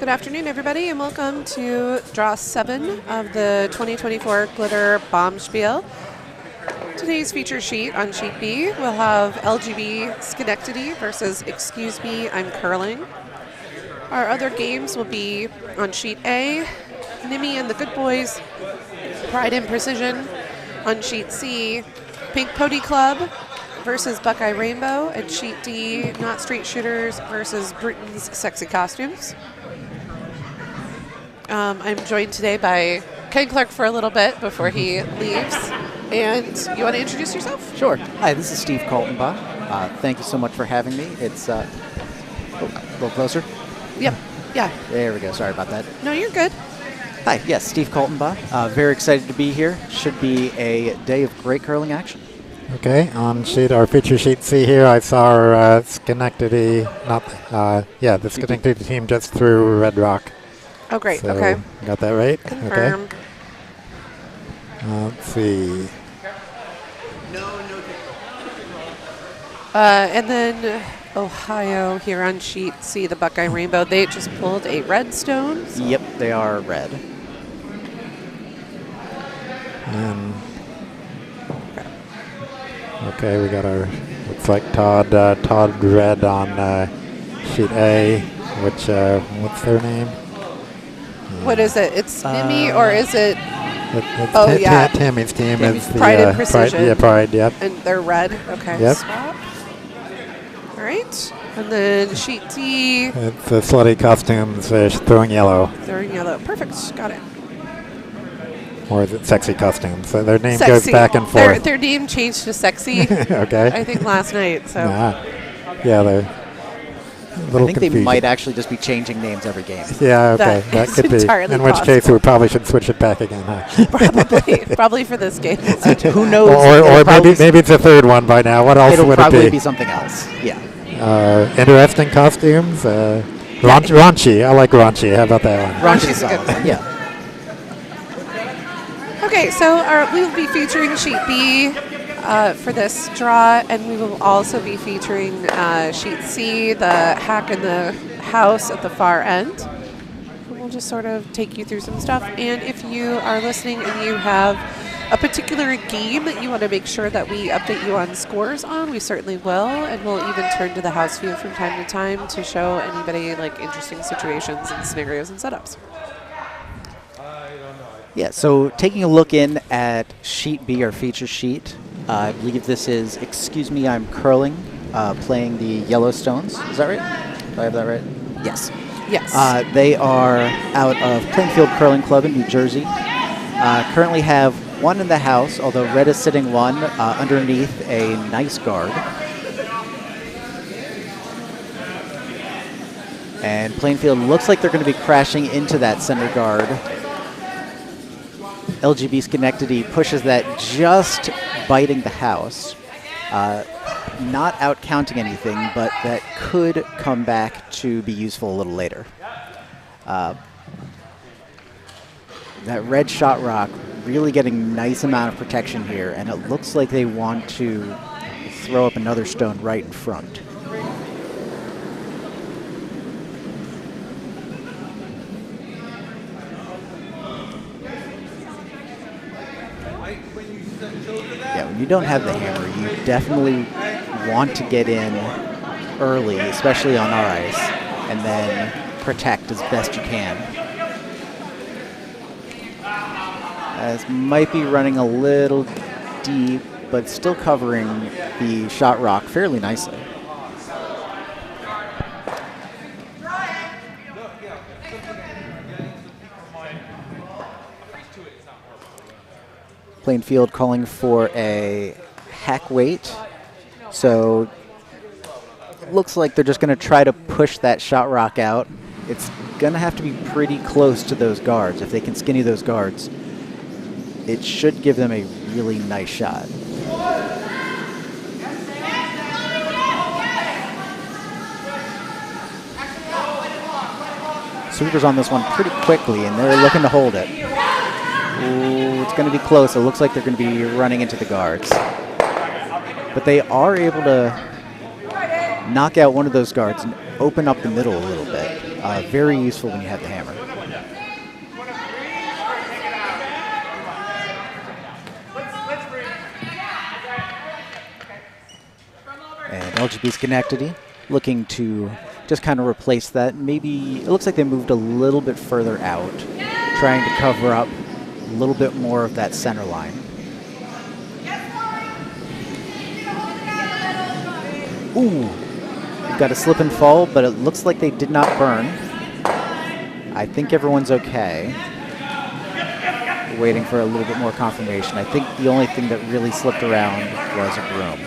Good afternoon, everybody, and welcome to Draw 7 of the 2024 Glitter Bombspiel. Today's feature sheet on Sheet B will have LGBschenectady versus Excuse Me, I'm Curling. Our other games will be on Sheet A, Nimmy and the Good Boys, Pride and Precision. On Sheet C, Pink Pony Club versus Buckeye Rainbow. And Sheet D, Not Street Shooters versus Britain's Sexy Costumes. I'm joined today by Ken Clark for a little bit before he leaves. And you want to introduce yourself? Sure. Hi, this is Steve Kaltenbach. Thank you so much for having me. It's a little closer. Yep. Yeah. There we go. Sorry about that. No, you're good. Hi, yes, Steve Kaltenbach. Very excited to be here. Should be a day of great curling action. Okay, on our feature sheet C here, I saw our Schenectady, the Schenectady team just threw Red Rock. Oh, great. So Okay. Got that right? Confirm. Okay. Let's see. And then Ohio here on Sheet C, the Buckeye Rainbow. They just pulled a red stone. So. Yep, they are red. Okay, we got our, looks like Todd Red on Sheet A, which, what's their name? What is it? It's Nimmy, or is it? It's Tammy's team. Tammy's is the Pride and Precision. Pride, yep. And they're red. Okay. Yep. Swap. All right. And then Sheet D. It's the Slutty Costumes throwing yellow. Throwing yellow. Perfect. Got it. Or is it Sexy Costumes? So their name Sexy. goes back and forth. Their name changed to Sexy. Okay. I think last night. So. Yeah, they're a little I think confusing. they might actually just be changing names every game. Yeah, okay. That could be. In which case, we probably should switch it back again, huh? Probably for this game. Who knows? Or maybe it's a third one by now. What else would it be? It'll probably be something else. Yeah. Interesting costumes. Raunchy. I like raunchy. How about that one? Raunchy's a good one. Yeah. Okay, so we will be featuring Sheet B for this draw, and we will also be featuring Sheet C, the hack in the house at the far end. And we'll just sort of take you through some stuff. And if you are listening and you have a particular game that you want to make sure that we update you on scores on, we certainly will. And we'll even turn to the house view from time to time to show anybody like interesting situations and scenarios and setups. Yeah, so taking a look in at Sheet B, our feature sheet, I believe this is Excuse Me, I'm Curling, playing the Yellowstones. Is that right? Do I have that right? Yes. Yes. They are out of Plainfield Curling Club in New Jersey. Currently have one in the house, although red is sitting one underneath a nice guard. And Plainfield looks like they're going to be crashing into that center guard. LGBschenectady pushes that, just biting the house. Not out counting anything, but that could come back to be useful a little later. That red shot rock really getting nice amount of protection here, and it looks like they want to throw up another stone right in front. Yeah, when you don't have the hammer, you definitely want to get in early, especially on our ice, and then protect as best you can. As might be running a little deep, but still covering the shot rock fairly nicely. Plainfield calling for a hack weight. So it looks like they're just going to try to push that shot rock out. It's going to have to be pretty close to those guards. If they can skinny those guards, it should give them a really nice shot. Sweeper's on this one pretty quickly, and they're looking to hold it. Ooh, it's going to be close. It looks like they're going to be running into the guards. But they are able to knock out one of those guards and open up the middle a little bit. Very useful when you have the hammer. And LGBschenectady looking to just kind of replace that. Maybe it looks like they moved a little bit further out, trying to cover up a little bit more of that center line. Ooh, we've got a slip and fall, but it looks like they did not burn. I think everyone's okay. We're waiting for a little bit more confirmation. I think the only thing that really slipped around was a broom.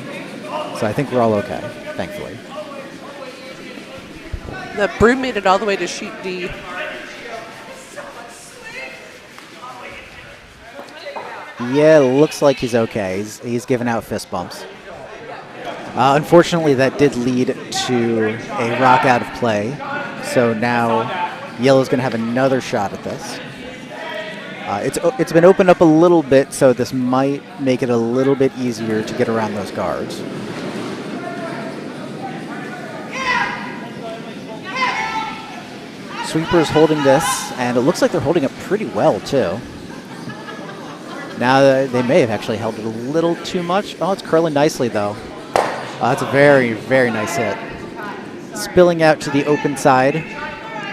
So I think we're all okay, thankfully. The broom made it all the way to sheet D. Yeah, it looks like he's okay. He's giving out fist bumps. Unfortunately, that did lead to a rock out of play. So now Yellow's going to have another shot at this. It's been opened up a little bit, so this might make it a little bit easier to get around those guards. Sweeper's holding this, and it looks like they're holding it pretty well, too. Now they may have actually held it a little too much. Oh, it's curling nicely, though. That's a very, very nice hit. Spilling out to the open side.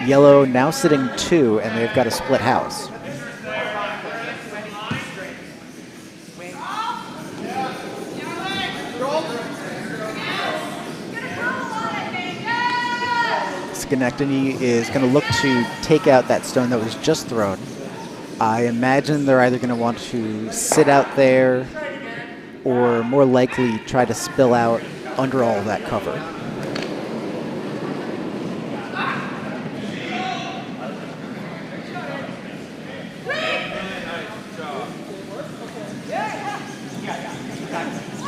Yellow now sitting 2, and they've got a split house. Schenectady is going to look to take out that stone that was just thrown. I imagine they're either going to want to sit out there or more likely try to spill out under all of that cover.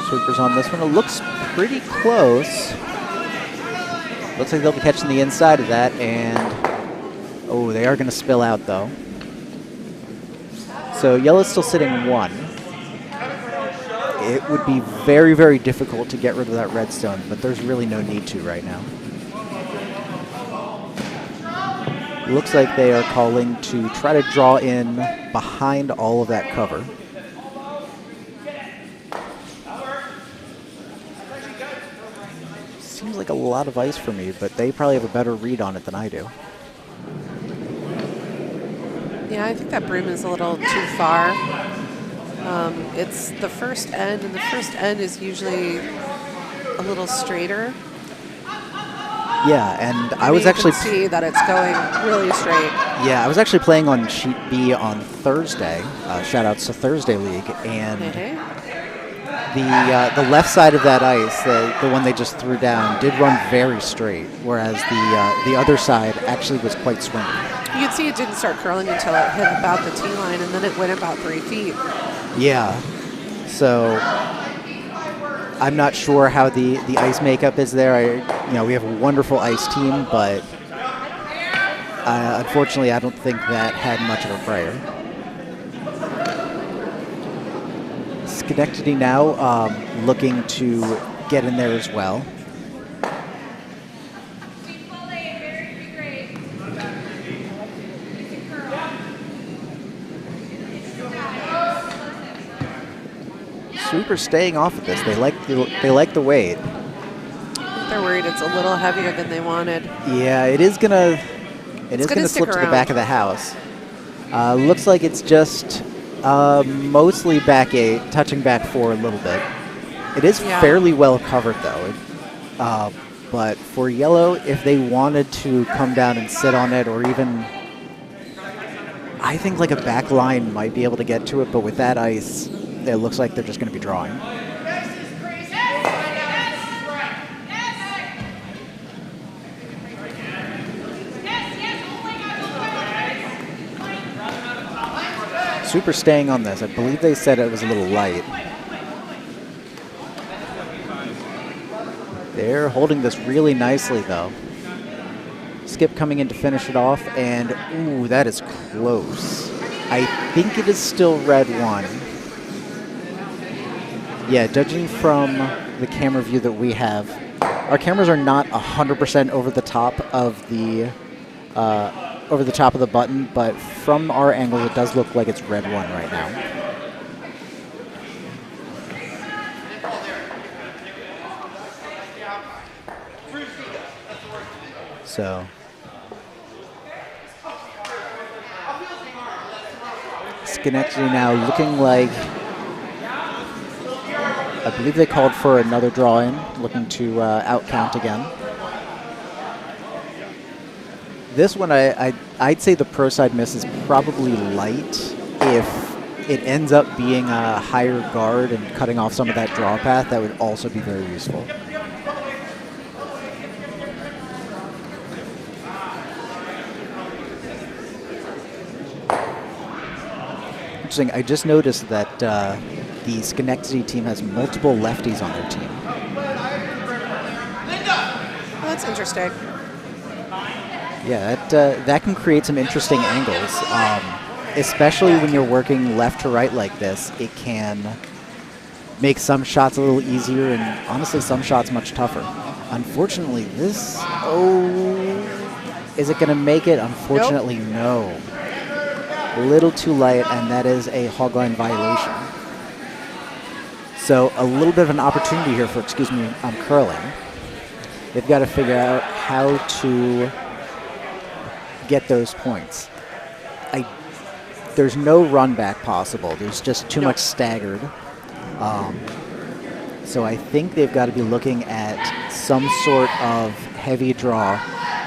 Sweepers on this one. It looks pretty close. Looks like they'll be catching the inside of that, and oh, they are going to spill out, though. So Yellow's still sitting 1. It would be very, very difficult to get rid of that redstone, but there's really no need to right now. Looks like they are calling to try to draw in behind all of that cover. Seems like a lot of ice for me, but they probably have a better read on it than I do. Yeah, I think that broom is a little too far. It's the first end, and the first end is usually a little straighter. Yeah, and I was actually... You can see that it's going really straight. Yeah, I was actually playing on Sheet B on Thursday. Shout-outs to Thursday League, and... The left side of that ice, the one they just threw down, did run very straight, whereas the other side actually was quite swingy. You could see it didn't start curling until it hit about the tee line, and then it went about 3 feet. Yeah, so I'm not sure how the ice makeup is there. We have a wonderful ice team, but unfortunately, I don't think that had much of a prayer. Schenectady now looking to get in there as well. Sweeper staying off of this. They like the weight. They're worried it's a little heavier than they wanted. Yeah, it is gonna slip to the back of the house. Looks like it's just mostly back 8, touching back 4 a little bit. It is fairly well covered though. But for Yellow, if they wanted to come down and sit on it, or even, I think like a back line might be able to get to it, but with that ice, it looks like they're just going to be drawing. Super staying on this. I believe they said it was a little light. They're holding this really nicely, though. Skip coming in to finish it off, and ooh, that is close. I think it is still red 1. Yeah, judging from the camera view that we have, our cameras are not 100% over the top of the over the top of the button, but from our angle, it does look like it's red 1 right now. So Schenectady now looking like, I believe they called for another draw in, looking to outcount again. This one, I'd say the pro side miss is probably light. If it ends up being a higher guard and cutting off some of that draw path, that would also be very useful. Interesting. I just noticed that the Schenectady team has multiple lefties on their team. Well, that's interesting. Yeah, that can create some interesting angles, especially when you're working left to right like this. It can make some shots a little easier and honestly some shots much tougher. Unfortunately, this, is it going to make it? Unfortunately, no. A little too light, and that is a hogline violation. So a little bit of an opportunity here for, curling. They've got to figure out how to get those points. There's no run back possible. There's just too much staggered. So I think they've got to be looking at some sort of heavy draw.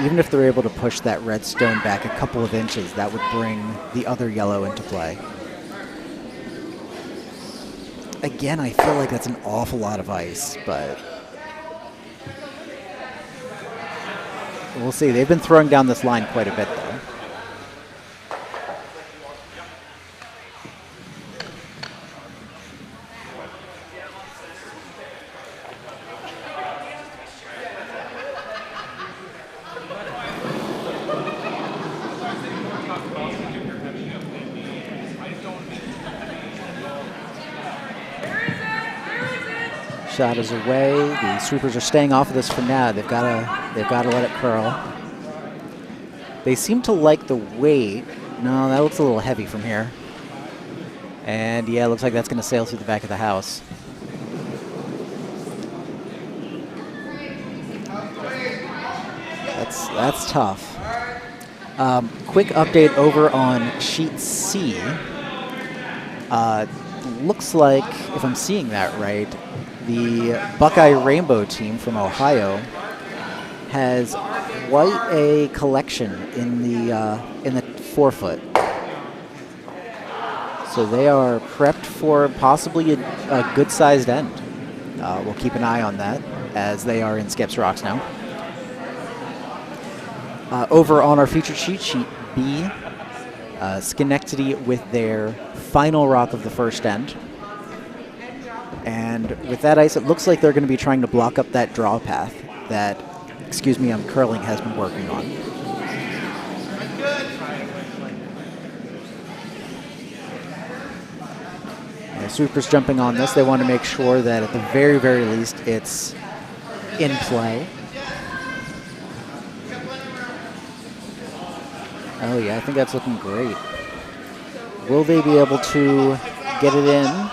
Even if they're able to push that red stone back a couple of inches, that would bring the other yellow into play. Again, I feel like that's an awful lot of ice, but we'll see. They've been throwing down this line quite a bit, though. Shot is away. The sweepers are staying off of this for now. They've got to let it curl. They seem to like the weight. No, that looks a little heavy from here. And yeah, it looks like that's going to sail through the back of the house. That's tough. Quick update over on sheet C. Looks like, if I'm seeing that right, the Buckeye Rainbow team from Ohio has quite a collection in the forefoot. So they are prepped for possibly a good-sized end. We'll keep an eye on that as they are in Skips Rocks now. Over on our featured sheet B, Schenectady with their final rock of the first end. And with that ice, it looks like they're going to be trying to block up that draw path that, curling has been working on. The sweepers jumping on this. They want to make sure that at the very, very least it's in play. Oh yeah, I think that's looking great. Will they be able to get it in?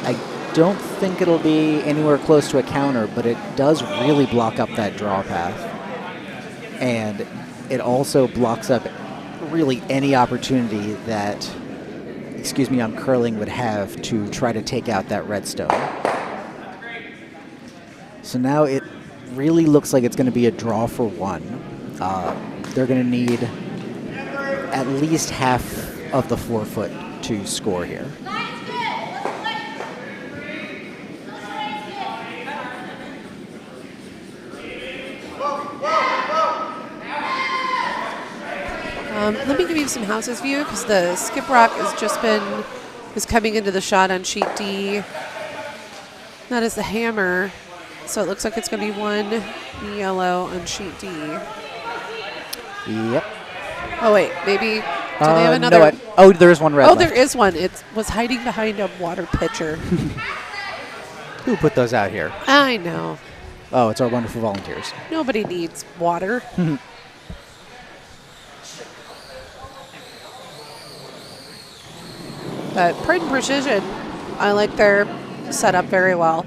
I don't think it'll be anywhere close to a counter, but it does really block up that draw path. And it also blocks up really any opportunity that, curling would have to try to take out that redstone. So now it really looks like it's going to be a draw for one. They're going to need at least half of the forefoot to score here. Let me give you some houses view because the skip rock is coming into the shot on sheet D. That is the hammer. So it looks like it's going to be one yellow on sheet D. Yep. Oh, wait. Maybe. Do they have another? No, there is one red. Oh, left. there is one. It was hiding behind a water pitcher. Who put those out here? I know. Oh, it's our wonderful volunteers. Nobody needs water. But Pride and Precision, I like their setup very well.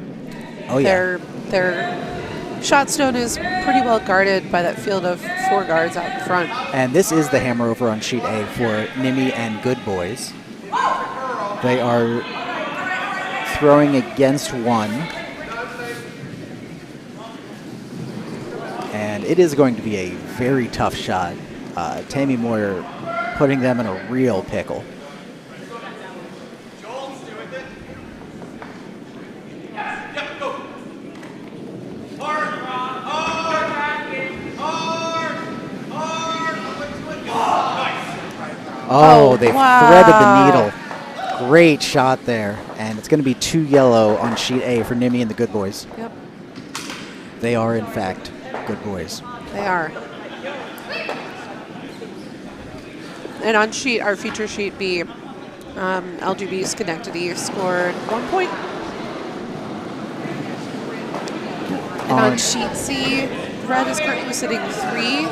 Oh, yeah. Their shot stone is pretty well guarded by that field of 4 guards out in front. And this is the hammer over on sheet A for Nimmy and Good Boys. They are throwing against 1. And it is going to be a very tough shot. Tammy Moyer putting them in a real pickle. Oh, they threaded the needle. Great shot there. And it's going to be 2 yellow on sheet A for Nimmy and the Good Boys. Yep. They are, in fact, good boys. They are. And on our feature sheet B, LGBschenectady scored 1 point. And on sheet C, red is currently sitting 3.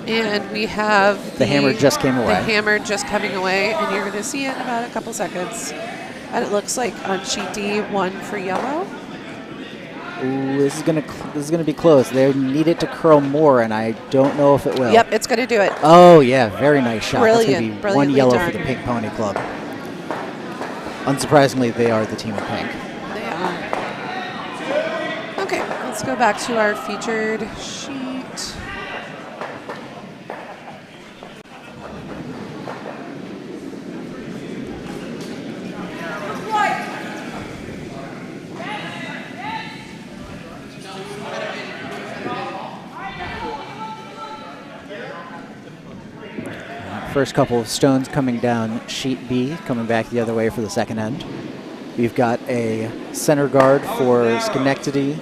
And we have the hammer just came away. The hammer just coming away, and you're going to see it in about a couple seconds. And it looks like on sheet D, 1 for yellow. Ooh, this is gonna be close. They need it to curl more, and I don't know if it will. Yep, it's going to do it. Oh yeah, very nice shot. Brilliant, That's gonna be 1 yellow done. for the Pink Pony Club. Unsurprisingly, they are the team of pink. They are. Okay, let's go back to our featured sheet. First couple of stones coming down sheet B, coming back the other way for the second end. We've got a center guard for Schenectady,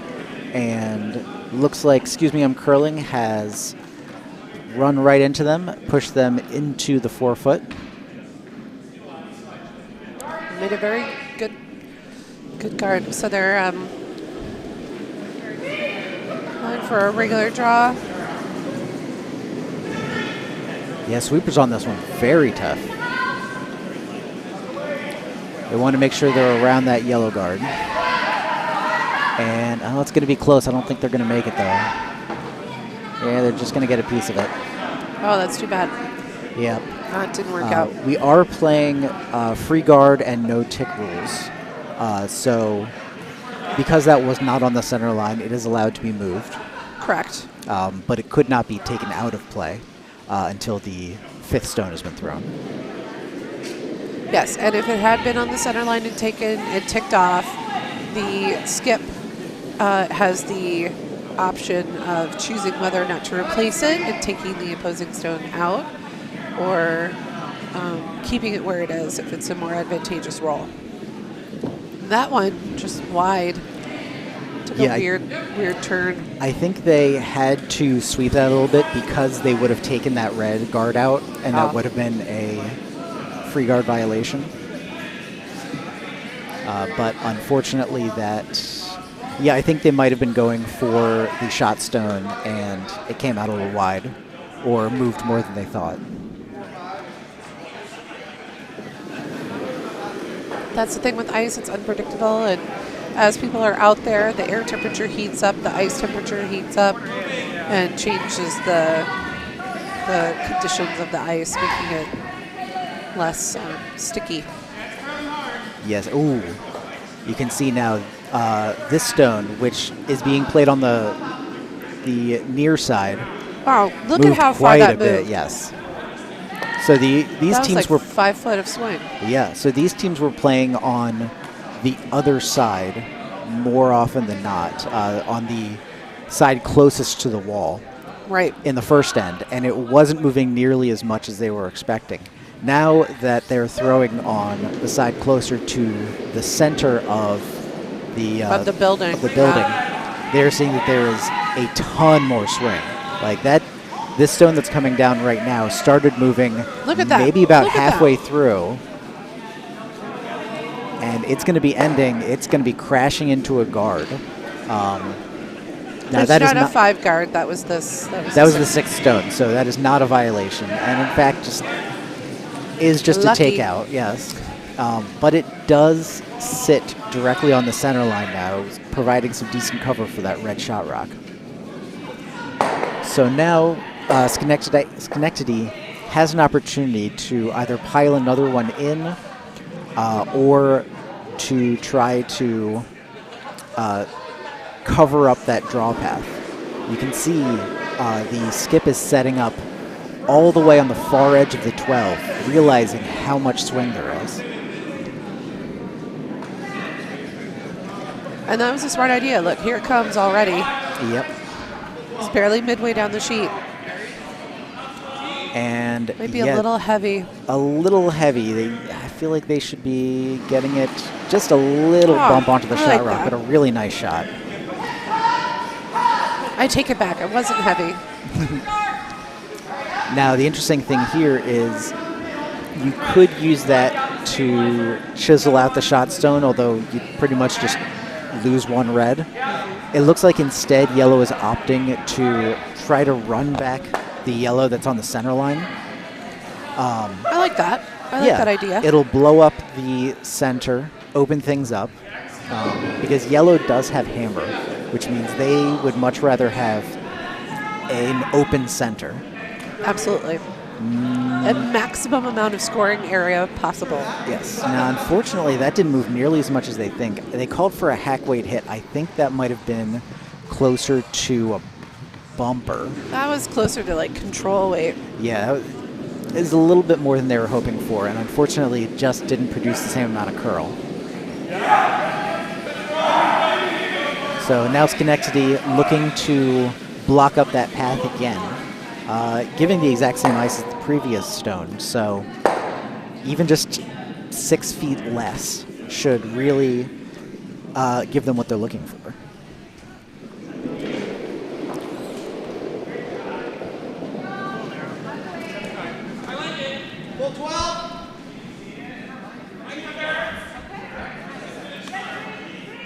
and looks like, excuse me, I'm curling, has run right into them, pushed them into the 4-foot. Made a very good guard. So they're going for a regular draw. Yeah, sweepers on this one, very tough. They want to make sure they're around that yellow guard. And, oh, it's going to be close. I don't think they're going to make it, though. Yeah, they're just going to get a piece of it. Oh, that's too bad. Yeah. That didn't work out. We are playing free guard and no tick rules. So, because that was not on the center line, it is allowed to be moved. Correct. But it could not be taken out of play until the 5th stone has been thrown. Yes, and if it had been on the center line and taken and ticked off, the skip has the option of choosing whether or not to replace it and taking the opposing stone out, or keeping it where it is if it's a more advantageous roll. That one just wide. Took a weird turn. I think they had to sweep that a little bit because they would have taken that red guard out, and that would have been a free guard violation. But unfortunately I think they might have been going for the shot stone, and it came out a little wide or moved more than they thought. That's the thing with ice, it's unpredictable, and as people are out there, the air temperature heats up, the ice temperature heats up, and changes the conditions of the ice, making it less sticky. Yes. Ooh. You can see now this stone, which is being played on the near side. Wow! Look at how far that moved. Bit, yes. So these teams like were 5 foot of swing. Yeah. So these teams were playing on the other side more often than not, on the side closest to the wall. Right. In the first end, and it wasn't moving nearly as much as they were expecting. Now that they're throwing on the side closer to the center of the building, they're seeing that there is a ton more swing. Like that, this stone that's coming down right now started moving. Look at that. Maybe about halfway through, and it's going to be ending. It's going to be crashing into a guard. Now that is not a 5 guard. That was the 6th stone. So that is not a violation, and in fact, is just Lucky. a takeout. Yes. But it does sit directly on the center line now, providing some decent cover for that red shot rock. So now Schenectady has an opportunity to either pile another one in or to try to cover up that draw path. You can see the skip is setting up all the way on the far edge of the 12, realizing how much swing there is. And that was a smart idea. Look, here it comes already. Yep. It's barely midway down the sheet. And maybe a little heavy. A little heavy. I feel like they should be getting it just a little bump onto the shot rock, but a really nice shot. I take it back. It wasn't heavy. Now, the interesting thing here is you could use that to chisel out the shot stone, although you pretty much just lose one red. It looks like instead yellow is opting to try to run back the yellow that's on the center line. I like that. I like that idea. It'll blow up the center, open things up, because yellow does have hammer, which means they would much rather have an open center. Absolutely. A maximum amount of scoring area possible. Yes. Now, unfortunately, that didn't move nearly as much as they think. They called for a hack weight hit. I think that might have been closer to a bumper. That was closer to like control weight. Yeah, it was a little bit more than they were hoping for, and unfortunately, it just didn't produce the same amount of curl. So now Schenectady looking to block up that path again. Giving the exact same ice as the previous stone, so even just 6 feet less should really give them what they're looking for.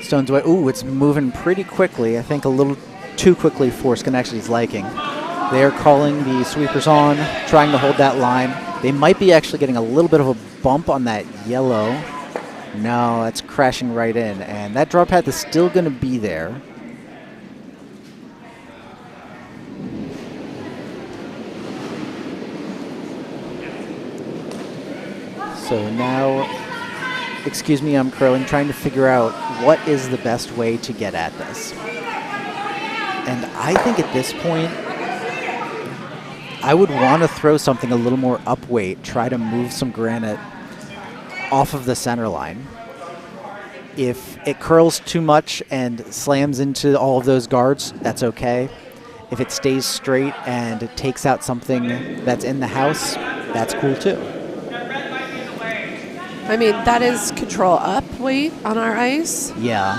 Stone's away. Ooh, it's moving pretty quickly. I think a little too quickly for Schenectady's liking. They're calling the sweepers on, trying to hold that line. They might be actually getting a little bit of a bump on that yellow. No, that's crashing right in. And that draw path is still going to be there. So now, excuse me, I'm curling, trying to figure out what is the best way to get at this. And I think at this point, I would want to throw something a little more up weight, try to move some granite off of the center line. If it curls too much and slams into all of those guards, that's okay. If it stays straight and it takes out something that's in the house, that's cool too. I mean, that is control up weight on our ice. Yeah.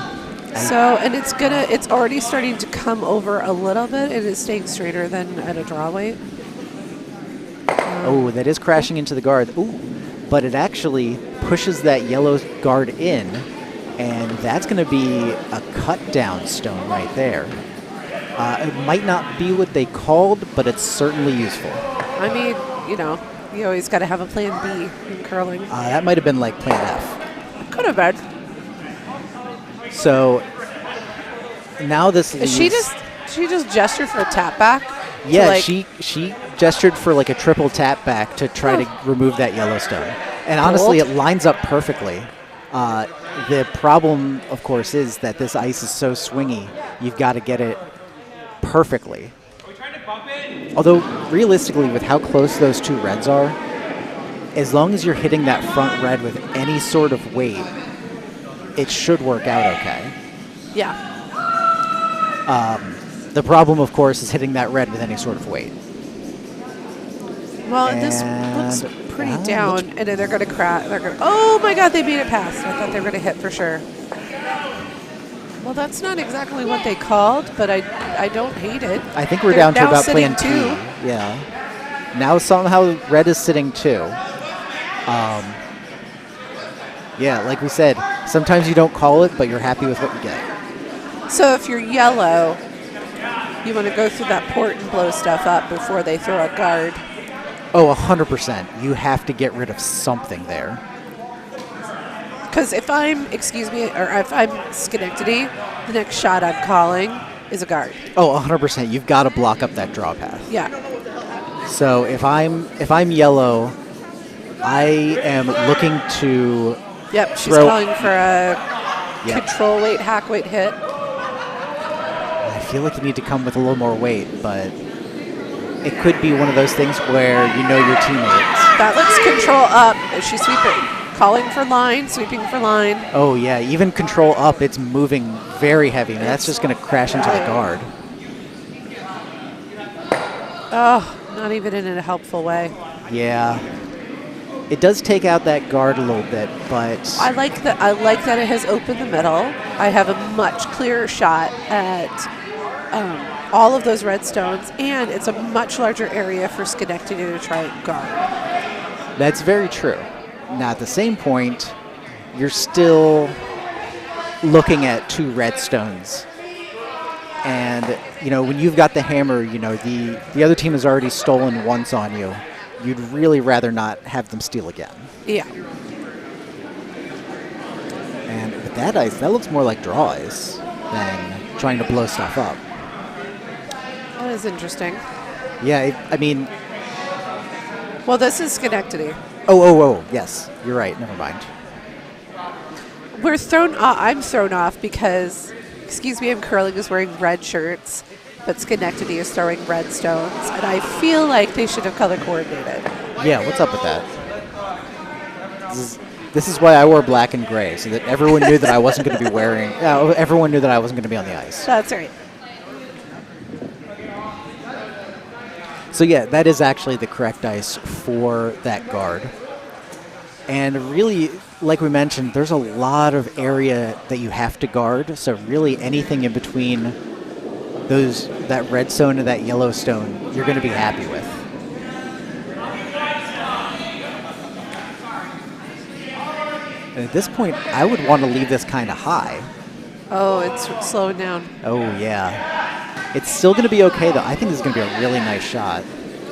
So, and it's already starting to come over a little bit. It is staying straighter than at a draw weight. Oh, that is crashing into the guard. Ooh, but it actually pushes that yellow guard in, and that's going to be a cut-down stone right there. It might not be what they called, but it's certainly useful. I mean, you always got to have a plan B in curling. That might have been like plan F. Could have been. So now this leaves... She just gestured for a tap back? Yeah, she gestured for like a triple tap back to try to remove that Yellowstone. And honestly, it lines up perfectly. The problem, of course, is that this ice is so swingy, you've got to get it perfectly. Although, realistically, with how close those two reds are, as long as you're hitting that front red with any sort of weight, it should work out okay. Yeah. The problem, of course, is hitting that red with any sort of weight. Well, this looks pretty down, and then they're going to crash. Oh my God, they made it past. I thought they were going to hit for sure. Well, that's not exactly what they called, but I don't hate it. I think we're down to about plan T. Yeah. Now somehow red is sitting 2. Yeah, like we said, sometimes you don't call it, but you're happy with what you get. So if you're yellow, you want to go through that port and blow stuff up before they throw a guard. Oh, 100%. You have to get rid of something there. Because if I'm Schenectady, the next shot I'm calling is a guard. Oh, 100%. You've got to block up that draw path. Yeah. So if I'm yellow, I am looking to Yep, she's throw. calling for a Yep. control weight, hack weight hit. I feel like you need to come with a little more weight, but it could be one of those things where you know your teammates. That looks control up. Is she sweeping? Calling for line, sweeping for line. Oh, yeah. Even control up, it's moving very heavy, and that's just going to crash into the guard. Oh, not even in a helpful way. Yeah. It does take out that guard a little bit, but I like that it has opened the middle. I have a much clearer shot at all of those red stones, and it's a much larger area for Schenectady to try and guard. that's very true. Now, at the same point, you're still looking at 2 red stones. And, when you've got the hammer, the other team has already stolen once on you. You'd really rather not have them steal again. Yeah. And with that ice, that looks more like draw ice than trying to blow stuff up. That is interesting. Yeah, Well, this is Schenectady. Oh, yes. You're right. Never mind. I'm thrown off because, I'm curling is wearing red shirts, but Schenectady is throwing red stones, and I feel like they should have color coordinated. Yeah, what's up with that? This is why I wore black and gray, so that everyone knew that I wasn't going to be wearing. Everyone knew that I wasn't going to be on the ice. That's right. So yeah, that is actually the correct ice for that guard. And really, like we mentioned, there's a lot of area that you have to guard. So really, anything in between that red stone and that yellow stone, you're going to be happy with. And at this point, I would want to leave this kind of high. Oh, it's slowing down. Oh, yeah. It's still going to be okay, though. I think this is going to be a really nice shot.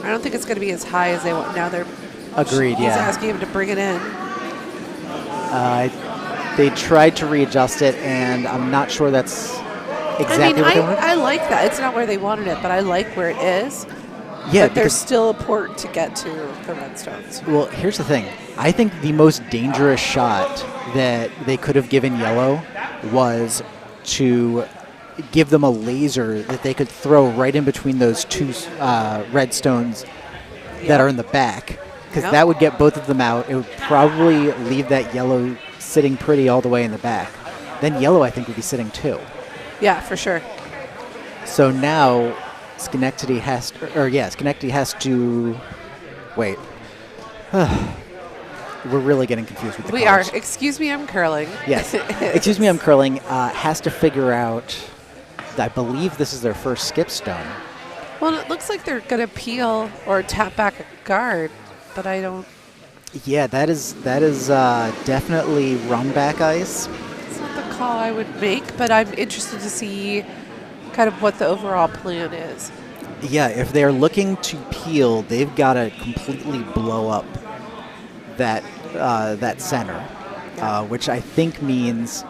I don't think it's going to be as high as they want. Now Agreed, he's yeah. asking him to bring it in. They tried to readjust it, and I'm not sure that's exactly what they wanted. I like that. It's not where they wanted it, but I like where it is. Yeah, but there's still a port to get to the red stones. Well, here's the thing. I think the most dangerous shot that they could have given yellow was to give them a laser that they could throw right in between those 2 red stones that are in the back, because that would get both of them out. It would probably leave that yellow sitting pretty all the way in the back. Then yellow, I think, would be sitting too. Yeah, for sure. So now Schenectady has to wait. We're really getting confused with the We colors. are. Excuse me, I'm curling. Yes. Excuse me, I'm curling. Has to figure out, I believe this is their first skip stone. Well, it looks like they're going to peel or tap back a guard, but I don't. Yeah, that is definitely run back ice. It's not the call I would make, but I'm interested to see kind of what the overall plan is. Yeah, if they're looking to peel, they've got to completely blow up that center, which I think means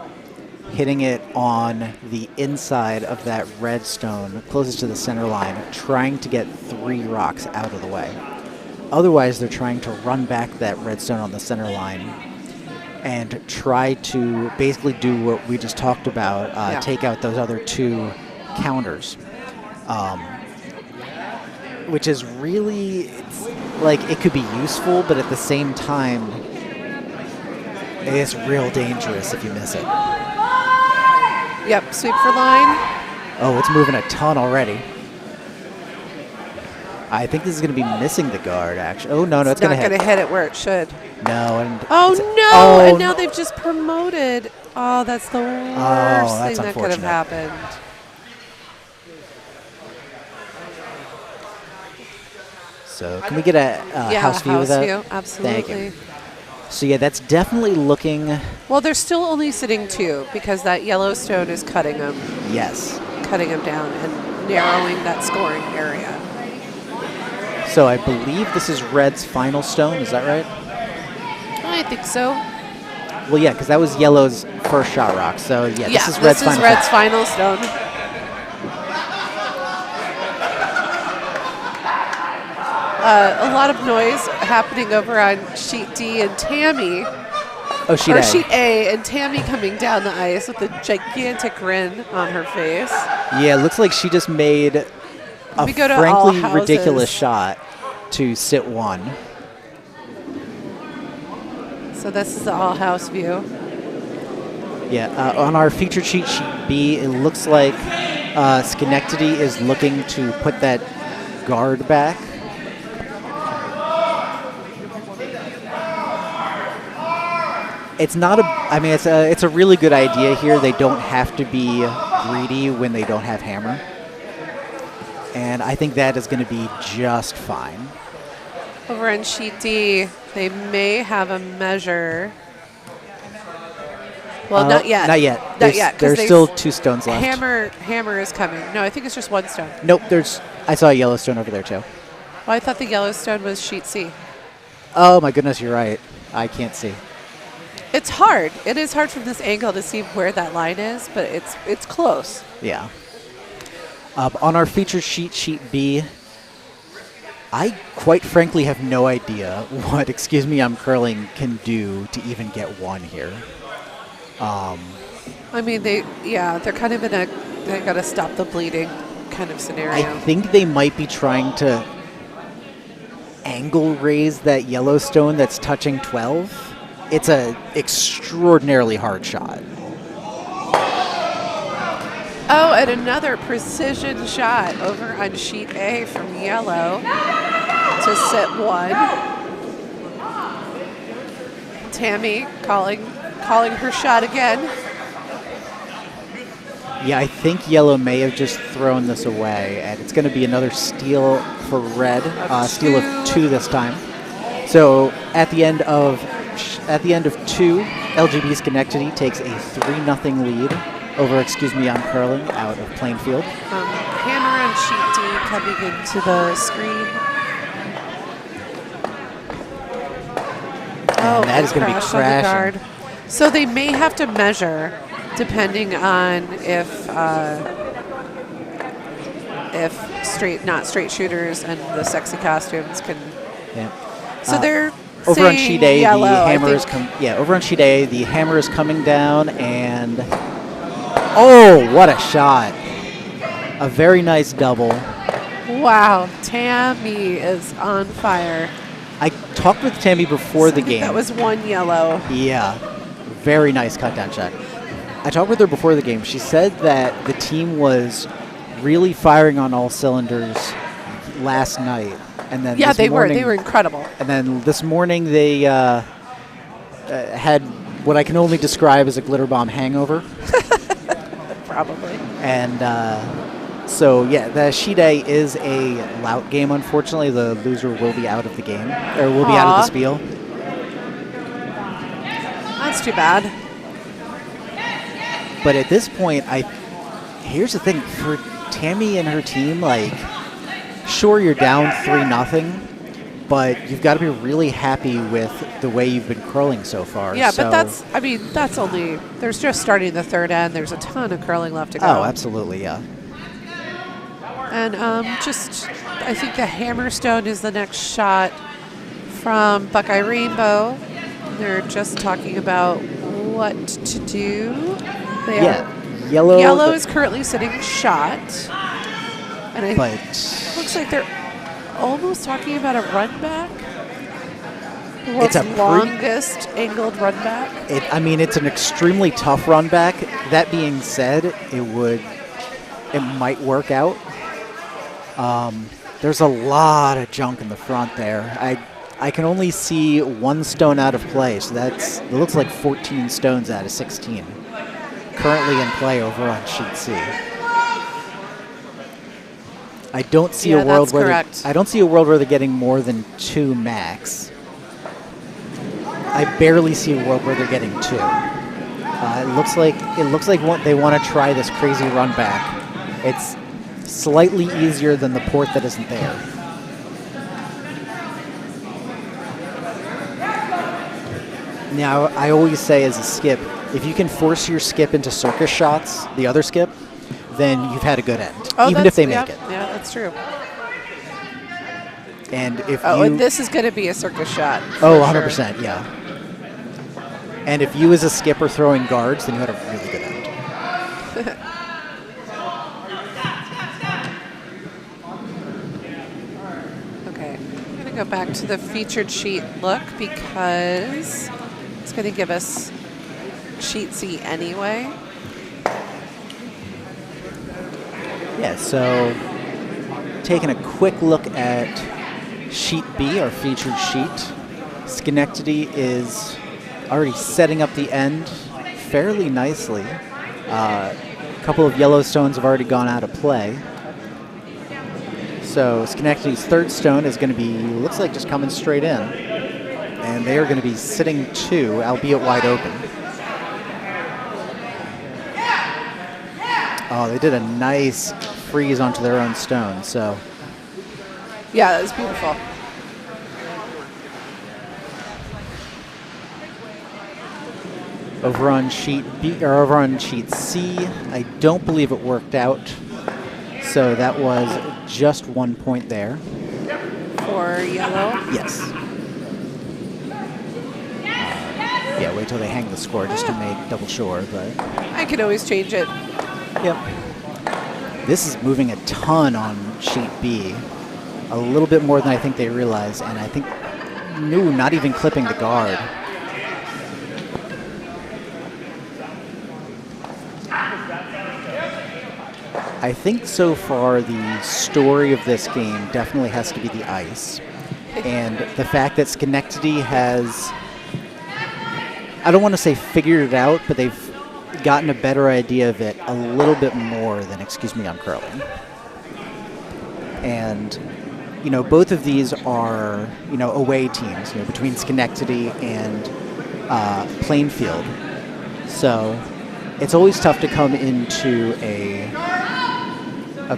hitting it on the inside of that red stone closest to the center line, trying to get 3 rocks out of the way. Otherwise, they're trying to run back that red stone on the center line and try to basically do what we just talked about, take out those other 2 counters. Which is really, it could be useful, but at the same time, it's real dangerous if you miss it. Yep, sweep for line. Oh, it's moving a ton already. I think this is going to be missing the guard, actually. Oh, no, it's going to hit. Not going to hit it where it should. No. And now they've just promoted. Oh, that's the worst thing that could have happened. So can we get a house view of that? House view, absolutely. Thank you. So yeah, that's definitely looking. Well, they're still only sitting 2 because that yellow stone is cutting them. Yes. Cutting them down and narrowing that scoring area. So I believe this is Red's final stone. Is that right? I think so. Well, yeah, because that was yellow's first shot rock. So, yeah, this is red's final Red's stone. final stone. A lot of noise happening over on sheet D, and Tammy, Oh, sheet or A. sheet A, and Tammy coming down the ice with a gigantic grin on her face. Yeah, it looks like she just made a We go to frankly all ridiculous houses. shot to sit one. So this is the all-house view. Yeah, on our featured sheet B, it looks like Schenectady is looking to put that guard back. It's not a. I mean, it's a really good idea here. They don't have to be greedy when they don't have hammer, and I think that is going to be just fine. Over on sheet D, they may have a measure. Well, not yet. Not yet. Not yet. 'cause There's still 2 stones left. Hammer is coming. No, I think it's just 1 stone. Nope. I saw a yellow stone over there too. Oh, I thought the yellow stone was sheet C. Oh my goodness, you're right. I can't see. It's hard. It is hard from this angle to see where that line is, but it's close. Yeah. On our featured sheet B, I quite frankly have no idea what Excuse Me, I'm Curling can do to even get one here. I mean, they're kind of in a they got to stop the bleeding kind of scenario. I think they might be trying to angle raise that yellow stone that's touching 12. It's a extraordinarily hard shot. Oh, and another precision shot over on sheet A from yellow to set 1. Tammy calling her shot again. Yeah, I think yellow may have just thrown this away, and it's going to be another steal for red. Steal of 2 this time. So at the end of 2, LGB Schenectady takes a 3-0 lead over Excuse Me, I'm Curling out of Plainfield. Hammer on sheet D coming into the screen. And that is going to be crash on the crashing. guard. So they may have to measure depending on if not straight shooters and the sexy costumes can. Yeah. So they're Over on sheet A, yellow, the I hammer is think. over on sheet A, the hammer is coming down, and oh, what a shot! A very nice double. Wow, Tammy is on fire. I talked with Tammy before the game. That was 1 yellow. Yeah, very nice cut down shot. I talked with her before the game. She said that the team was really firing on all cylinders last night, and then Yeah, this they morning, were incredible. And then this morning they had what I can only describe as a glitter bomb hangover. Probably. And so, yeah, the sheet A is a lout game, unfortunately. The loser will be out of the game, or will be out of the spiel. That's too bad. But at this point, here's the thing. For Tammy and her team, like, sure, you're down 3-0, but you've got to be really happy with the way you've been curling so far. Yeah, but that's only, there's just starting the third end. There's a ton of curling left to go. Oh, absolutely, yeah. And I think the Hammerstone is the next shot from Buckeye Rainbow. They're just talking about what to do. Yellow is currently sitting shot. And it looks like they're almost talking about a run back. The world's longest angled run back. It's an extremely tough run back. That being said, it might work out. There's a lot of junk in the front there. I can only see 1 stone out of play, so it looks like 14 stones out of 16 currently in play over on sheet C. I don't see a world where they're getting more than 2 max. I barely see a world where they're getting 2. It looks like they want to try this crazy run back. It's slightly easier than the port that isn't there. Now, I always say as a skip, if you can force your skip into circus shots, the other skip, then you've had a good end, even if they make it. Yeah, that's true. And if and this is going to be a circus shot. Oh, 100%, sure. Yeah. And if you as a skip are throwing guards, then you had a really good end. Okay, I'm going to go back to the featured sheet look because it's going to give us sheet C anyway. Yeah, so taking a quick look at sheet B, our featured sheet, Schenectady is already setting up the end fairly nicely. A couple of Yellowstones have already gone out of play. So Schenectady's third stone is going to be, looks like just coming straight in. And they are going to be sitting 2, albeit wide open. Oh, they did a nice freeze onto their own stone, so. Yeah, that was beautiful. Over on sheet B, or over on sheet C, I don't believe it worked out. So that was just 1 point there. For yellow? Yes. Yeah, wait till they hang the score just to make double sure, but. I can always change it. Yep. This is moving a ton on sheet B. A little bit more than I think they realize, and I think, no, not even clipping the guard. I think so far the story of this game definitely has to be the ice. And the fact that Schenectady has, I don't want to say figured it out, but they've gotten a better idea of it a little bit more than, excuse me, I'm curling. And, you know, both of these are, you know, away teams, you know, between Schenectady and Plainfield. So it's always tough to come into a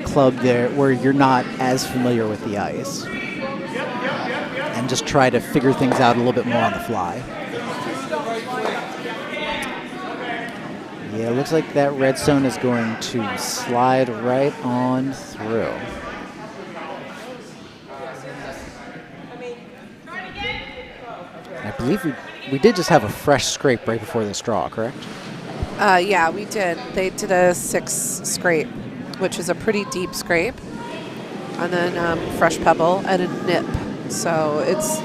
club there where you're not as familiar with the ice and just try to figure things out a little bit more on the fly. Yeah, it looks like that red stone is going to slide right on through. I believe we did just have a fresh scrape right before this draw, correct? Yeah, we did. They did a 6 scrape, which is a pretty deep scrape, and then fresh pebble and a nip. So it's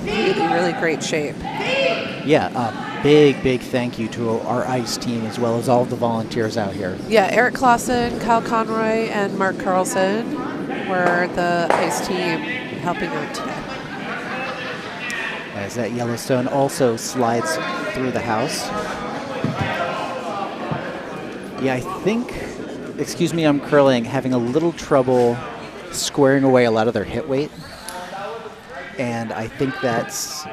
really, really great shape. Yeah, big thank you to our ice team as well as all of the volunteers out here. Yeah, Eric Clausen, Kyle Conroy, and Mark Carlson were the ice team helping out today. As that Yellowstone also slides through the house. Yeah, I think, excuse me, I'm curling, having a little trouble squaring away a lot of their hit weight. And I think that's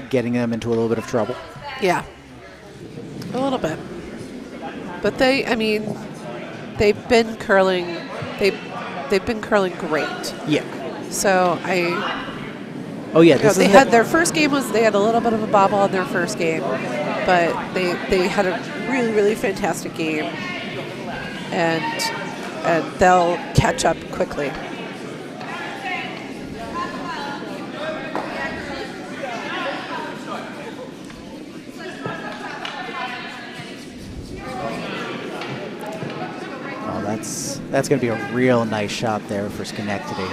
getting them into a little bit of trouble. Yeah, a little bit. But they, I mean, they've been curling, they've been curling great. Yeah. So oh yeah, this they had their first game was they had a little bit of a bobble in their first game, but they had a really, really fantastic game, and they'll catch up quickly. Oh, that's going to be a real nice shot there for Schenectady.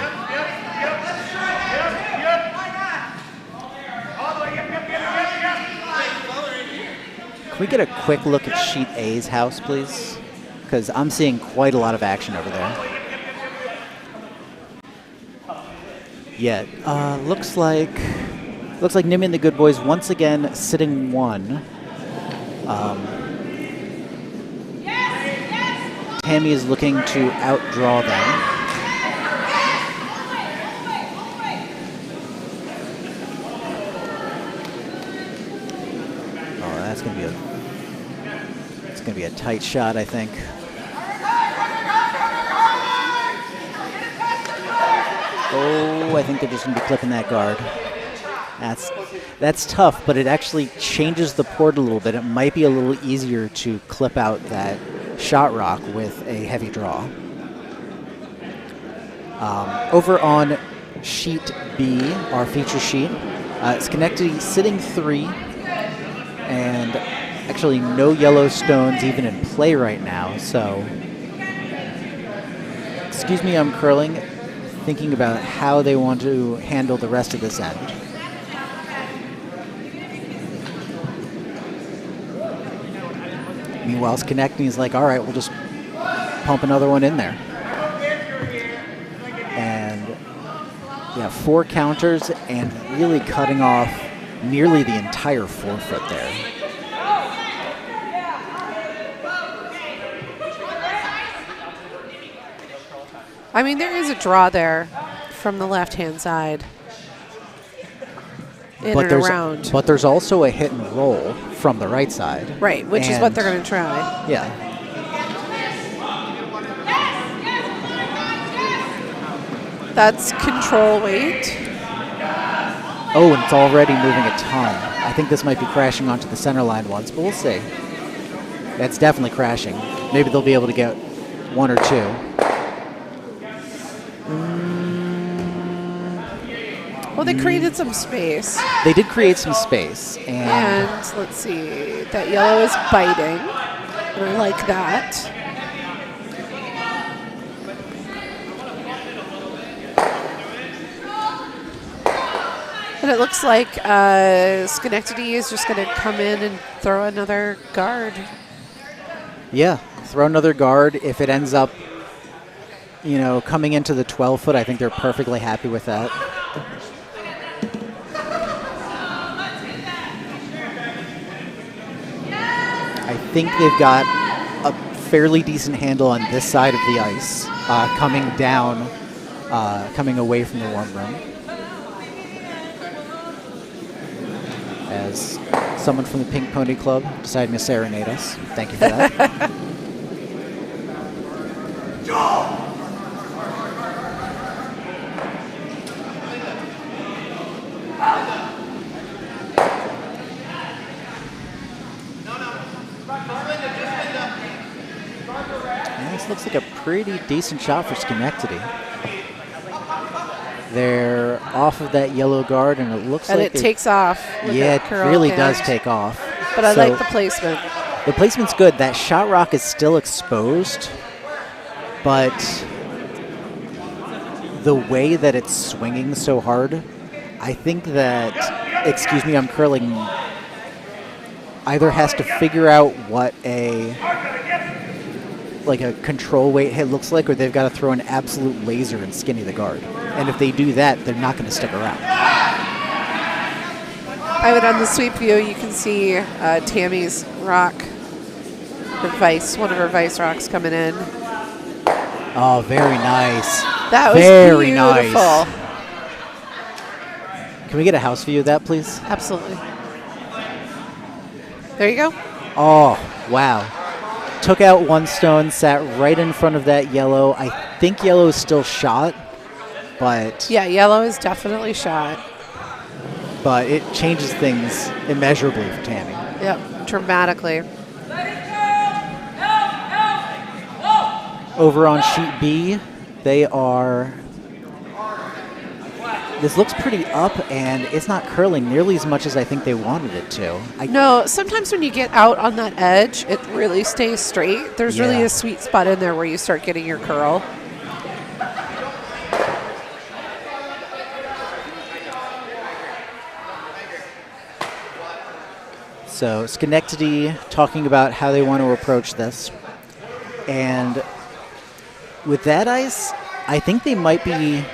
Can we get a quick look at Sheet A's house, please? Because I'm seeing quite a lot of action over there. Yeah, looks like Nimmy and the Good Boys once again sitting 1. Tammy is looking to outdraw them. Oh, that's going to be a tight shot, I think. Oh, I think they're just going to be clipping that guard. That's tough, but it actually changes the port a little bit. It might be a little easier to clip out that shot rock with a heavy draw. Over on sheet B, our feature sheet, Schenectady sitting 3, and actually no yellow stones even in play right now. So, excuse me, I'm curling, thinking about how they want to handle the rest of this end. Meanwhile, Schenectady is like, all right, we'll just pump another one in there. And yeah, 4 counters and really cutting off nearly the entire forefoot there. I mean, there is a draw there from the left-hand side. And around. But there's also a hit and roll from the right side. Right, which is what they're going to try. Yeah. That's control weight. Oh, and it's already moving a ton. I think this might be crashing onto the center line once, but we'll see. That's definitely crashing. Maybe they'll be able to get 1 or 2. Well, they created some space. They did create some space. And let's see. That yellow is biting. I like that. And it looks like Schenectady is just going to come in and throw another guard. Yeah, throw another guard. If it ends up, you know, coming into the 12-foot, I think they're perfectly happy with that. I think they've got a fairly decent handle on this side of the ice, coming down, coming away from the warm room. As someone from the Pink Pony Club decided to serenade us. Thank you for that. This looks like a pretty decent shot for Schenectady. They're off of that yellow guard, and it looks like it takes off. Yeah, it really does take off. But I like the placement. The placement's good. That shot rock is still exposed, but the way that it's swinging so hard, I think that, excuse me, I'm curling, either has to figure out what a control weight hit looks like, or they've got to throw an absolute laser and skinny the guard. And if they do that, they're not going to stick around. I would, on the sweep view, you can see Tammy's rock, her vice, one of her vice rocks coming in. Oh, very nice. That was very beautiful. Nice. Can we get a house view of that, please? Absolutely. There you go. Oh, wow. Took out one stone, sat right in front of that yellow. I think yellow is still shot, but... Yeah, yellow is definitely shot. But it changes things immeasurably for Tammy. Yep, dramatically. Over on sheet B, they are... This looks pretty up, and it's not curling nearly as much as I think they wanted it to. No, sometimes when you get out on that edge, it really stays straight. There's really a sweet spot in there where you start getting your curl. So Schenectady talking about how they want to approach this. And with that ice, I think they might be...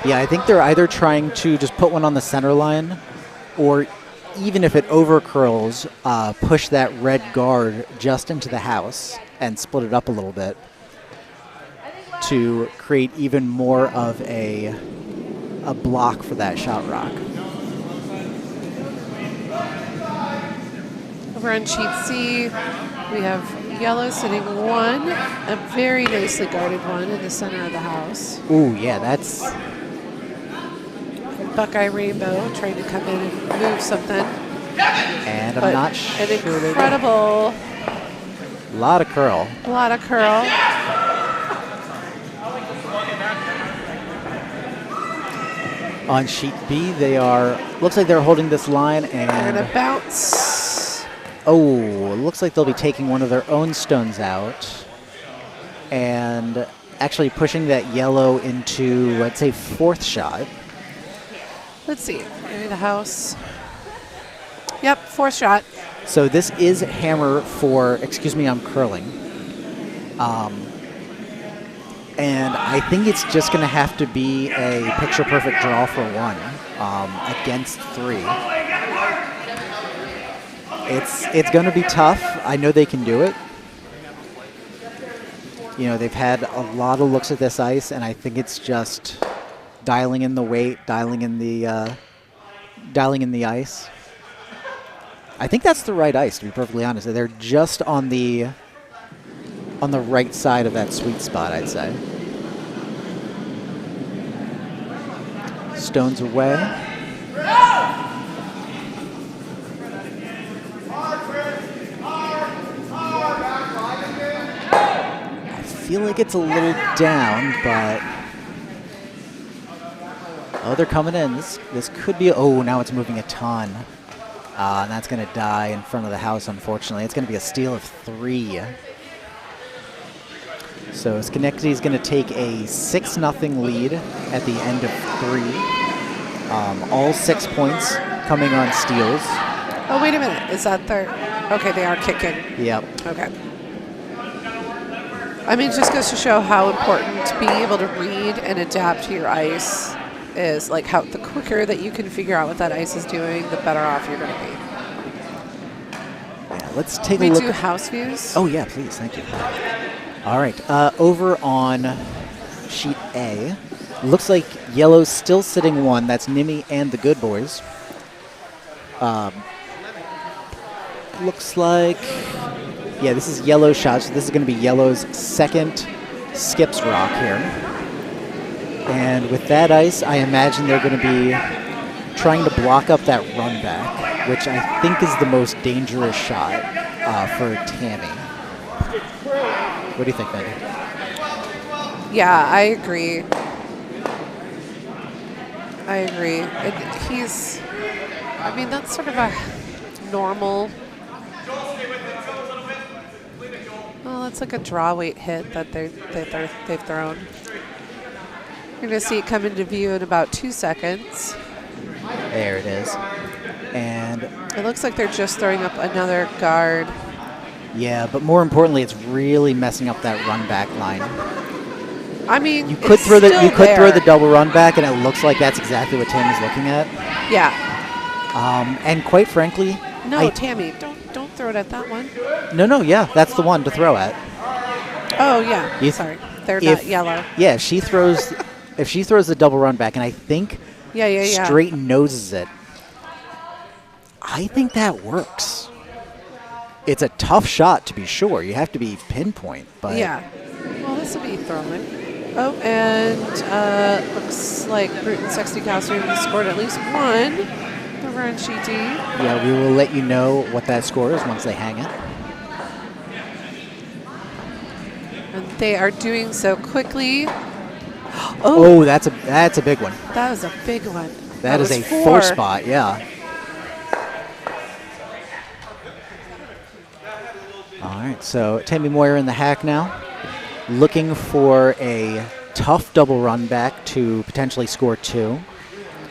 Yeah, I think they're either trying to just put one on the center line, or even if it overcurls, push that red guard just into the house and split it up a little bit to create even more of a block for that shot rock. Over on sheet C, we have yellow sitting 1, a very nicely guarded one in the center of the house. Ooh, yeah, that's... Buckeye Rainbow trying to come in and move something. And I'm But not an sure. they do. incredible, Lot of curl. a lot of curl. On sheet B, they are, looks like they're holding this line And and, a bounce. oh, looks like they'll be taking one of their own stones out and actually pushing that yellow into, I'd say, fourth shot. Let's see. Maybe the house. Yep, fourth shot. So this is hammer for, excuse me, I'm curling. And I think it's just going to have to be a picture-perfect draw for one against three. It's going to be tough. I know they can do it. You know, they've had a lot of looks at this ice, and I think it's just dialing in the weight, dialing in the ice. I think that's the right ice, to be perfectly honest. They're just on the right side of that sweet spot, I'd say. Stones away. I feel like it's a little down, but oh, they're coming in. This could be. Oh, now it's moving a ton. And that's going to die in front of the house, unfortunately. It's going to be a steal of 3. So Schenectady is going to take a 6-0 lead at the end of 3. All 6 points coming on steals. Oh, wait a minute. Is that their... Okay, they are kicking. Yep. Okay. I mean, it just goes to show how important being able to read and adapt to your ice is. Like, how the quicker that you can figure out what that ice is doing, the better off you're going to be. Yeah, let's take a We look. do house views. Oh, yeah, please. Thank you. All right. Over on sheet A, looks like yellow's still sitting 1. That's Nimmy and the Good Boys. Looks like, yeah, this is yellow shot. So this is going to be yellow's second skips rock here. And with that ice, I imagine they're going to be trying to block up that run back, which I think is the most dangerous shot for Tammy. What do you think, Mandy? Yeah, I agree. I mean, that's sort of a normal. Well, it's like a draw weight hit that they've thrown. You're going to see it come into view in about 2 seconds. There it is. And it looks like they're just throwing up another guard. Yeah, but more importantly, it's really messing up that run back line. I mean, you could throw the double run back, and it looks like that's exactly what Tammy's looking at. Yeah. And quite frankly, Tammy, don't throw it at that one. No, yeah, that's the one to throw at. Oh yeah, sorry, they're not yellow. Yeah, if she throws the double run back, and I think straight noses it. I think that works. It's a tough shot to be sure. You have to be pinpoint, but yeah. Well, this will be thrown. Oh, and looks like Brute and Sexty Costume scored at least 1 over on sheet D. Yeah, we will let you know what that score is once they hang it. And they are doing so quickly. Oh, that's a big one. That was a big one. That is a 4 spot, yeah. All right, so Tammy Moyer in the hack now, looking for a tough double run back to potentially score 2.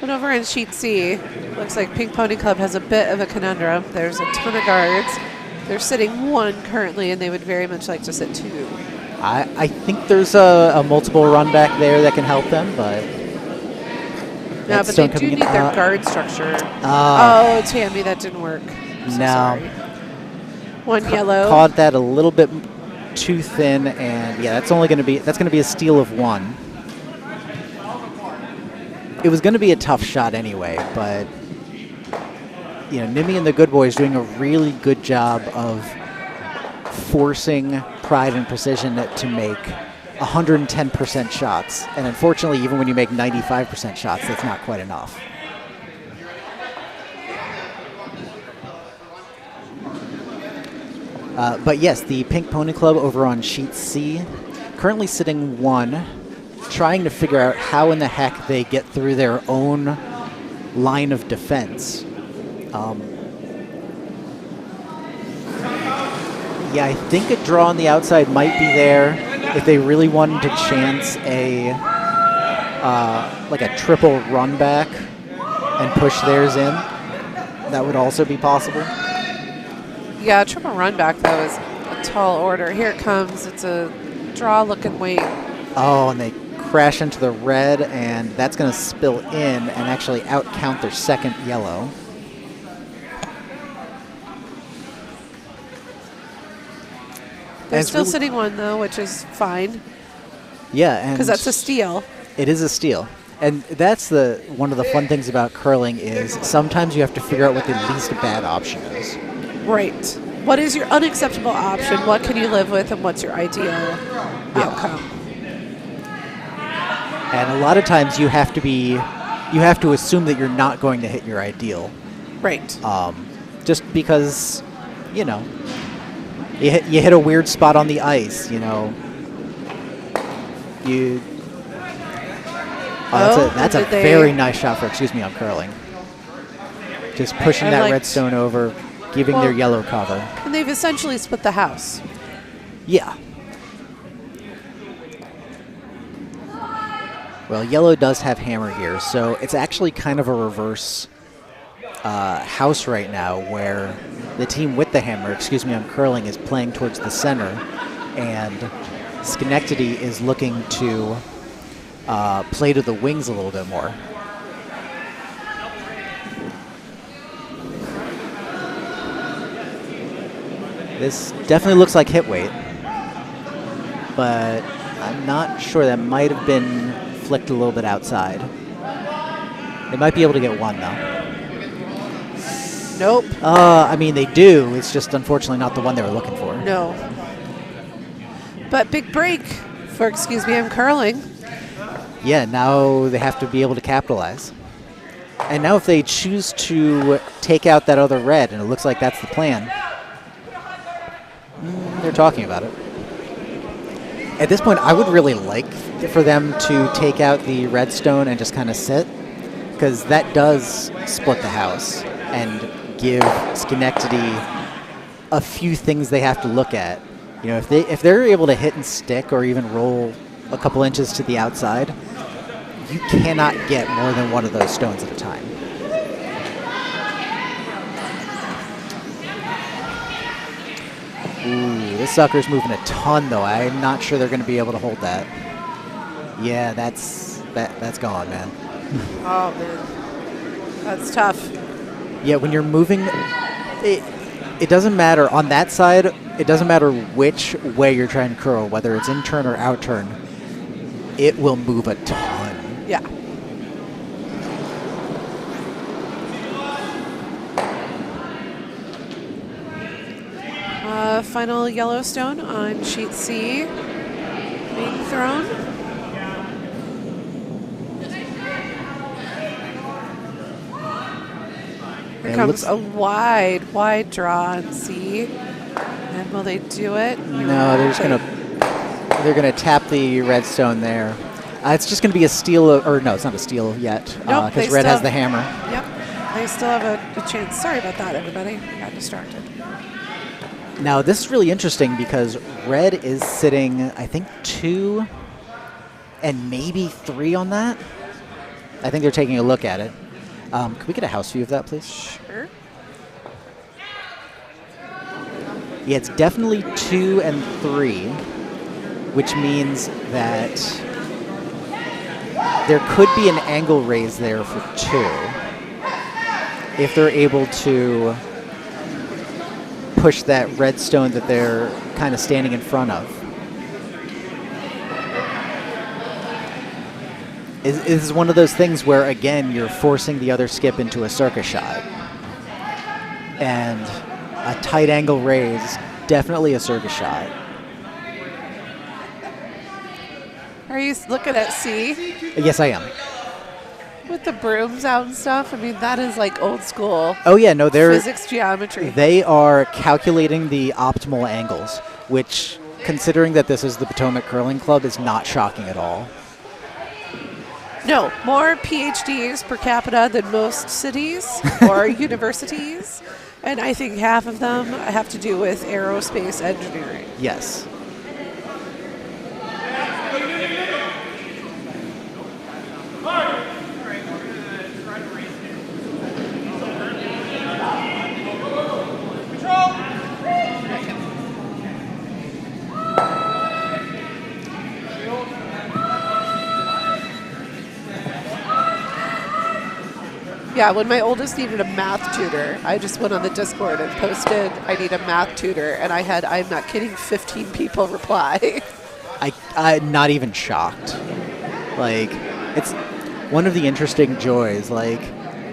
And over in sheet C, looks like Pink Pony Club has a bit of a conundrum. There's a ton of guards. They're sitting 1 currently, and they would very much like to sit 2. I think there's a multiple run back there that can help them, but... No, but they do need their guard structure. Oh, Tammy, that didn't work. I'm so sorry. 1 yellow. Caught that a little bit too thin, and yeah, that's going to be a steal of 1. It was going to be a tough shot anyway, but you know, Nimmy and the Good Boys doing a really good job of forcing Pride and Precision to make 110% shots, and unfortunately, even when you make 95% shots, that's not quite enough. But yes, the Pink Pony Club over on sheet C, currently sitting 1, trying to figure out how in the heck they get through their own line of defense. Yeah, I think a draw on the outside might be there if they really wanted to chance a like a triple run back and push theirs in. That would also be possible. Yeah, triple run back, though, is a tall order. Here it comes. It's a draw, look, and wait. Oh, and they crash into the red, and that's going to spill in and actually out-count their second yellow. They're still sitting 1, though, which is fine. Yeah, because that's a steal. It is a steal. And that's one of the fun things about curling is sometimes you have to figure out what the least bad option is. Right. What is your unacceptable option? What can you live with, and what's your ideal outcome? And a lot of times you have to assume that you're not going to hit your ideal. Right. Just because, you hit a weird spot on the ice, That's a very nice shot for, I'm curling. Just pushing that redstone over, giving their yellow cover. And they've essentially split the house. Yeah. Well, yellow does have hammer here, so it's actually kind of a reverse house right now where the team with the hammer, I'm curling, is playing towards the center, and Schenectady is looking to play to the wings a little bit more. This definitely looks like hit weight, but I'm not sure. That might have been flicked a little bit outside. They might be able to get 1, though. Nope. I mean, they do. It's just unfortunately not the one they were looking for. No. But big break for I'm curling. Yeah, now they have to be able to capitalize. And now if they choose to take out that other red, and it looks like that's the plan, they're talking about it. At this point, I would really like for them to take out the redstone and just kind of sit, because that does split the house and give Schenectady a few things they have to look at. If they're able to hit and stick or even roll a couple inches to the outside, you cannot get more than one of those stones at a time. Ooh, this sucker's moving a ton, though. I'm not sure they're going to be able to hold that. Yeah, that's gone, man. Oh, man. That's tough. Yeah, when you're moving, it doesn't matter. On that side, it doesn't matter which way you're trying to curl, whether it's in turn or out turn. It will move a ton. Yeah. Final Yellowstone on sheet C being thrown. Here comes a wide draw on C. And will they do it? No, they're gonna tap the redstone there. It's just gonna be a steal, or no, it's not a steal yet, because red has the hammer. Yep, they still have a chance. Sorry about that, everybody. Got distracted. Now this is really interesting because red is sitting, I think, 2 and maybe 3 on that. I think they're taking a look at it. Can we get a house view of that, please? Sure. Yeah, it's definitely 2 and 3, which means that there could be an angle raise there for 2 if they're able to push that redstone that they're kind of standing in front of. This is one of those things where, again, you're forcing the other skip into a circus shot. And a tight angle raise, definitely a circus shot. Are you looking at C? Yes, I am. with the brooms out and stuff. I mean, that is like old school Oh yeah, no, physics geometry. they are calculating the optimal angles, which, considering that this is the Potomac Curling Club, is not shocking at all. No, more PhDs per capita than most cities or universities. And I think half of them have to do with aerospace engineering. Yes. Yeah, when my oldest needed a math tutor, I just went on the Discord and posted, I need a math tutor, and I had, I'm not kidding, 15 people reply. I'm not even shocked. Like, it's one of the interesting joys. Like,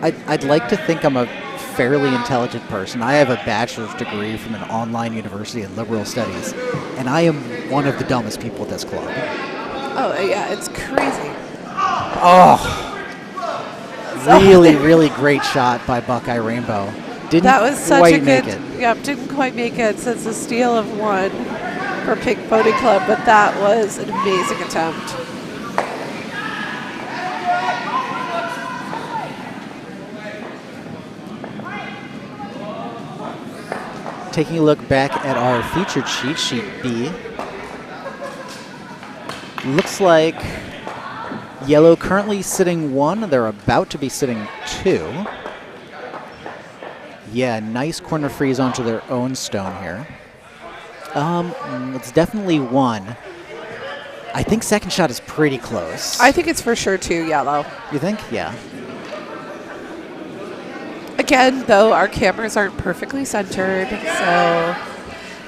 I'd like to think I'm a fairly intelligent person. I have a bachelor's degree from an online university in liberal studies, and I am one of the dumbest people at this club. Oh, yeah, it's crazy. Oh! Really, really great shot by Buckeye Rainbow. That was such quite a good, make it. Yep, didn't quite make it since the steal of 1 for Pink Pony Club, but that was an amazing attempt. Taking a look back at our featured sheet, sheet B. Looks like yellow currently sitting 1. They're about to be sitting 2. Yeah, nice corner freeze onto their own stone here. It's definitely 1. I think second shot is pretty close. I think it's for sure 2 yellow. You think? Yeah. Again, though, our cameras aren't perfectly centered, so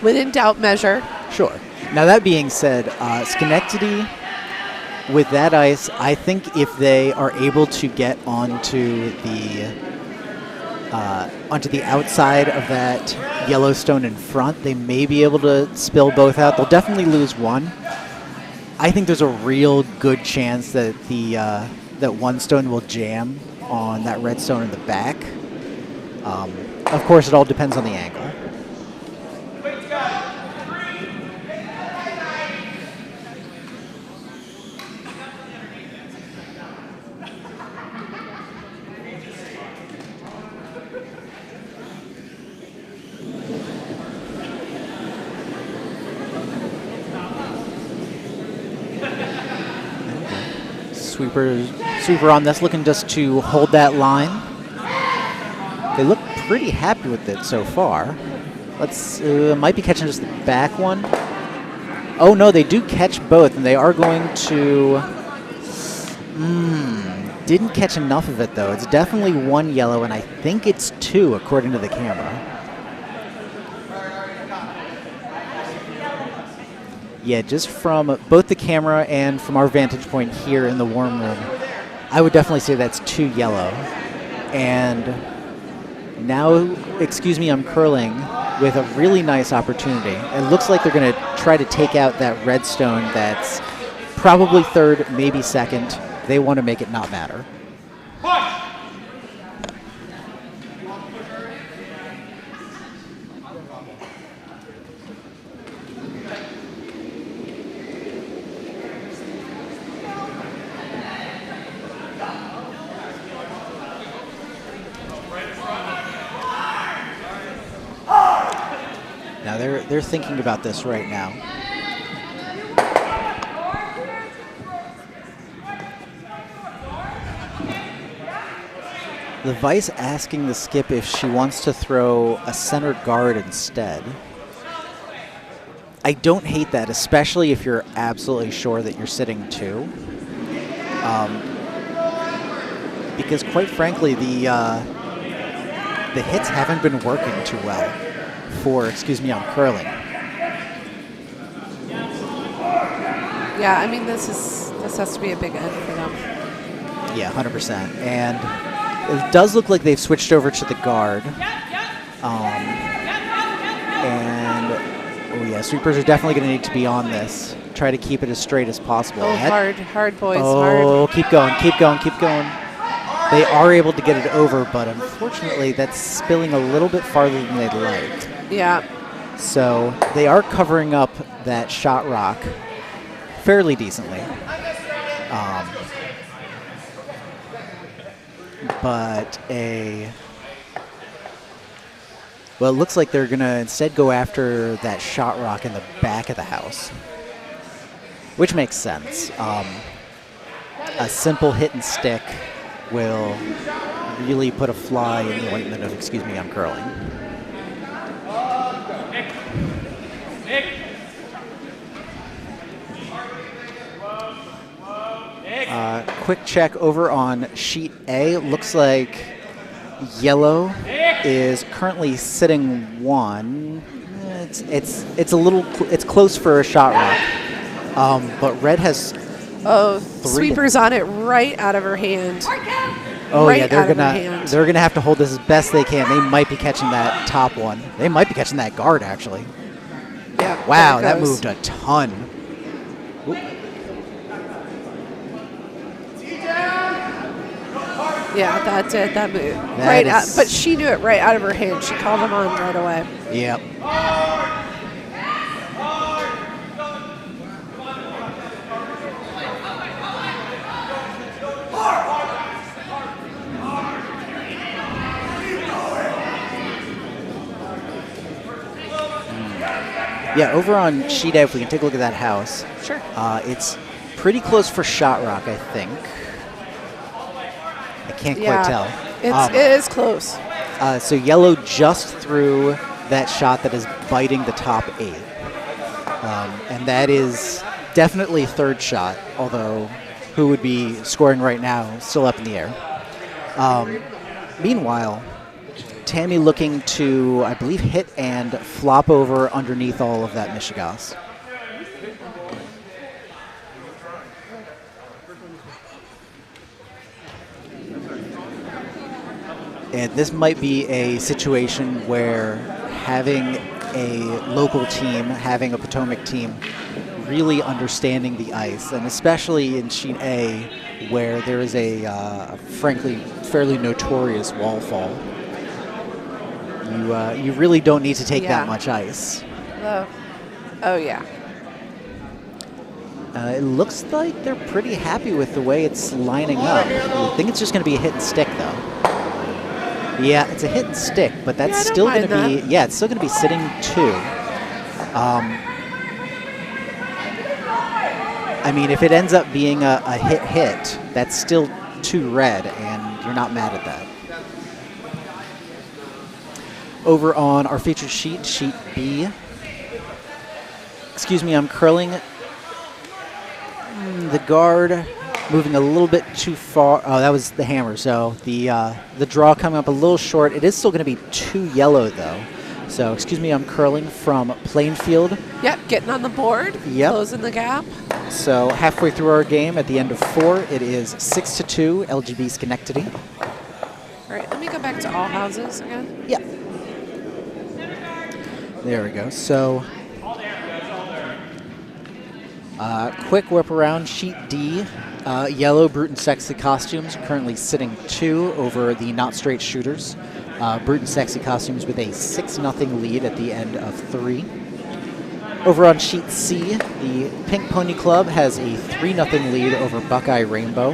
when in doubt, measure. Sure. Now that being said, Schenectady, with that ice, I think if they are able to get onto the outside of that Yellowstone in front, they may be able to spill both out. They'll definitely lose 1. I think there's a real good chance that that 1 stone will jam on that red stone in the back. Of course, it all depends on the angle. Sweeper on this, looking just to hold that line. They look pretty happy with it so far. Let's might be catching just the back one. Oh no, they do catch both, and they are going to. Didn't catch enough of it though. It's definitely 1 yellow, and I think it's 2 according to the camera. Yeah, just from both the camera and from our vantage point here in the warm room, I would definitely say that's 2 yellow. And now, excuse me, I'm curling with a really nice opportunity. It looks like they're going to try to take out that red stone that's probably 3rd, maybe 2nd. They want to make it not matter. Now they're thinking about this right now. The Vice asking the skip if she wants to throw a center guard instead. I don't hate that, especially if you're absolutely sure that you're sitting 2. Because quite frankly, the hits haven't been working too well for, excuse me, I'm curling. Yeah, I mean, this has to be a big end for them. Yeah, 100%. And it does look like they've switched over to the guard. And, oh yeah, sweepers are definitely going to need to be on this. Try to keep it as straight as possible. Oh, hard, boys, hard. Oh, keep going. They are able to get it over, but unfortunately that's spilling a little bit farther than they'd like. Yeah. So they are covering up that shot rock fairly decently. Well, it looks like they're going to instead go after that shot rock in the back of the house, which makes sense. A simple hit and stick will really put a fly in the ointment of, excuse me, I'm curling. Quick check over on sheet A. Looks like yellow is currently sitting 1. It's close for a shot rock. But red has sweeper's on it right out of her hand. Oh right yeah, they're gonna have to hold this as best they can. They might be catching that top one. They might be catching that guard actually. Yeah. Wow, that moved a ton. Oop. Yeah, that did. That moved right out. But she knew it right out of her hand. She called them on right away. Yep. Yeah, over on sheet A, if we can take a look at that house. Sure. It's pretty close for shot rock, I think. I can't quite tell. It is close. So yellow just threw that shot that is biting the top 8. And that is definitely third shot, although who would be scoring right now still up in the air. Meanwhile, Tammy looking to, I believe, hit and flop over underneath all of that Michigas. And this might be a situation where having a local team, having a Potomac team, really understanding the ice, and especially in sheet A, where there is a, frankly, fairly notorious wall fall. You really don't need to take that much ice. Oh, yeah. It looks like they're pretty happy with the way it's lining up. I think it's just going to be a hit and stick, though. Yeah, it's a hit and stick, but that's still going to be... Yeah, it's still going to be sitting 2. I mean, if it ends up being a hit, that's still 2 red, and you're not mad at that. Over on our featured sheet, sheet B. Excuse me, I'm curling. The guard moving a little bit too far. Oh, that was the hammer. So the draw coming up a little short. It is still going to be 2 yellow, though. So, excuse me, I'm curling from Plainfield. Yep, getting on the board. Yep. Closing the gap. So, halfway through our game at the end of 4, it is 6-2, LGBschenectady. All right, let me go back to all houses again. Yeah. There we go. So, quick whip around sheet D. Yellow Brute and Sexy Costumes currently sitting 2 over the Not Straight Shooters. Brute and Sexy Costumes with a 6-0 lead at the end of 3. Over on sheet C, the Pink Pony Club has a 3-0 lead over Buckeye Rainbow.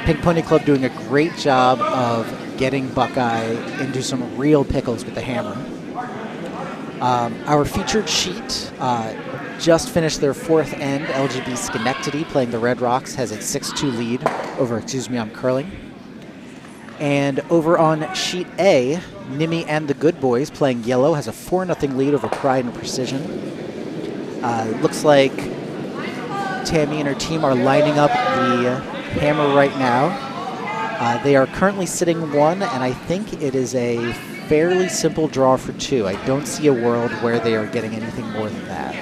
Pink Pony Club doing a great job of getting Buckeye into some real pickles with the hammer. Our featured sheet just finished their 4th end. LGBschenectady playing the Red Rocks has a 6-2 lead over, excuse me, I'm curling. And over on sheet A, Nimmy and the Good Boys playing yellow has a 4-0 lead over Pride and Precision. Looks like Tammy and her team are lining up the hammer right now. They are currently sitting 1, and I think it is a fairly simple draw for 2. I don't see a world where they are getting anything more than that.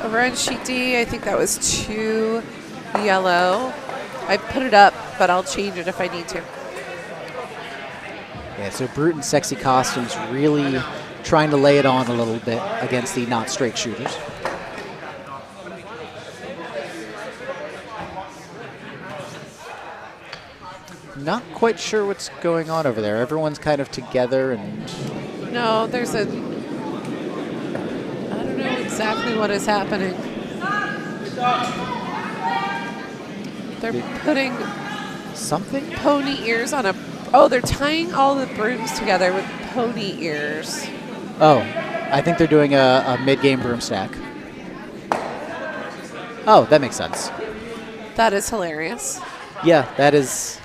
Over on sheet D, I think that was 2 yellow. I put it up, but I'll change it if I need to. Yeah, so Brute and Sexy Costumes really trying to lay it on a little bit against the Not Straight Shooters. Not quite sure what's going on over there. Everyone's kind of together and... No, there's a... I don't know exactly what is happening. They're putting something? Pony ears on a... Oh, they're tying all the brooms together with pony ears. Oh, I think they're doing a mid-game broom stack. Oh, that makes sense. That is hilarious. Yeah, that is...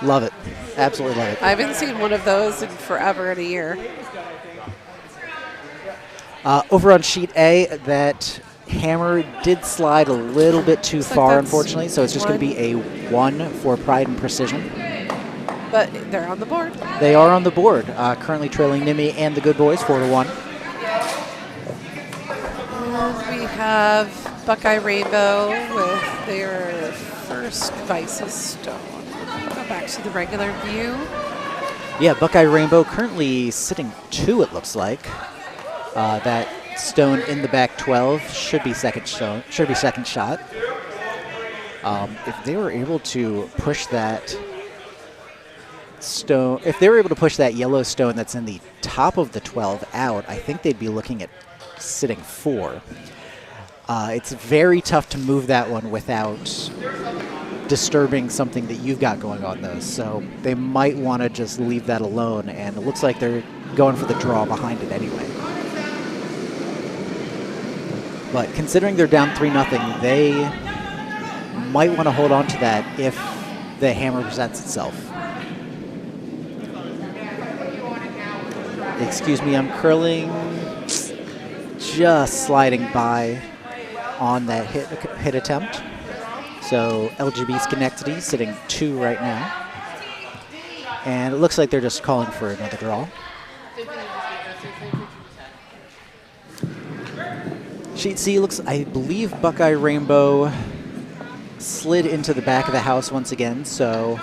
Love it. Absolutely love it. I haven't seen one of those in forever and a year. Over on sheet A, that hammer did slide a little bit too far, unfortunately, so it's just going to be a 1 for Pride and Precision. But they're on the board. They are on the board, currently trailing Nimi and the Good Boys 4-1. And we have Buckeye Rainbow with their first Vices Stone. Go back to the regular view. Yeah, Buckeye Rainbow currently sitting 2, it looks like. That stone in the back 12 should be second shot. If they were able to push that stone, if they were able to push that yellow stone that's in the top of the 12 out, I think they'd be looking at sitting 4. It's very tough to move that one without disturbing something that you've got going on, though. So they might want to just leave that alone, and it looks like they're going for the draw behind it anyway. But considering they're down 3-0, they might want to hold on to that if the hammer presents itself. Excuse me, I'm curling, just sliding by on that hit attempt. So LGBschenectady sitting 2 right now. And it looks like they're just calling for another draw. Sheet C looks, I believe Buckeye Rainbow slid into the back of the house once again, so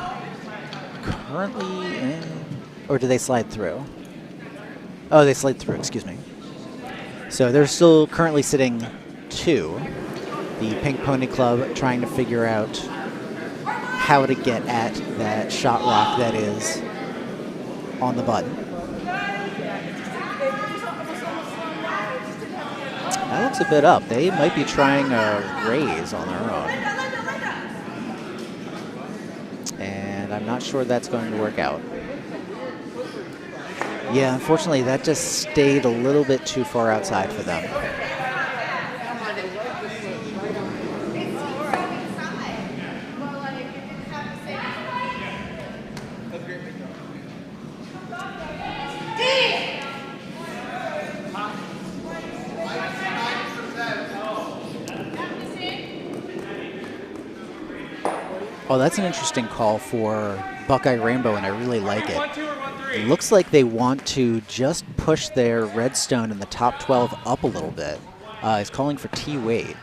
currently, or did they slide through? Oh, they slid through, excuse me. So they're still currently sitting 2. The Pink Pony Club trying to figure out how to get at that shot rock that is on the button. That looks a bit up. They might be trying a raise on their own. And I'm not sure that's going to work out. Yeah, unfortunately, that just stayed a little bit too far outside for them. Oh, that's an interesting call for Buckeye Rainbow, and I really like it. It looks like they want to just push their redstone in the top 12 up a little bit. He's calling for T weight.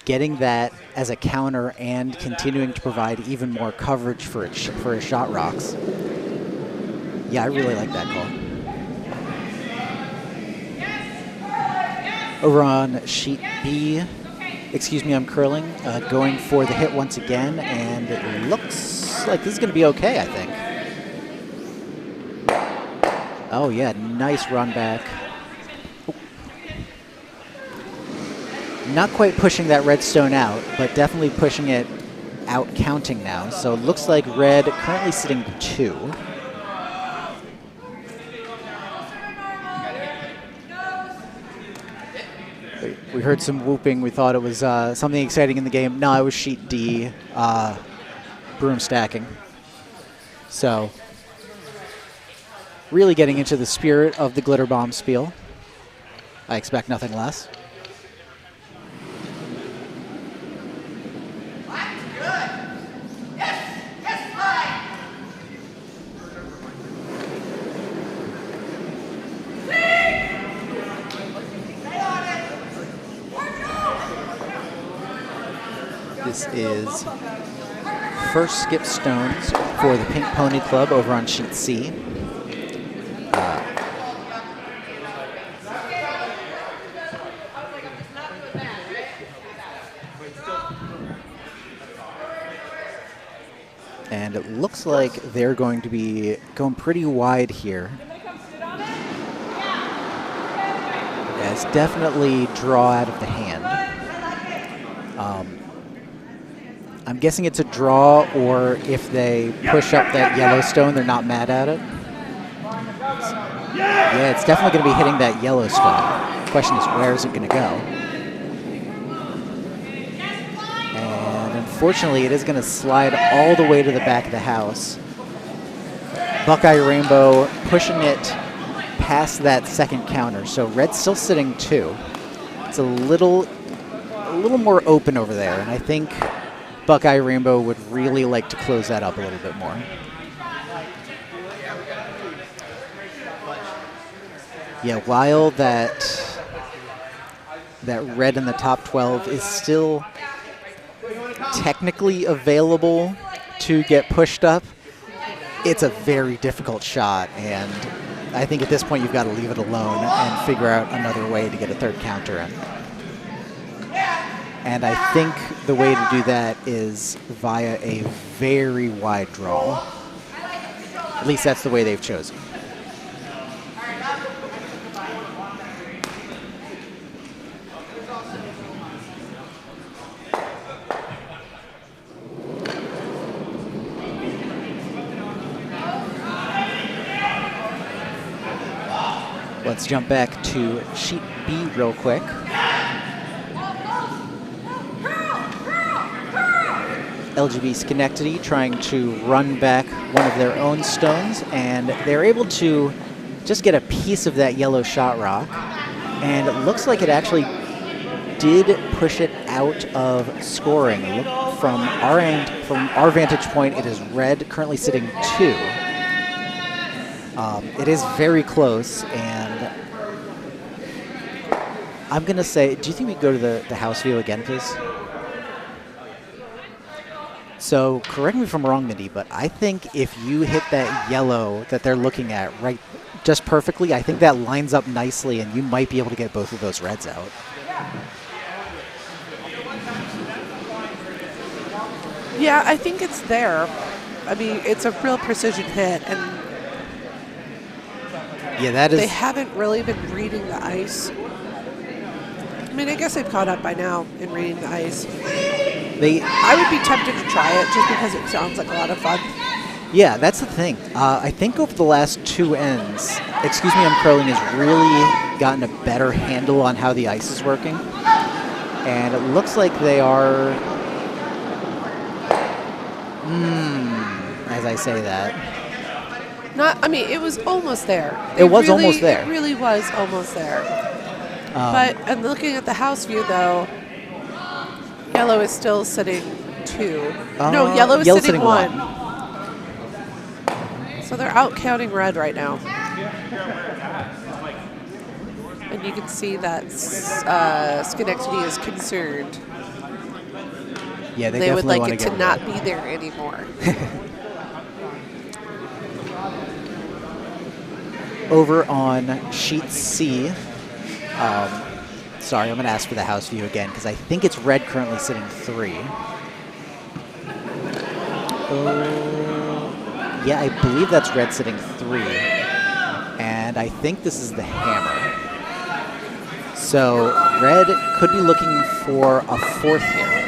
Getting that as a counter and continuing to provide even more coverage for his shot rocks. Yeah, I really like that call. Over on sheet B, excuse me, I'm curling, going for the hit once again, and it looks like this is going to be okay, I think. Oh yeah, nice run back. Oh. Not quite pushing that redstone out, but definitely pushing it out counting now. So it looks like red currently sitting 2. We heard some whooping. We thought it was something exciting in the game. No, it was sheet D, broom stacking. So really getting into the spirit of the glitter Bombspiel. I expect nothing less. This is first skip stones for the Pink Pony Club over on sheet C. and it looks like they're going to be going pretty wide here. Yeah, it's definitely draw out of the hand. I'm guessing it's a draw, or if they push up that Yellowstone, they're not mad at it. Yeah, it's definitely going to be hitting that Yellowstone. The question is, where is it going to go? And unfortunately, it is going to slide all the way to the back of the house. Buckeye Rainbow pushing it past that second counter. So red's still sitting 2. It's a little more open over there, and I think Buckeye Rainbow would really like to close that up a little bit more. Yeah, while that red in the top 12 is still technically available to get pushed up, it's a very difficult shot, and I think at this point you've got to leave it alone and figure out another way to get a third counter in. And I think the way to do that is via a very wide draw. At least that's the way they've chosen. Let's jump back to sheet B real quick. LGBschenectady trying to run back one of their own stones, and they're able to just get a piece of that yellow shot rock, and it looks like it actually did push it out of scoring. Look, from our vantage point, it is red currently sitting 2. It is very close, and I'm going to say, do you think we go to the house view again, please? So correct me if I'm wrong, Mindy, but I think if you hit that yellow that they're looking at right just perfectly, I think that lines up nicely, and you might be able to get both of those reds out. Yeah, I think it's there. I mean, it's a real precision hit, and yeah, that is. They haven't really been reading the ice. I mean, I guess they've caught up by now in reading the ice. I would be tempted to try it just because it sounds like a lot of fun. Yeah, that's the thing. I think over the last 2 ends, Excuse Me, I'm Curling has really gotten a better handle on how the ice is working. And it looks like they are, as I say that. I mean, it was almost there. It was almost there. It really was almost there. But and looking at the house view, though, yellow is still sitting 2. No, yellow is sitting 1. So they're out counting red right now. And you can see that Schenectady is concerned. Yeah, they would like it to not be there anymore. Over on sheet C, sorry, I'm going to ask for the house view again because I think it's red currently sitting 3. Yeah, I believe that's red sitting 3. And I think this is the hammer. So red could be looking for a 4th here.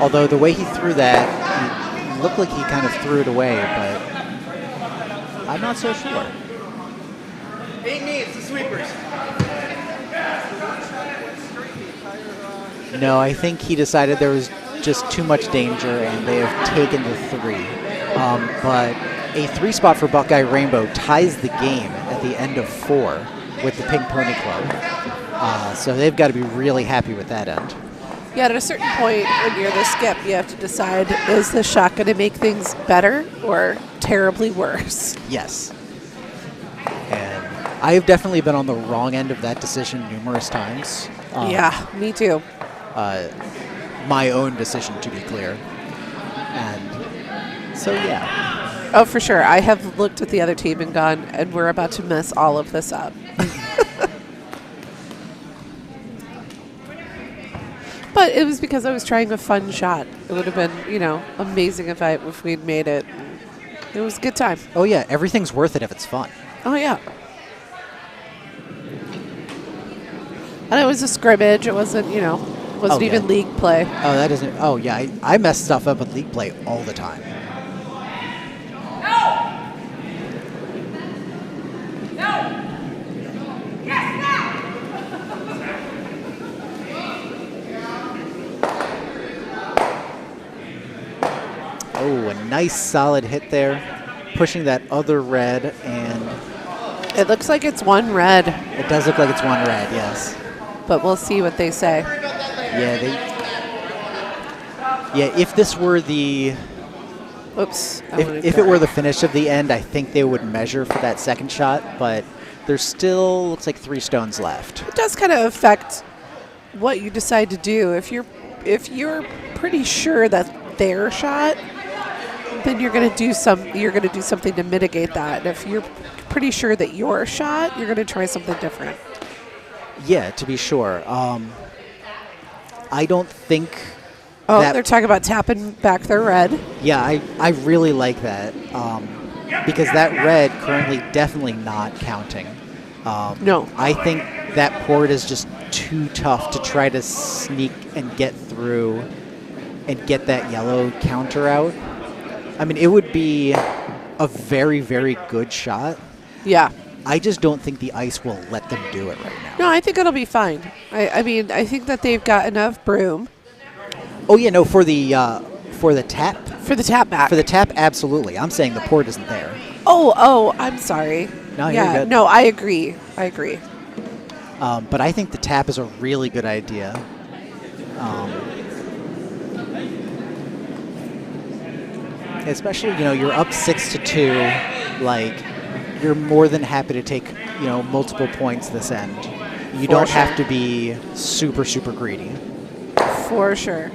Although the way he threw that, it looked like he kind of threw it away, but I'm not so sure. 8 needs the sweepers. No, I think he decided there was just too much danger, and they have taken the 3. But a 3 spot for Buckeye Rainbow ties the game at the end of 4 with the Pink Pony Club. So they've got to be really happy with that end. Yeah, at a certain point when you're the skip, you have to decide, is this shot going to make things better or terribly worse? Yes. And I've definitely been on the wrong end of that decision numerous times. Yeah, me too. My own decision, to be clear. And so, yeah. Oh, for sure. I have looked at the other team and gone, and we're about to mess all of this up. But it was because I was trying a fun shot. It would have been, amazing if we'd made it. It was a good time. Oh, yeah. Everything's worth it if it's fun. Oh, yeah. And it was a scrimmage. It wasn't, wasn't even league play. Oh, that isn't. Oh, yeah. I mess stuff up with league play all the time. Oh, a nice solid hit there, pushing that other red, and it looks like it's one red. It does look like it's one red, yes. But we'll see what they say. Yeah, if this were the, oops, if it were the finish of the end, I think they would measure for that second shot. But there's still looks like 3 stones left. It does kind of affect what you decide to do. If you're pretty sure that their shot, then you're going to do something to mitigate that. And if you're pretty sure that your shot, you're going to try something different. Yeah, to be sure. I don't think. Oh, they're talking about tapping back their red. Yeah, I really like that because that red currently definitely not counting. No. I think that port is just too tough to try to sneak and get through and get that yellow counter out. I mean, it would be a very, very good shot. Yeah. I just don't think the ice will let them do it right now. No, I think it'll be fine. I mean, I think that they've got enough broom. Oh, yeah, no, for the tap? For the tap back. For the tap, absolutely. I'm saying the port isn't there. Oh, I'm sorry. No, you're good. No, I agree. But I think the tap is a really good idea. Especially, you're up 6-2. Like, you're more than happy to take, multiple points this end. You don't have to be super, super greedy. For sure.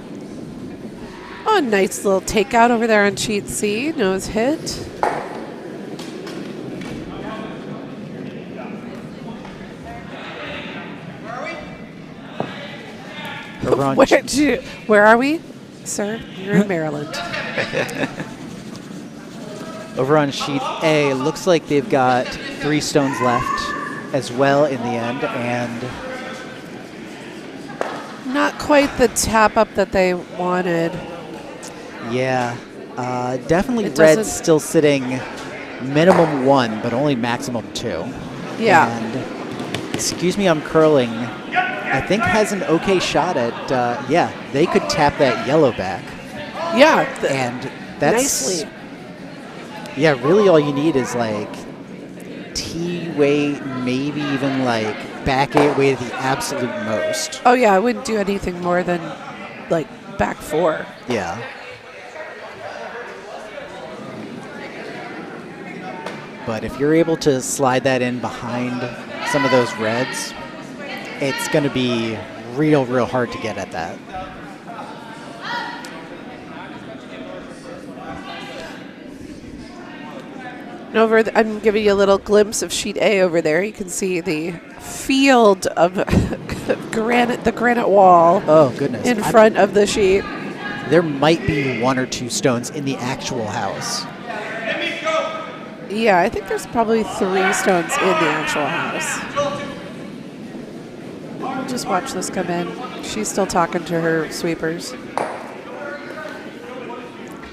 Oh, nice little takeout over there on sheet C. Nose hit. Where are we? Sir, you're in Maryland. Over on sheet A, looks like they've got 3 stones left as well in the end, and not quite the tap up that they wanted. Yeah, definitely red's still sitting minimum 1, but only maximum 2. Yeah. And excuse me, I'm curling. I think has an okay shot at, they could tap that yellow back. Yeah. And that's nicely. Yeah, really all you need is like T weight, maybe even like back 8 weight at the absolute most. Oh, yeah, I wouldn't do anything more than like back 4. Yeah. But if you're able to slide that in behind some of those reds, it's going to be real, real hard to get at that. I'm giving you a little glimpse of sheet A over there. You can see the field of granite, the granite wall. Oh, goodness. In front of the sheet. There might be 1 or 2 stones in the actual house. Yeah, I think there's probably 3 stones in the actual house. We'll just watch this come in. She's still talking to her sweepers.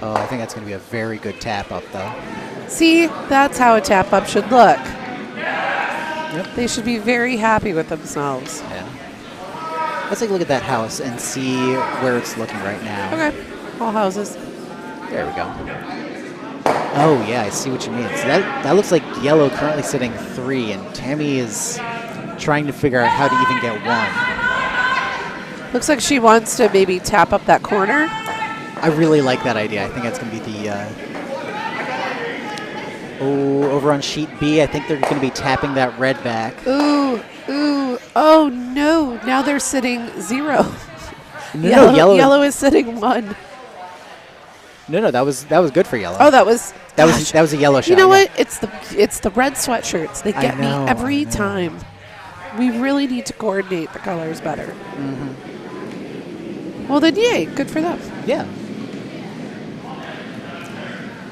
Oh, I think that's going to be a very good tap up, though. See, that's how a tap up should look. Yep. They should be very happy with themselves. Yeah. Let's take a look at that house and see where it's looking right now. Okay. All houses. There we go. Oh, yeah, I see what you mean. So that looks like yellow currently sitting 3, and Tammy is trying to figure out how to even get 1. Looks like she wants to maybe tap up that corner. I really like that idea. I think that's going to be the... over on sheet B, I think they're going to be tapping that red back. Ooh. Oh, no. Now they're sitting 0. No, yellow is sitting 1. No, that was good for yellow. Oh, that was a yellow shot. You know what? It's the red sweatshirts. They get me every time. We really need to coordinate the colors better. Mm-hmm. Well, then yay. Good for them. Yeah.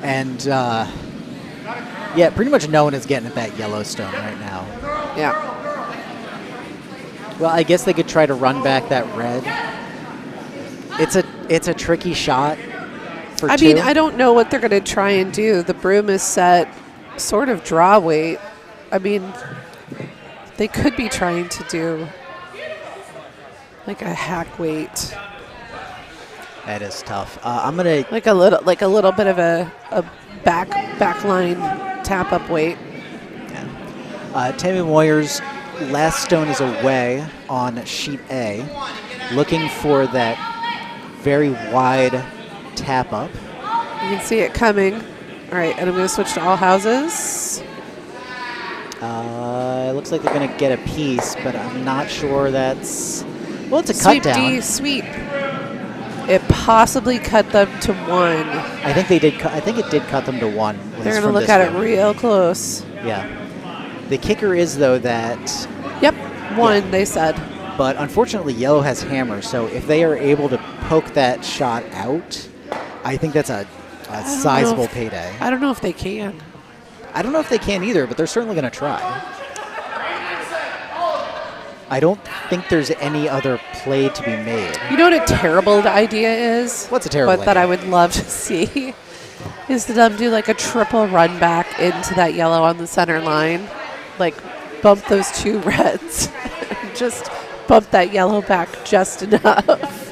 And, yeah, pretty much no one is getting at that Yellowstone right now. Yeah. Well, I guess they could try to run back that red. It's a tricky shot for I two. mean, I don't know what they're going to try and do. The broom is set sort of draw weight. I mean, they could be trying to do like a hack weight. That is tough. I'm gonna Like a little bit of a backline tap up weight. Tammy Moyer's last stone is away on sheet A, looking for that very wide tap up. You can see it coming. All right, and I'm going to switch to all houses. It looks like they're going to get a piece, but I'm not sure that's... Well, it's a Sweep cut down. D, sweep. It possibly cut them to 1. I think they did. I think it did cut them to 1. They're going to look at it real close. Yeah. The kicker is, though, that... Yep, 1, they said. But unfortunately, yellow has hammer, so if they are able to poke that shot out, I think that's a sizable payday. I don't know if they can. I don't know if they can either, but they're certainly going to try. I don't think there's any other play to be made. You know what a terrible idea is? What's a terrible But that idea? I would love to see is to them do like a triple run back into that yellow on the center line. Like bump those 2 reds. Just bump that yellow back just enough.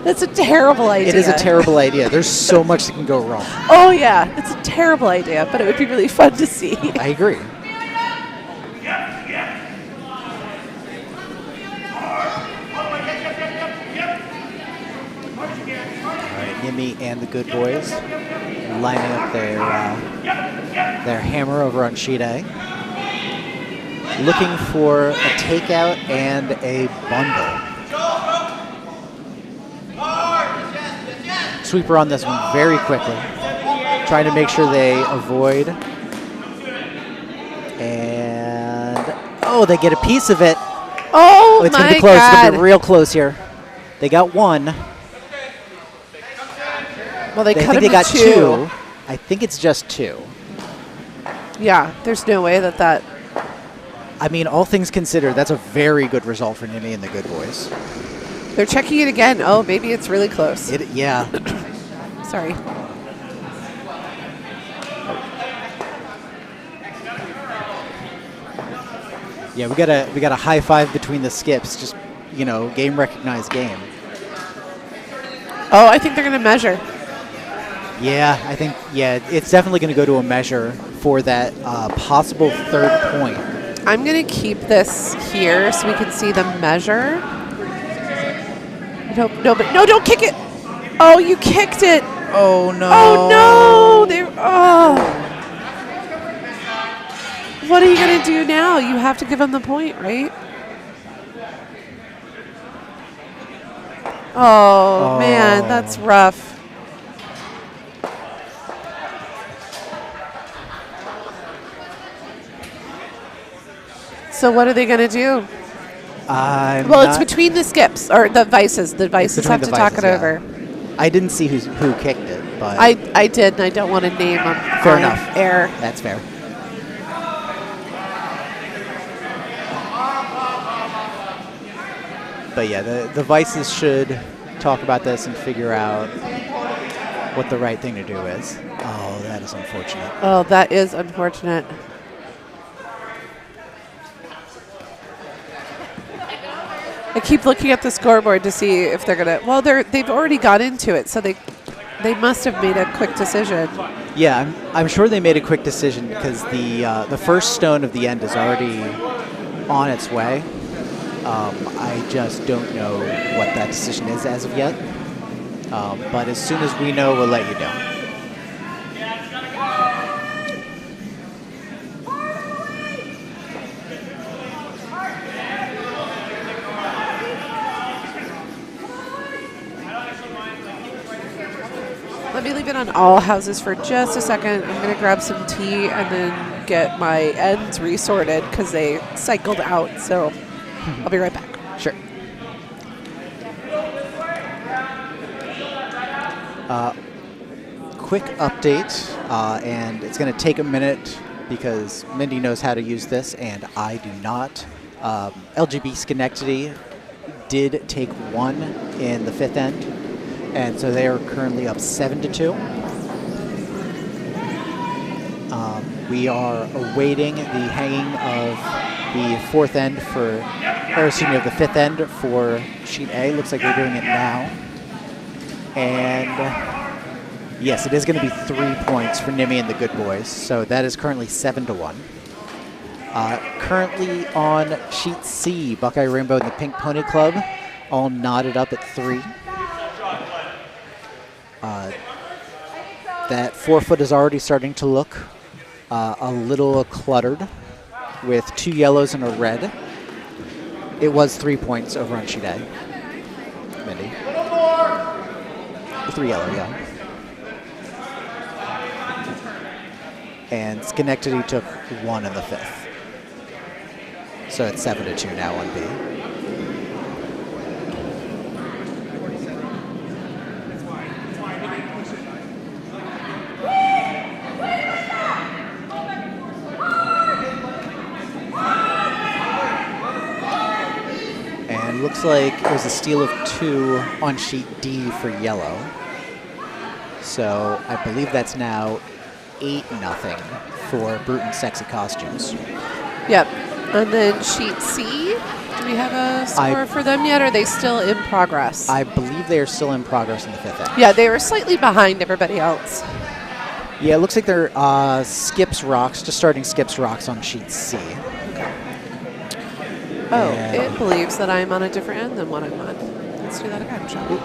That's a terrible idea. It is a terrible idea. There's so much that can go wrong. Oh, yeah. It's a terrible idea, but it would be really fun to see. I agree. Yimmy and the good boys lining up their hammer over on sheet A. Looking for a takeout and a bundle. Sweeper on this one very quickly. Trying to make sure they avoid. And, oh, they get a piece of it. Oh, It's my going to be close. It's going to God. be real close here. They got 1. Well, they cut think him they to got 2. 2. I think it's just 2. Yeah, there's no way that... I mean, all things considered, that's a very good result for Nimmy and the good boys. They're checking it again. Oh, maybe it's really close. Yeah. Sorry. Yeah, we got a high five between the skips. Just, game recognized game. Oh, I think they're going to measure. Yeah, I think, it's definitely going to go to a measure for that possible 3rd point. I'm going to keep this here so we can see the measure. No, don't kick it. Oh, you kicked it. Oh, no. Oh, no. What are you going to do now? You have to give them the point, right? Oh, man, that's rough. So what are they going to do? It's between the skips, or the vices. The vices have to talk it over. I didn't see who kicked it, but... I did, and I don't want to name them. Fair enough. Air. That's fair. But yeah, the vices should talk about this and figure out what the right thing to do is. Oh, that is unfortunate. Oh, that is unfortunate. I keep looking at the scoreboard to see if they're gonna. Well, they've already got into it, so they must have made a quick decision. Yeah, I'm sure they made a quick decision because the first stone of the end is already on its way. I just don't know what that decision is as of yet. But as soon as we know, we'll let you know. Let me leave it on all houses for just a second. I'm going to grab some tea and then get my ends resorted because they cycled out. So I'll be right back. Sure. Quick update, and it's going to take a minute because Mindy knows how to use this and I do not. LGBschenectady did take 1 in the 5th end, and so they are currently up 7-2. We are awaiting the hanging of the 4th end of the 5th end for sheet A. Looks like they're doing it now. And yes, it is going to be 3 points for Nimmy and the Good Boys. So that is currently 7-1. Currently on sheet C, Buckeye Rainbow and the Pink Pony Club all knotted up at 3. That 4-foot is already starting to look a little cluttered with 2 yellows and a red. It was 3 points over on sheet A. Mindy. 3 yellow, yeah. And Schenectady took 1 in the 5th. So it's 7-2 now on B. And looks like it was a steal of 2 on sheet D for yellow. So I believe that's now 8-0 for Brute and Sexy Costumes. Yep. And then sheet C, do we have a score for them yet, or are they still in progress? I believe they are still in progress in the 5th end. Yeah, they were slightly behind everybody else. Yeah, it looks like they're Skips Rocks, just starting Skips Rocks on sheet C. Oh, and it believes that I'm on a different end than what I'm on. Let's do that again, shall we?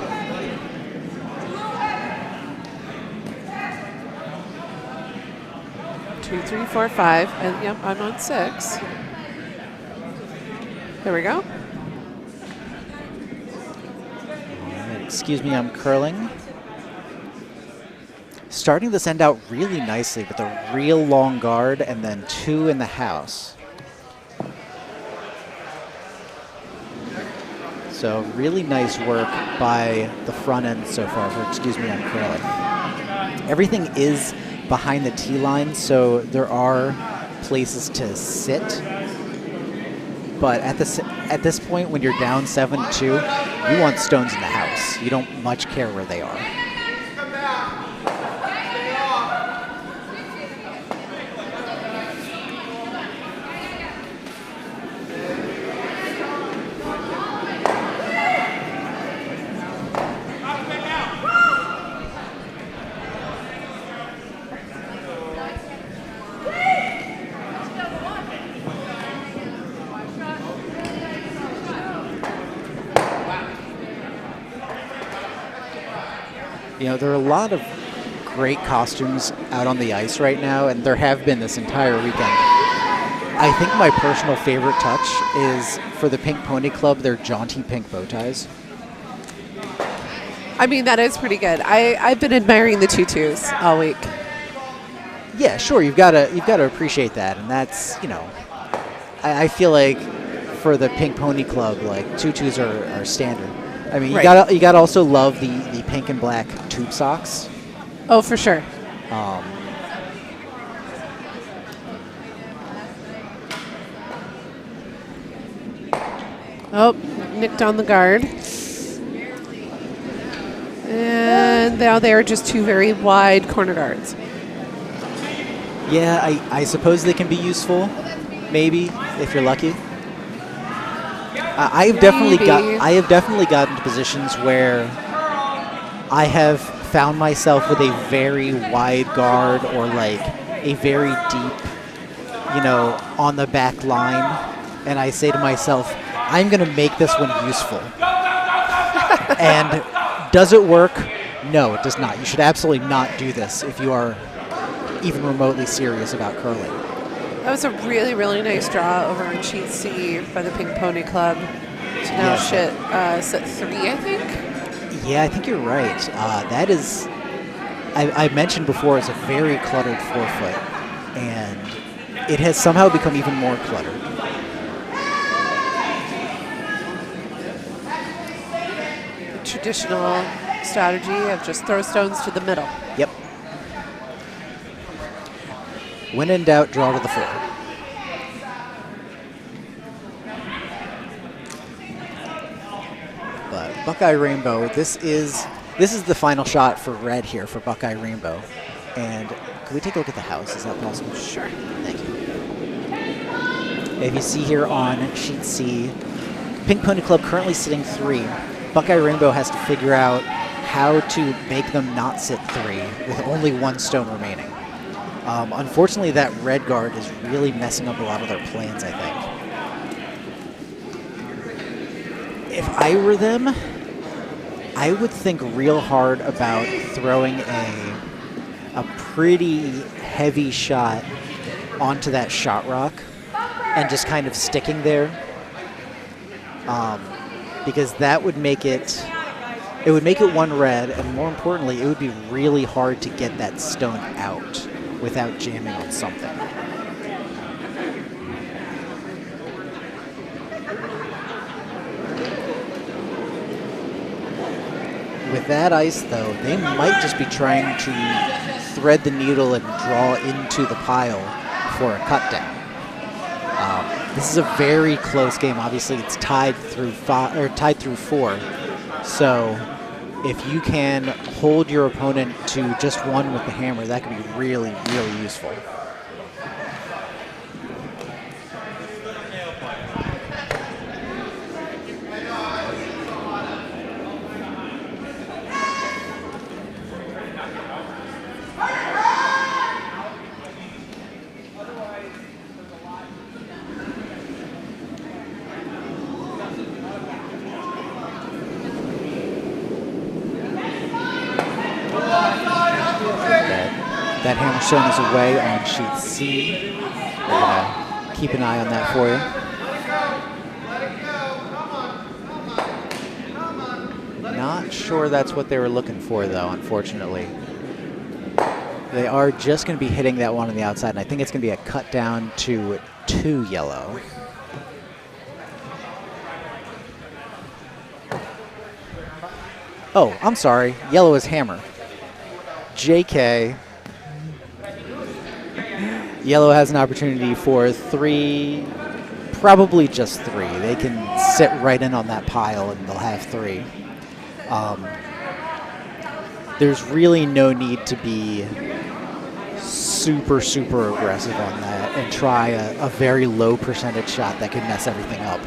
2, 3, 4, 5, and yep, I'm on 6. There we go. Excuse me, I'm curling. Starting this end out really nicely with a real long guard and then 2 in the house. So really nice work by the front end so far for Excuse Me, I'm Curling. Everything is behind the tee line, so there are places to sit. But at this point, when you're down 7-2, you want stones in the house. You don't much care where they are. You know, there are a lot of great costumes out on the ice right now, and there have been this entire weekend. I think my personal favorite touch is for the Pink Pony Club, their jaunty pink bow ties. I mean, that is pretty good. I've been admiring the tutus all week. Yeah, sure, you've got to appreciate that, and that's, you know, I feel like for the Pink Pony Club, like tutus are standard. I mean, you gotta also love the pink and black tube socks. Oh, for sure. Oh, nicked on the guard. And now they are just 2 very wide corner guards. Yeah, I suppose they can be useful, maybe, if you're lucky. I have definitely gotten to positions where I have found myself with a very wide guard or like a very deep, you know, on the back line, and I say to myself, I'm going to make this one useful. And does it work? No, it does not. You should absolutely not do this if you are even remotely serious about curling. That was a really, really nice draw over on sheet C by the Pink Pony Club. So now set 3, I think? Yeah, I think you're right. That is, I mentioned before, it's a very cluttered 4-foot, and it has somehow become even more cluttered. Traditional strategy of just throw stones to the middle. Yep. When in doubt, draw to the 4. But Buckeye Rainbow, this is the final shot for red here for Buckeye Rainbow. And can we take a look at the house? Is that possible? Sure. Thank you. If you see here on sheet C, Pink Pony Club currently sitting 3. Buckeye Rainbow has to figure out how to make them not sit 3 with only 1 stone remaining. Unfortunately, that red guard is really messing up a lot of their plans, I think. If I were them, I would think real hard about throwing a pretty heavy shot onto that shot rock and just kind of sticking there. Because that would make it would make it 1 red, and more importantly, it would be really hard to get that stone out without jamming on something. With that ice, though, they might just be trying to thread the needle and draw into the pile for a cut down. This is a very close game. Obviously, it's tied through 4. So if you can hold your opponent to just 1 with the hammer, that could be really, really useful. That hammer stone is away on sheet C. We're gonna keep an eye on that for you. Not sure that's what they were looking for, though, unfortunately. They are just going to be hitting that one on the outside, and I think it's going to be a cut down to 2 yellow. Oh, I'm sorry. Yellow is hammer. JK. Yellow has an opportunity for 3, probably just 3. They can sit right in on that pile and they'll have 3. There's really no need to be super, super aggressive on that and try a very low percentage shot that could mess everything up.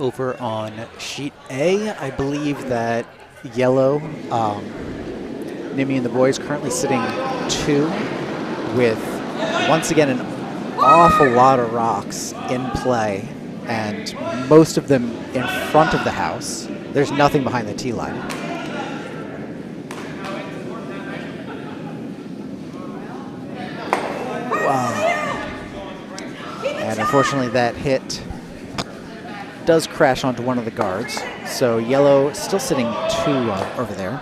Over on sheet A, I believe that yellow, Nimi and the boys currently sitting 2 with, once again, an awful lot of rocks in play, and most of them in front of the house. There's nothing behind the tee line. And unfortunately that hit does crash onto one of the guards. So yellow still sitting 2 over there.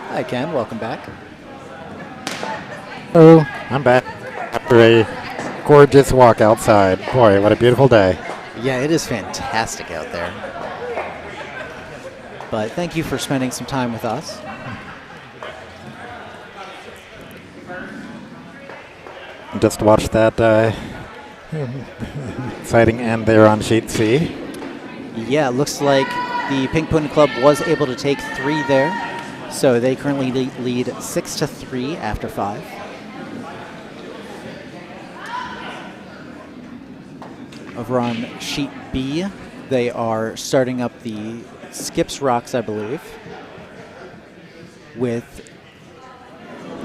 Hi Ken, welcome back. Hello, I'm back after a gorgeous walk outside. Boy, what a beautiful day. Yeah, it is fantastic out there. But thank you for spending some time with us. Just watch that exciting end there on sheet C. Yeah, it looks like the Pink Pony Club was able to take 3 there. So they currently lead 6-3 after 5. Over on sheet B, they are starting up the Skips Rocks, I believe, with,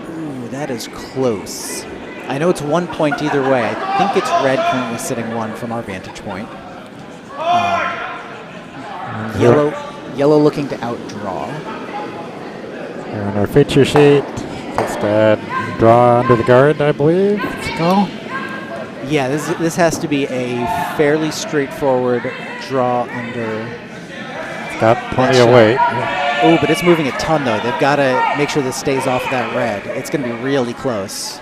ooh, that is close. I know it's 1 point either way. I think it's red currently sitting 1 from our vantage point. Yellow looking to outdraw. Here on our feature sheet, just draw under the guard, I believe. Let's go. Yeah, this has to be a fairly straightforward draw under. It's got plenty of weight. Oh, but it's moving a ton, though. They've got to make sure this stays off that red. It's going to be really close.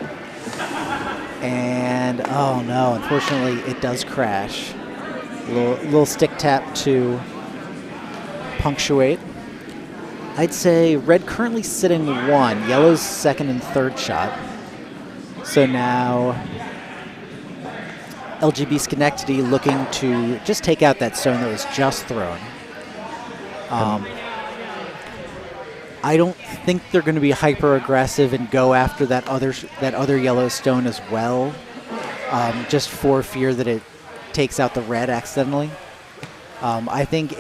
And, oh, no, unfortunately, it does crash. Little stick tap to punctuate. I'd say red currently sitting 1. Yellow's second and third shot. So now Schenectady looking to just take out that stone that was just thrown. I don't think they're going to be hyper aggressive and go after that other yellow stone as well, just for fear that it takes out the red accidentally. I think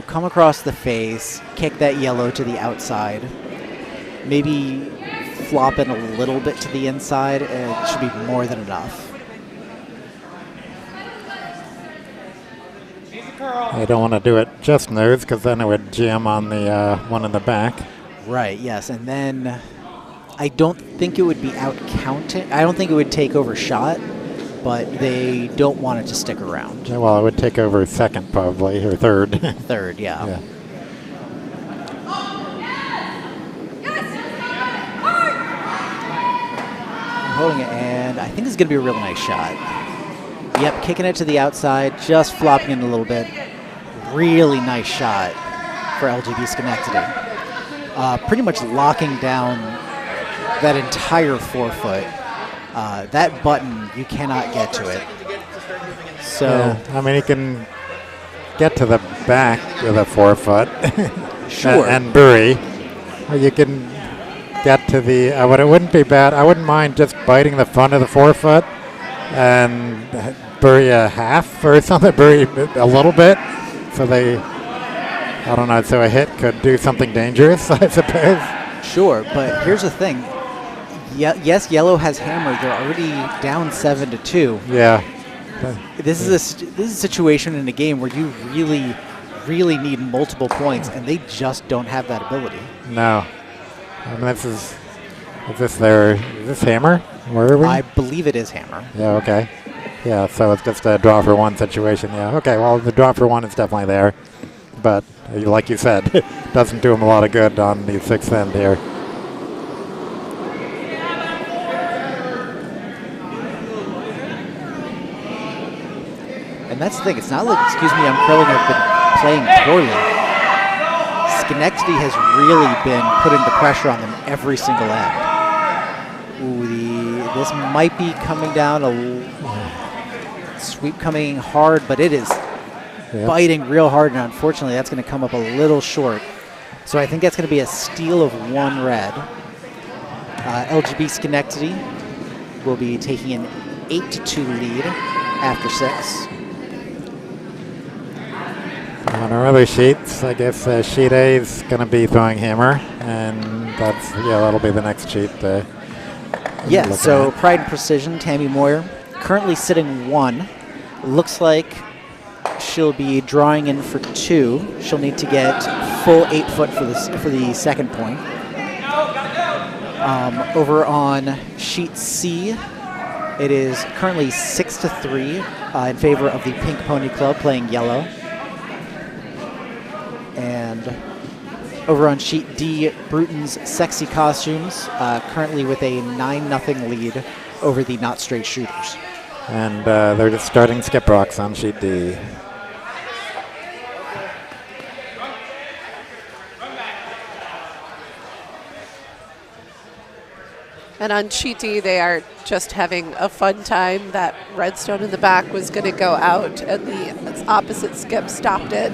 come across the face, kick that yellow to the outside, maybe flop it a little bit to the inside, and it should be more than enough. I don't want to do it just nose because then it would jam on the one in the back. Right, yes, and then I don't think it would be out counting. I don't think it would take over shot, but they don't want it to stick around. Yeah, well, it would take over second probably, or third. Third, yeah. Yeah. Holding it, and I think it's going to be a real nice shot. Yep, kicking it to the outside, just flopping it a little bit. Really nice shot for Schenectady. Pretty much locking down that entire 4-foot. That button, you cannot get to it. So, yeah, I mean, you can get to the back of the 4-foot. Sure. and bury. Or you can get to the, it wouldn't be bad. I wouldn't mind just biting the front of the 4-foot and bury a half or something, bury a little bit. So I don't know, so a hit could do something dangerous, I suppose. Sure, but here's the thing. Yes, yellow has hammered. They're already down 7-2. Yeah. This is a situation in a game where you really, really need multiple points, and they just don't have that ability. No. I mean, is this hammer? Where are we? I believe it is hammer. Yeah, okay. Yeah, so it's just a draw for one situation. Yeah, okay, well, the draw for one is definitely there. But, like you said, it doesn't do them a lot of good on the sixth end here. And that's the thing. It's not like, excuse me, I'm curling, I've been playing poorly. Schenectady has really been putting the pressure on them every single end. Ooh, this might be coming down sweep coming hard, but it is biting real hard, and unfortunately that's going to come up a little short. So I think that's going to be a steal of 1 red. Schenectady will be taking an 8-2 lead after 6. On our other sheets, I guess sheet A is going to be throwing hammer, and that'll be the next sheet. Yes, so Pride and Precision, Tammy Moyer, currently sitting 1. Looks like she'll be drawing in for 2. She'll need to get full 8-foot for the second point. Over on sheet C, it is currently 6-3 in favor of the Pink Pony Club playing yellow. And over on sheet D, Bruton's Sexy Costumes, currently with a 9-0 lead over the Not Straight Shooters. And they're just starting skip rocks on sheet D. And on sheet D, they are just having a fun time. That redstone in the back was going to go out, and the opposite skip stopped it.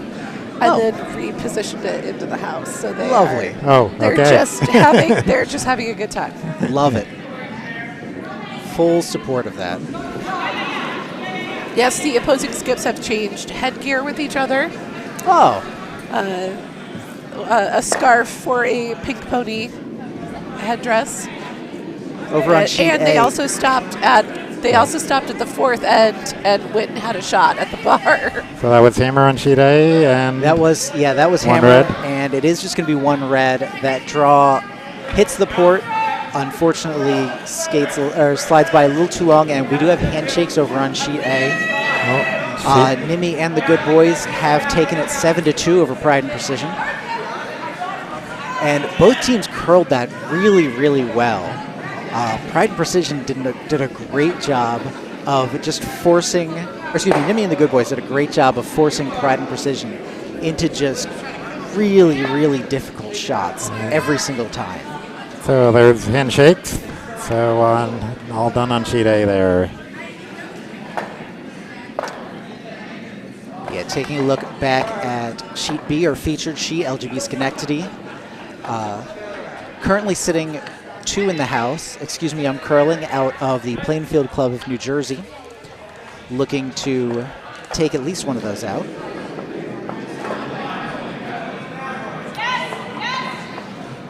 And then repositioned it into the house. So they lovely. They're just having a good time. Love it. Full support of that. Yes, the opposing skips have changed headgear with each other. Oh. A scarf for a Pink Pony headdress. Over on sheet and A. they also stopped at They also stopped at the fourth end and went and had a shot at the bar. So that was hammer on sheet A, and That was one hammer, red. and it is just going to be one red. That draw hits the port. Unfortunately, slides by a little too long, and we do have handshakes over on sheet A. Nimi and the good boys have taken it 7-2 over Pride and Precision. And both teams curled that really, really well. Pride and Precision did a great job of just forcing, Nimi and the good boys did a great job of forcing Pride and Precision into just really, really difficult shots every single time. So there's handshakes. So all done on sheet A there. Yeah, taking a look back at sheet B, our featured sheet, LGBschenectady. Currently sitting 2 in the house. Excuse me, I'm curling out of the Plainfield Club of New Jersey. Looking to take at least one of those out.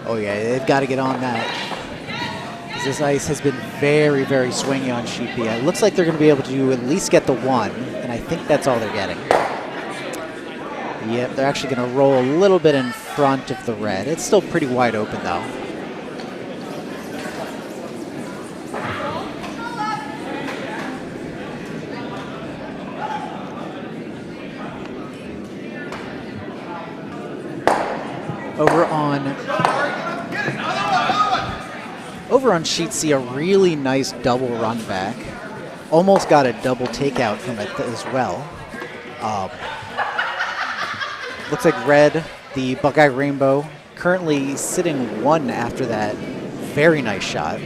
Oh yeah, they've got to get on that. This ice has been very, very swingy on sheet B. It looks like they're going to be able to at least get the 1, and I think that's all they're getting. Yep, they're actually going to roll a little bit in front of the red. It's still pretty wide open, though. Over on sheet C, a really nice double run back. Almost got a double takeout from it as well. Looks like red, the Buckeye Rainbow, currently sitting 1 after that very nice shot.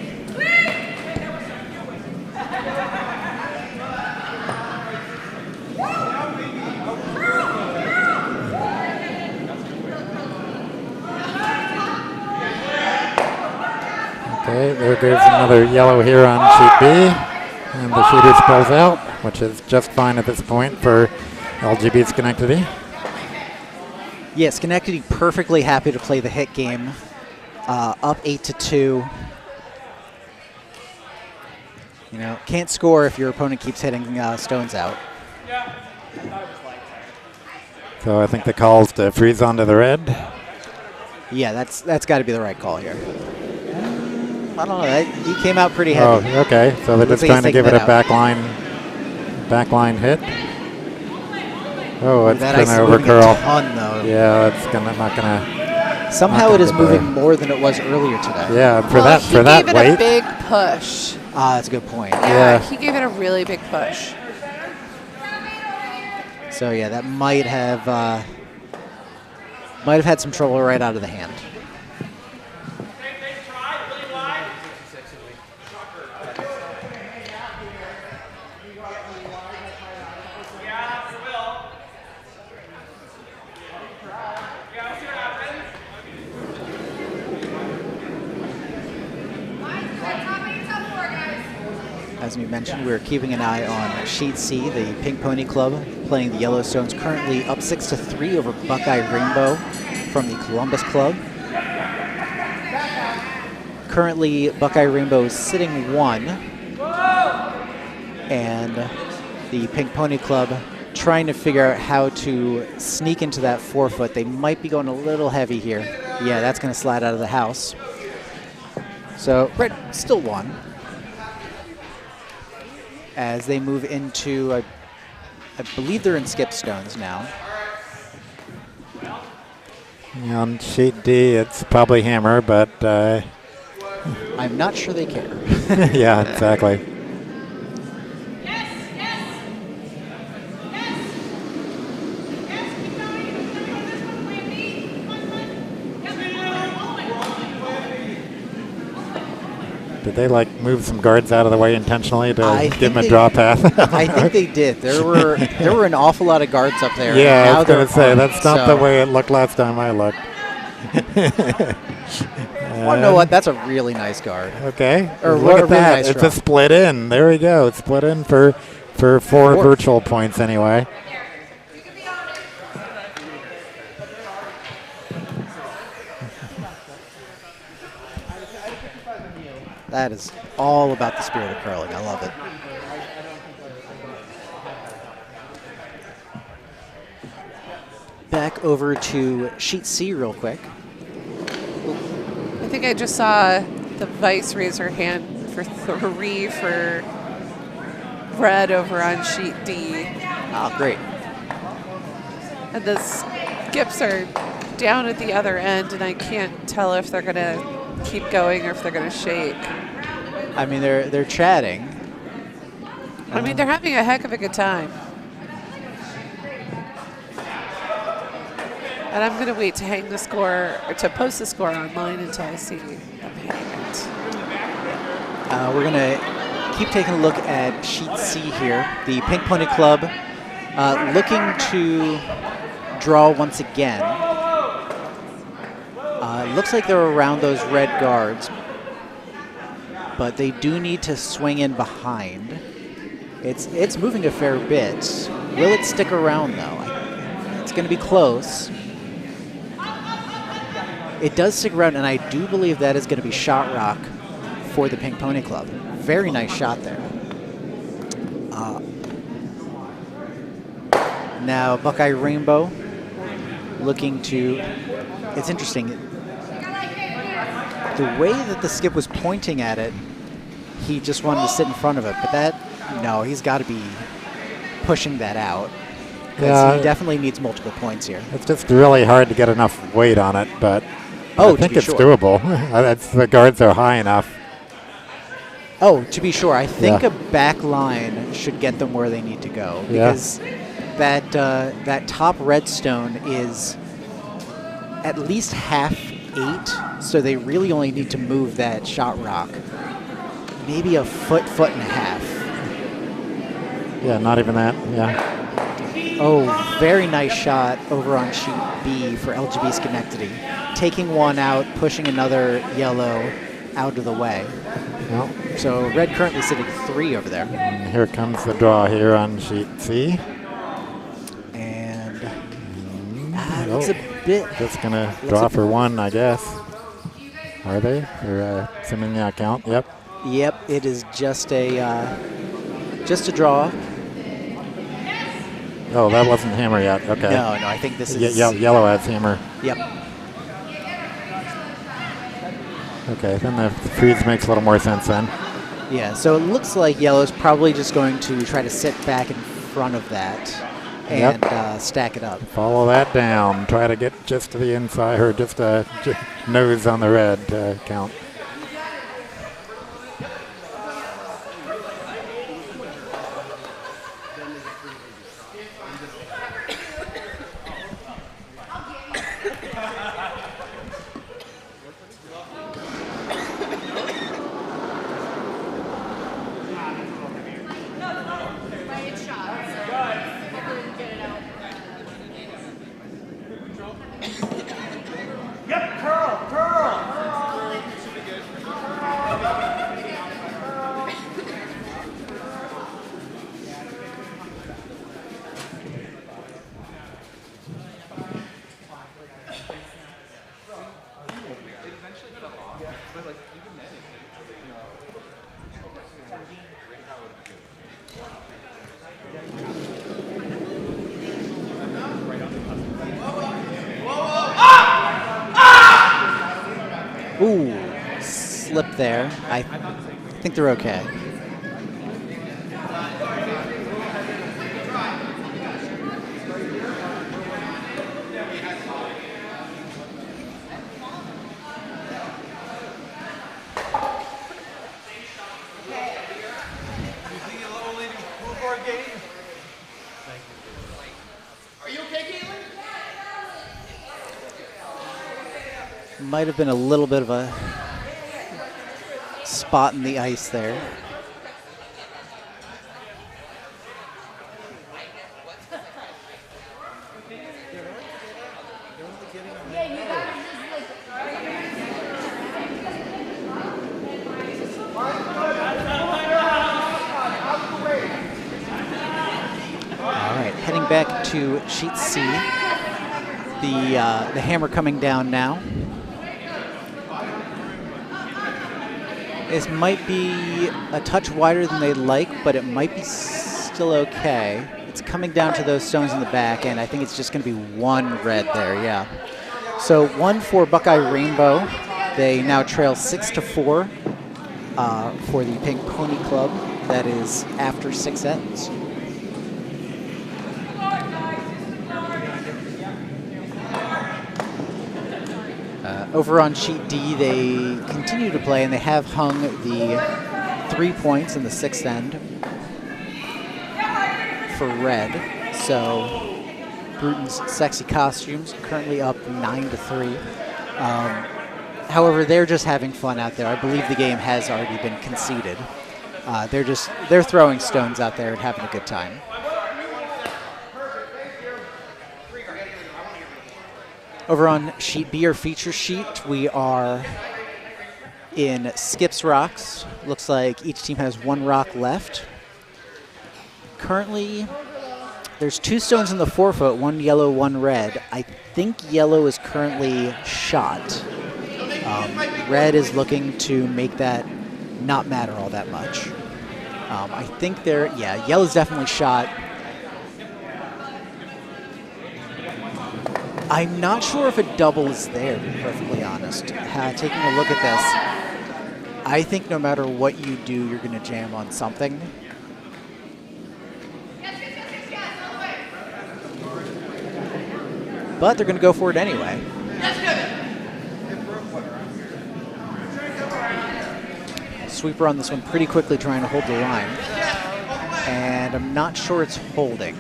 Okay, there goes another yellow here on sheet B, and the shooter spills out, which is just fine at this point for LGBschenectady. Yeah, Schenectady perfectly happy to play the hit game, up 8-2. You know, can't score if your opponent keeps hitting stones out. So I think the call's to freeze onto the red. Yeah, that's got to be the right call here. I don't know. He came out pretty heavy. Oh, okay. So they're just trying to give it a backline hit. Oh, it's going to overcurl. Yeah, it's not gonna. Somehow it is moving more than it was earlier today. Yeah, for that weight. He gave it a big push. That's a good point. Yeah, he gave it a really big push. So yeah, that might have had some trouble right out of the hand. As we mentioned, we're keeping an eye on sheet C, the Pink Pony Club, playing the Yellowstones, currently up 6-3 over Buckeye Rainbow from the Columbus Club. Currently, Buckeye Rainbow is sitting 1, and the Pink Pony Club trying to figure out how to sneak into that 4-foot. They might be going a little heavy here. Yeah, that's going to slide out of the house. So, red still 1. As they move into, I believe they're in skip stones now. On sheet D, it's probably hammer, but I'm not sure they care. yeah, exactly. Did they move some guards out of the way intentionally to give them a draw path? I think they did. There were an awful lot of guards up there. Yeah, I was going to say that's not the way it looked last time I looked. Well, you know what? That's a really nice guard. Okay. Or look at that. Nice it's draw. A split in. There we go. It's split in for 4 virtual points anyway. That is all about the spirit of curling. I love it. back over to sheet C real quick. I think I just saw the vice raise her hand for 3 for red over on sheet D. Oh, great. And the skips are down at the other end, and I can't tell if they're going to keep going or if they're going to shake. I mean, they're chatting. I mean, they're having a heck of a good time. And I'm going to wait to hang the score, or to post the score online until I see them hang it. We're going to keep taking a look at sheet C here. The Pink Pony Club looking to draw once again. Looks like they're around those red guards, but they do need to swing in behind. It's moving a fair bit. Will it stick around, though? It's going to be close. It does stick around, and I do believe that is going to be shot rock for the Pink Pony Club. Very nice shot there. Now Buckeye Rainbow looking to, it's interesting, the way that the skip was pointing at it, he just wanted to sit in front of it, but that, no, he's got to be pushing that out, because he definitely needs multiple points here. It's just really hard to get enough weight on it, but I think it's doable. The guards are high enough. Oh, to be sure, I think a back line should get them where they need to go, because that top redstone is at least half 8, so they really only need to move that shot rock maybe a foot and a half. Yeah, not even that. Yeah. Oh, very nice shot over on sheet B for LGBschenectady. Taking one out, pushing another yellow out of the way. Well, so red currently sitting 3 over there. And here comes the draw here on sheet C. And it's a bit... Just going to draw for 1, I guess. Are they? They're assuming the account. Yep. Yep, it is just a draw. Oh, that wasn't hammer yet. Okay. No, I think this is... Yellow has hammer. Yep. Okay, then the freeze makes a little more sense then. Yeah, so it looks like yellow's probably just going to try to sit back in front of that and stack it up. Follow that down. Try to get just to the inside, or just a nose on the red count. Ooh, slip there. I think they're okay. Might have been a little bit of a spot in the ice there. All right, heading back to sheet C. The hammer coming down now. This might be a touch wider than they'd like, but it might be still okay. it's coming down to those stones in the back, and I think it's just going to be one red there, yeah. So 1 for Buckeye Rainbow. They now trail 6-4 for the Pink Pony Club. That is after 6 ends. Over on sheet D, they continue to play, and they have hung the 3 points in the 6th end for red. So Bruton's Sexy Costumes currently up 9-3. However, they're just having fun out there. I believe the game has already been conceded. They're throwing stones out there and having a good time. Over on sheet B, or feature sheet, we are in Skips Rocks. Looks like each team has 1 rock left. Currently, there's 2 stones in the 4-foot, 1 yellow, 1 red. I think yellow is currently shot. Red is looking to make that not matter all that much. I think yellow's definitely shot. I'm not sure if a double is there, to be perfectly honest. Taking a look at this, I think no matter what you do, you're going to jam on something. But they're going to go for it anyway. Sweeper on this one pretty quickly, trying to hold the line. And I'm not sure it's holding.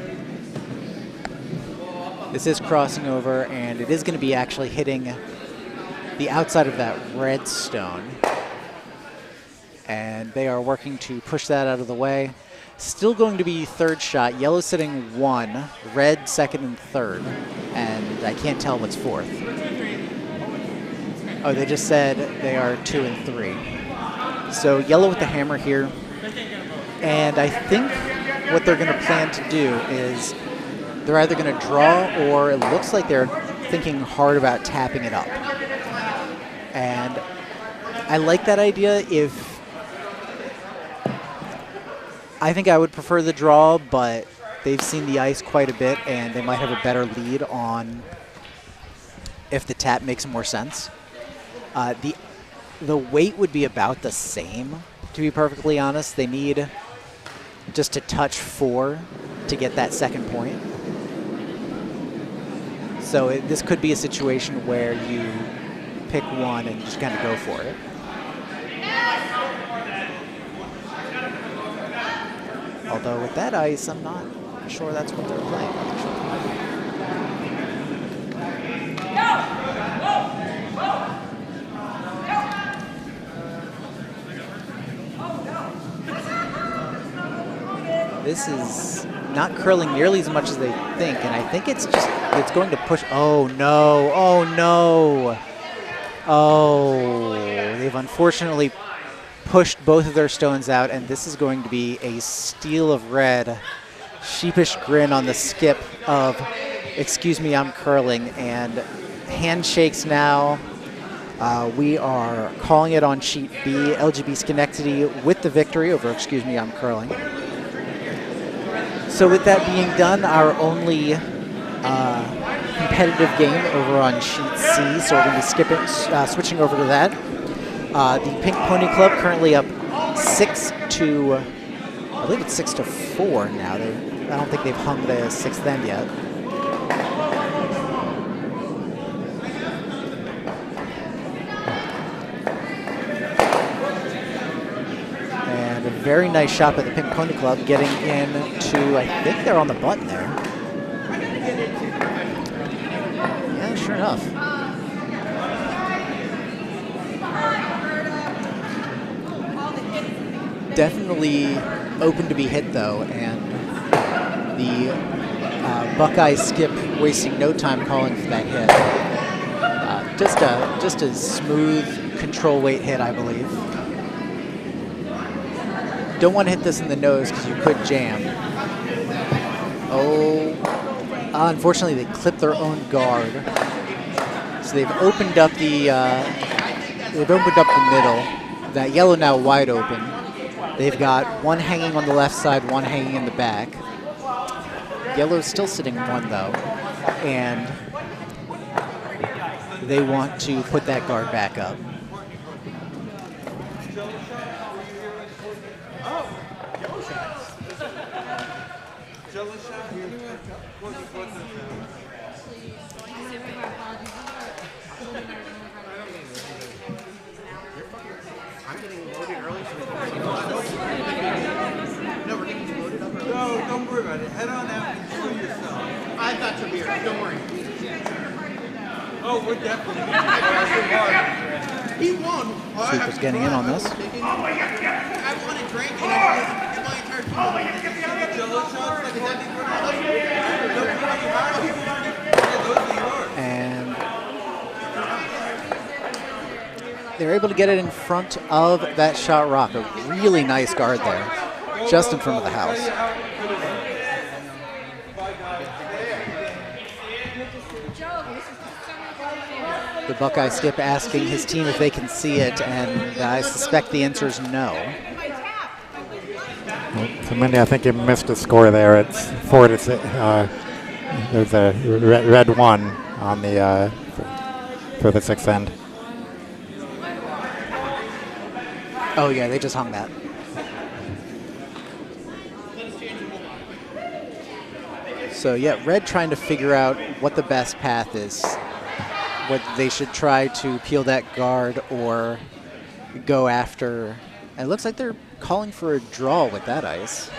This is crossing over, and it is going to be actually hitting the outside of that red stone. And they are working to push that out of the way. Still going to be 3rd shot. Yellow sitting 1, red 2nd and 3rd. And I can't tell what's 4th. Oh, they just said they are 2 and 3. So yellow with the hammer here. And I think what they're going to plan to do is they're either going to draw, or it looks like they're thinking hard about tapping it up. And I like that idea. I think I would prefer the draw, but they've seen the ice quite a bit, and they might have a better lead on if the tap makes more sense. The weight would be about the same, to be perfectly honest. They need just to touch 4 to get that 2nd point. So this could be a situation where you pick one and just kind of go for it. Although with that ice, I'm not sure that's what they're playing. This is not curling nearly as much as they think, and I think it's going to push. Oh no, oh no. Oh, they've unfortunately pushed both of their stones out, and this is going to be a steal of red. Sheepish grin on the skip of, excuse me, I'm curling, and handshakes now. We are calling it on sheet B, LGBschenectady with the victory over, excuse me, I'm curling. So with that being done, our only competitive game over on sheet C, so we're going to be switching over to that. The Pink Pony Club currently up 6-4 now. I don't think they've hung the 6th end yet. And a very nice shot by the Pink Pony Club, getting into, I think they're on the button there. Yeah, sure enough. Definitely open to be hit though, and the Buckeye skip wasting no time calling for that hit. Just a smooth control weight hit, I believe. Don't want to hit this in the nose because you could jam. Oh, unfortunately they clipped their own guard. So they've opened up the middle. That yellow now wide open. They've got one hanging on the left side, one hanging in the back. Yellow's still sitting 1, though, and they want to put that guard back up. I'm getting loaded early. No, we're getting loaded up early. No, don't worry about it. Head on out and enjoy yourself. I've got your beer. Don't worry. Oh, we're definitely He won. Super's getting in on this. I want a drink and I get my entire team. Oh my God, Jello shots like that. And they're able to get it in front of that shot rock. A really nice guard there, just in front of the house. The Buckeye skip asking his team if they can see it, and I suspect the answer is no. So, Mindy, I think you missed a score there. It's 4-6. There's a red 1 on the for the 6th end. Oh yeah, they just hung that. So yeah, red trying to figure out what the best path is. What they should try to peel that guard or go after. And it looks like they're calling for a draw with that ice.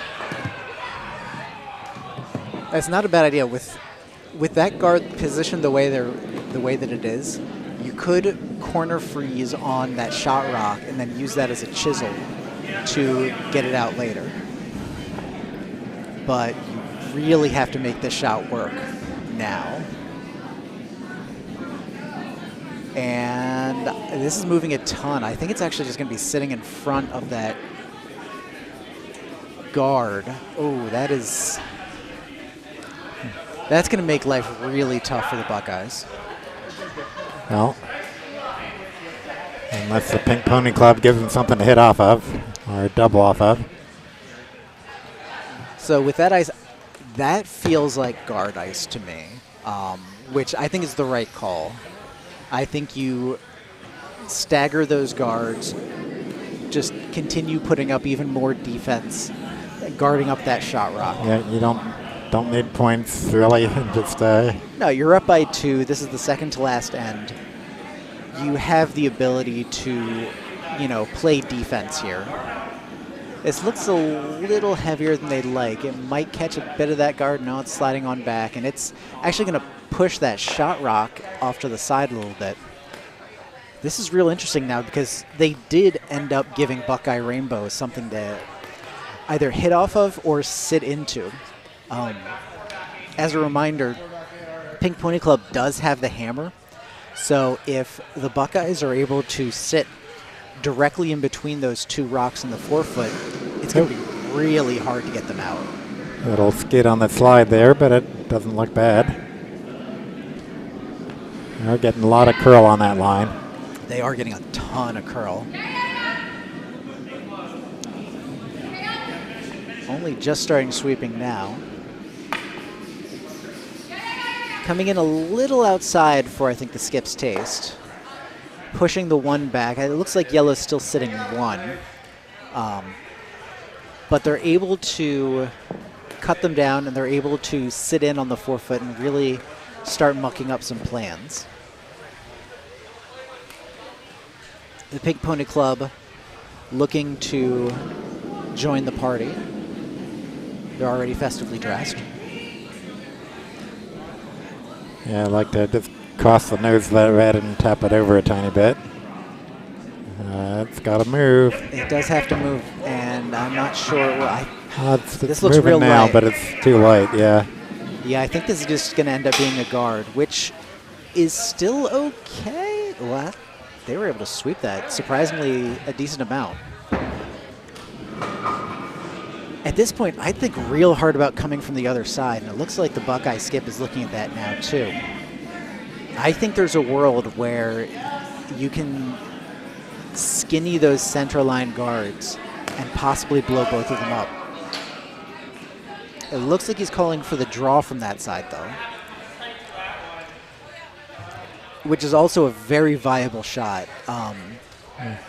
That's not a bad idea. With that guard positioned the way that it is, you could corner freeze on that shot rock and then use that as a chisel to get it out later. But you really have to make this shot work now. And this is moving a ton. I think it's actually just going to be sitting in front of that guard. Oh, that's going to make life really tough for the Buckeyes. Well, unless the Pink Pony Club gives them something to hit off of or double off of. So with that ice, that feels like guard ice to me, which I think is the right call. I think you stagger those guards, just continue putting up even more defense, guarding up that shot rock. Yeah, you don't need points really. Just no, you're up by 2. This is the second to last end. You have the ability to, play defense here. This looks a little heavier than they'd like. It might catch a bit of that guard. No, it's sliding on back, and it's actually going to push that shot rock off to the side a little bit. This is real interesting now because they did end up giving Buckeye Rainbow something to either hit off of or sit into. As a reminder, Pink Pony Club does have the hammer, so if the Buckeyes are able to sit directly in between those 2 rocks in the 4-foot, it's going to be really hard to get them out. Little skid on the slide there, but it doesn't look bad. They're getting a lot of curl on that line. They are getting a ton of curl. Only just starting sweeping now. Coming in a little outside for, I think, the skip's taste. Pushing the 1 back. It looks like yellow's still sitting 1. But they're able to cut them down, and they're able to sit in on the 4-foot and really start mucking up some plans. The Pink Pony Club looking to join the party. They're already festively dressed. Yeah, I like to just cross the nose of that red and tap it over a tiny bit. It's got to move. It does have to move, and I'm not sure. This looks real now, light. But it's too light, yeah. Yeah, I think this is just going to end up being a guard, which is still okay. Well, they were able to sweep that, surprisingly a decent amount. At this point, I think real hard about coming from the other side, and it looks like the Buckeye skip is looking at that now too. I think there's a world where you can skinny those center line guards and possibly blow both of them up. It looks like he's calling for the draw from that side, though, which is also a very viable shot.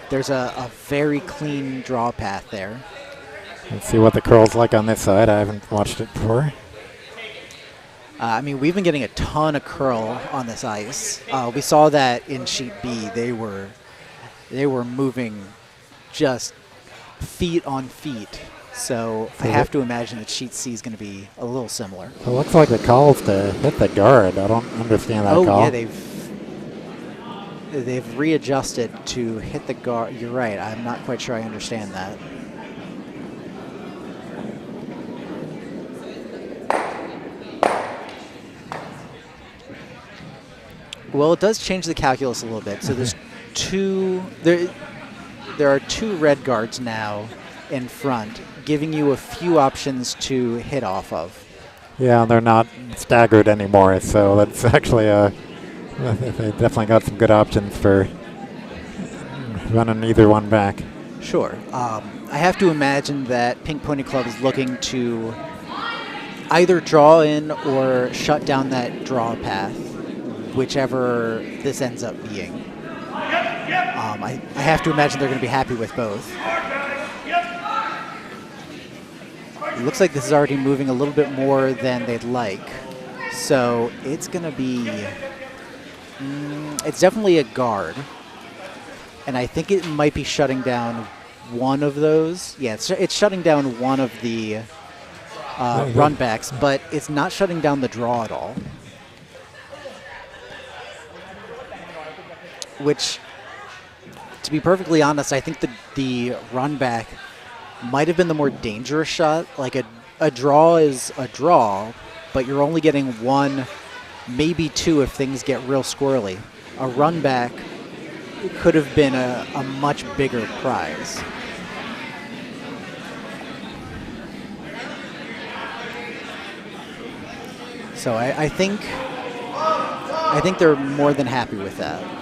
There's a very clean draw path there. Let's see what the curl's like on this side. I haven't watched it before. I mean, we've been getting a ton of curl on this ice. We saw that in Sheet B. They were moving just feet on feet. So I have to imagine that Sheet C is going to be a little similar. It looks like the call's to hit the guard. I don't understand that call. Oh, yeah, they've readjusted to hit the guard. You're right. I'm not quite sure I understand that. Well, it does change the calculus a little bit. So there's there are two red guards now in front, giving you a few options to hit off of. Yeah, they're not staggered anymore, so that's actually they definitely got some good options for running either one back. Sure. I have to imagine that Pink Pony Club is looking to either draw in or shut down that draw path, whichever this ends up being. I have to imagine they're going to be happy with both. It looks like this is already moving a little bit more than they'd like. So it's going to be... it's definitely a guard. And I think it might be shutting down one of those. Yeah, it's shutting down one of the run backs, but it's not shutting down the draw at all. Which, to be perfectly honest, I think the run back might have been the more dangerous shot. Like a draw is a draw, but you're only getting one, maybe two if things get real squirrely. A run back could have been a much bigger prize. So I think they're more than happy with that.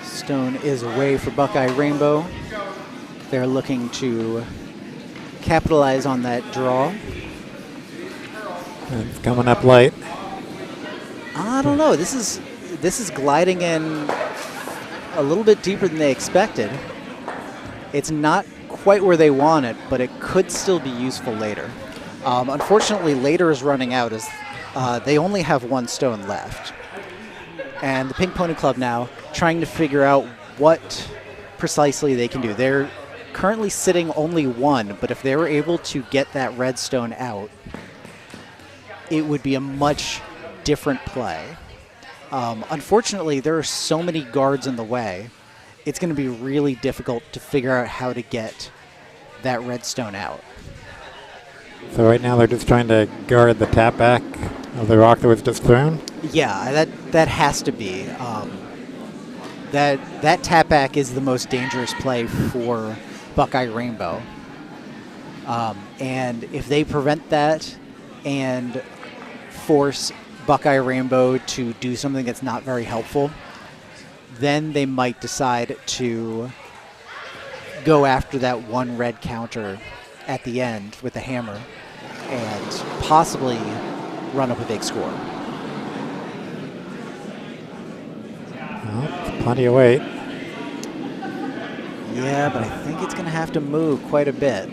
Stone is away for Buckeye Rainbow. They're looking to capitalize on that draw. It's coming up light. I don't know. This is gliding in a little bit deeper than they expected. It's not quite where they want it, but it could still be useful later. Unfortunately, later is running out as they only have one stone left. And the Pink Pony Club now trying to figure out what precisely they can do. They're currently sitting only one, but if they were able to get that red stone out, it would be a much different play. Unfortunately, there are so many guards in the way, it's going to be really difficult to figure out how to get that red stone out. So right now they're just trying to guard the tap back of the rock that was just thrown? Yeah, that has to be. That tap back is the most dangerous play for Buckeye Rainbow. And if they prevent that and force Buckeye Rainbow to do something that's not very helpful, then they might decide to go after that one red counter at the end with the hammer and possibly run up a big score. Well, plenty of weight. Yeah, but I think it's going to have to move quite a bit.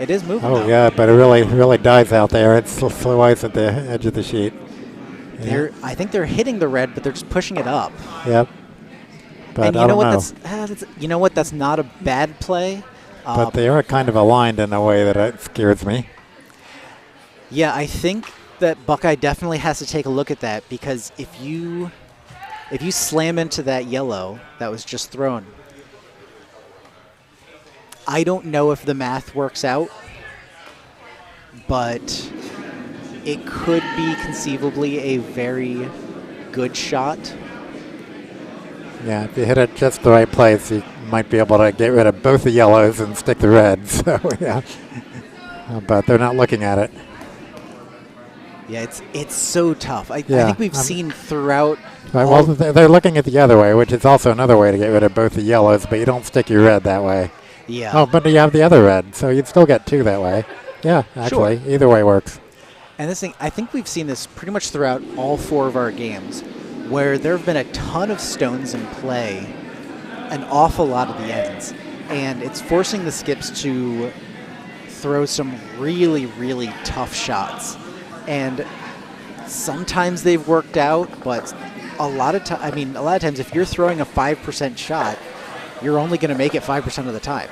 It is moving. Oh, yeah, but it really dies out there. It's slow ice at the edge of the sheet. Yeah. I think they're hitting the red, but they're just pushing it up. Yep. But and I don't know. You know what? That's not a bad play. But they are kind of aligned in a way that it scares me. Yeah, I think that Buckeye definitely has to take a look at that, because if you slam into that yellow that was just thrown, I don't know if the math works out, but it could be conceivably a very good shot Yeah, if you hit it just the right place, you might be able to get rid of both the yellows and stick the reds. So, yeah. But they're not looking at it. Yeah, it's so tough. I Yeah, think we've seen throughout. Well, they're looking at the other way, which is also another way to get rid of both the yellows, but you don't stick your red that way. Yeah. Oh, but you have the other red, so you'd still get 2 that way. Yeah, actually, Sure. either way works. And this thing, I think we've seen this pretty much throughout all 4 of our games, where there have been a ton of stones in play, an awful lot of the ends, and it's forcing the skips to throw some really, really tough shots. And sometimes they've worked out, but a lot of times if you're throwing a 5% shot, you're only going to make it 5% of the time.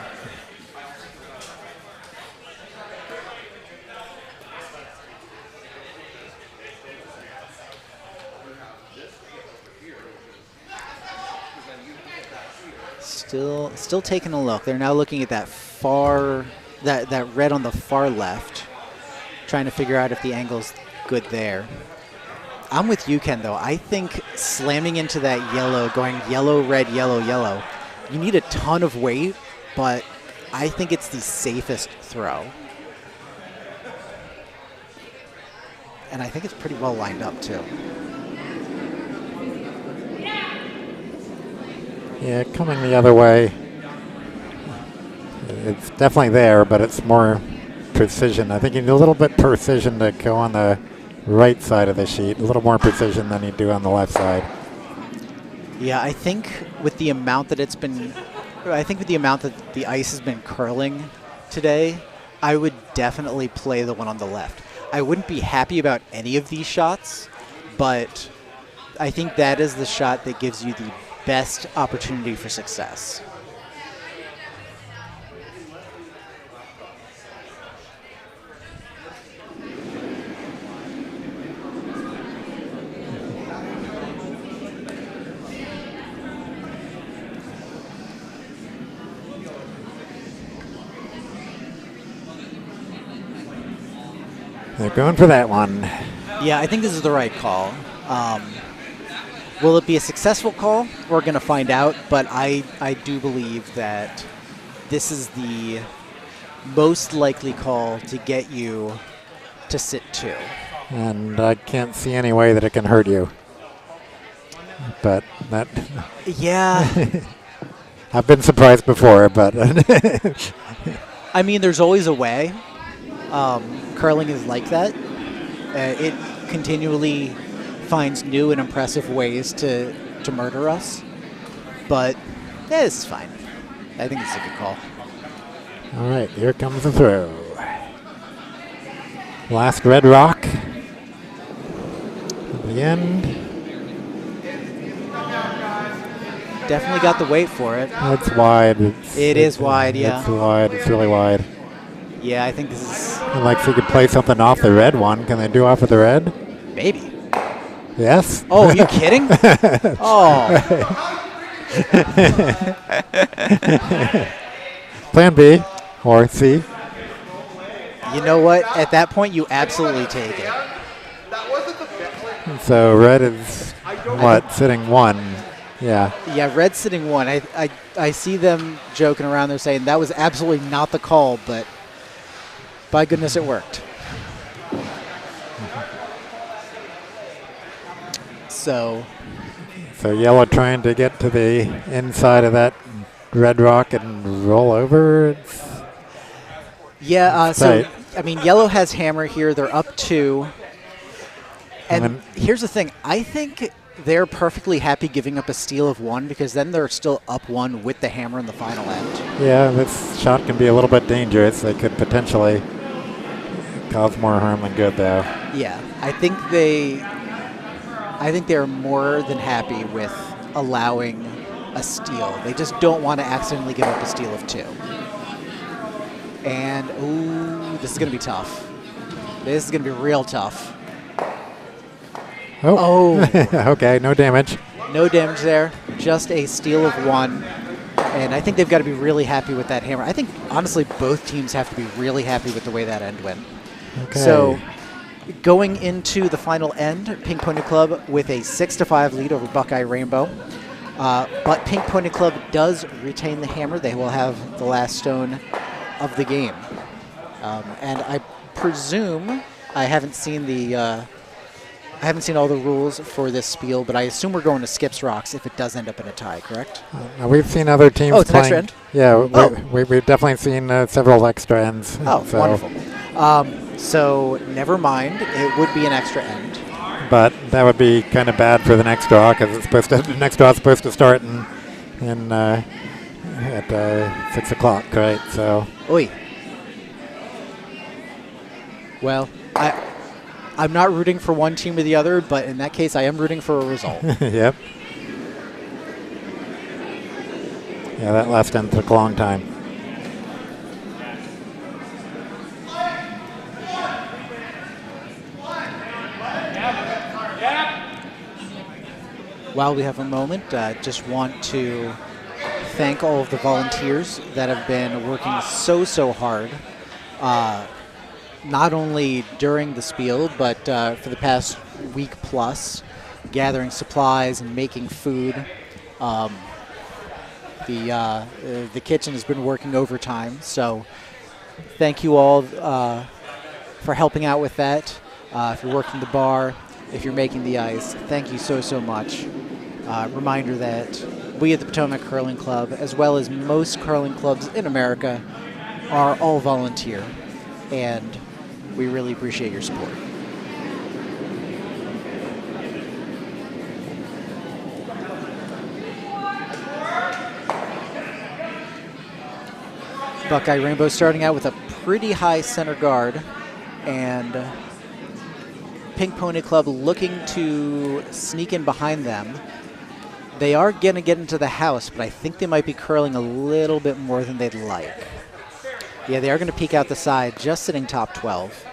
Still taking a look. They're now looking at that red on the far left, trying to figure out if the angle's good there. I'm with you, Ken, though. I think slamming into that yellow, going yellow, red, yellow, yellow, you need a ton of weight, but I think it's the safest throw. And I think it's pretty well lined up, too. Yeah, coming the other way. It's definitely there, but it's more precision. I think you need a little bit precision to go on the right side of the sheet. A little more precision than you do on the left side. Yeah, I think with the amount that the ice has been curling today, I would definitely play the one on the left. I wouldn't be happy about any of these shots, but I think that is the shot that gives you the best opportunity for success. They're going for that one. Yeah, I think this is the right call. Will it be a successful call? We're going to find out, but I do believe that this is the most likely call to get you to sit 2. And I can't see any way that it can hurt you. But that... Yeah. I've been surprised before, but... I mean, there's always a way. Curling is like that. It continually finds new and impressive ways to murder us. But yeah, it's fine. I think it's a good call. All right, here comes the throw. Last red rock. At the end. Definitely got the weight for it. It's wide. It is wide, yeah. It's wide. It's really wide. Yeah, I think this is... And like if you could play something off the red one, can they do off of the red? Maybe. Yes. Oh, are you kidding? Oh. Plan B or C. You know what? At that point, you absolutely take it. So red is what? Sitting 1. Yeah. Yeah, red's sitting 1. I see them joking around. They're saying that was absolutely not the call, but by goodness, it worked. So yellow trying to get to the inside of that red rock and roll over. yeah, I mean, yellow has hammer here. They're up 2. And here's the thing. I think they're perfectly happy giving up a steal of 1 because then they're still up 1 with the hammer in the final end. Yeah, this shot can be a little bit dangerous. They could potentially cause more harm than good, though. Yeah, I think they're more than happy with allowing a steal. They just don't want to accidentally give up a steal of 2. And, ooh, this is going to be tough. This is going to be real tough. Oh. Okay, no damage. No damage there. Just a steal of 1. And I think they've got to be really happy with that hammer. I think, honestly, both teams have to be really happy with the way that end went. Okay. So, going into the final end, Pink Pony Club with a 6-5 lead over Buckeye Rainbow. But Pink Pony Club does retain the hammer. They will have the last stone of the game. And I presume, I haven't seen all the rules for this spiel, but I assume we're going to skips rocks if it does end up in a tie, correct? We've seen other teams it's an playing. extra end? Yeah, we've definitely seen several extra ends. Oh, so. Wonderful. So never mind, it would be an extra end. But that would be kind of bad for the next draw because the next draw is supposed to start at 6 o'clock, right? So. Oy. Well, I'm not rooting for one team or the other, but in that case, I am rooting for a result. Yep. Yeah, that last end took a long time. While we have a moment, just want to thank all of the volunteers that have been working so hard, not only during the spiel, but for the past week plus, gathering supplies and making food. The kitchen has been working overtime, so thank you all for helping out with that. If you're working the bar, if you're making the ice, thank you so much. Reminder that we at the Potomac Curling Club, as well as most curling clubs in America, are all volunteer, and we really appreciate your support. Buckeye Rainbow starting out with a pretty high center guard, and Pink Pony Club looking to sneak in behind them. They are going to get into the house, but I think they might be curling a little bit more than they'd like. Yeah, they are going to peek out the side, just sitting top 12.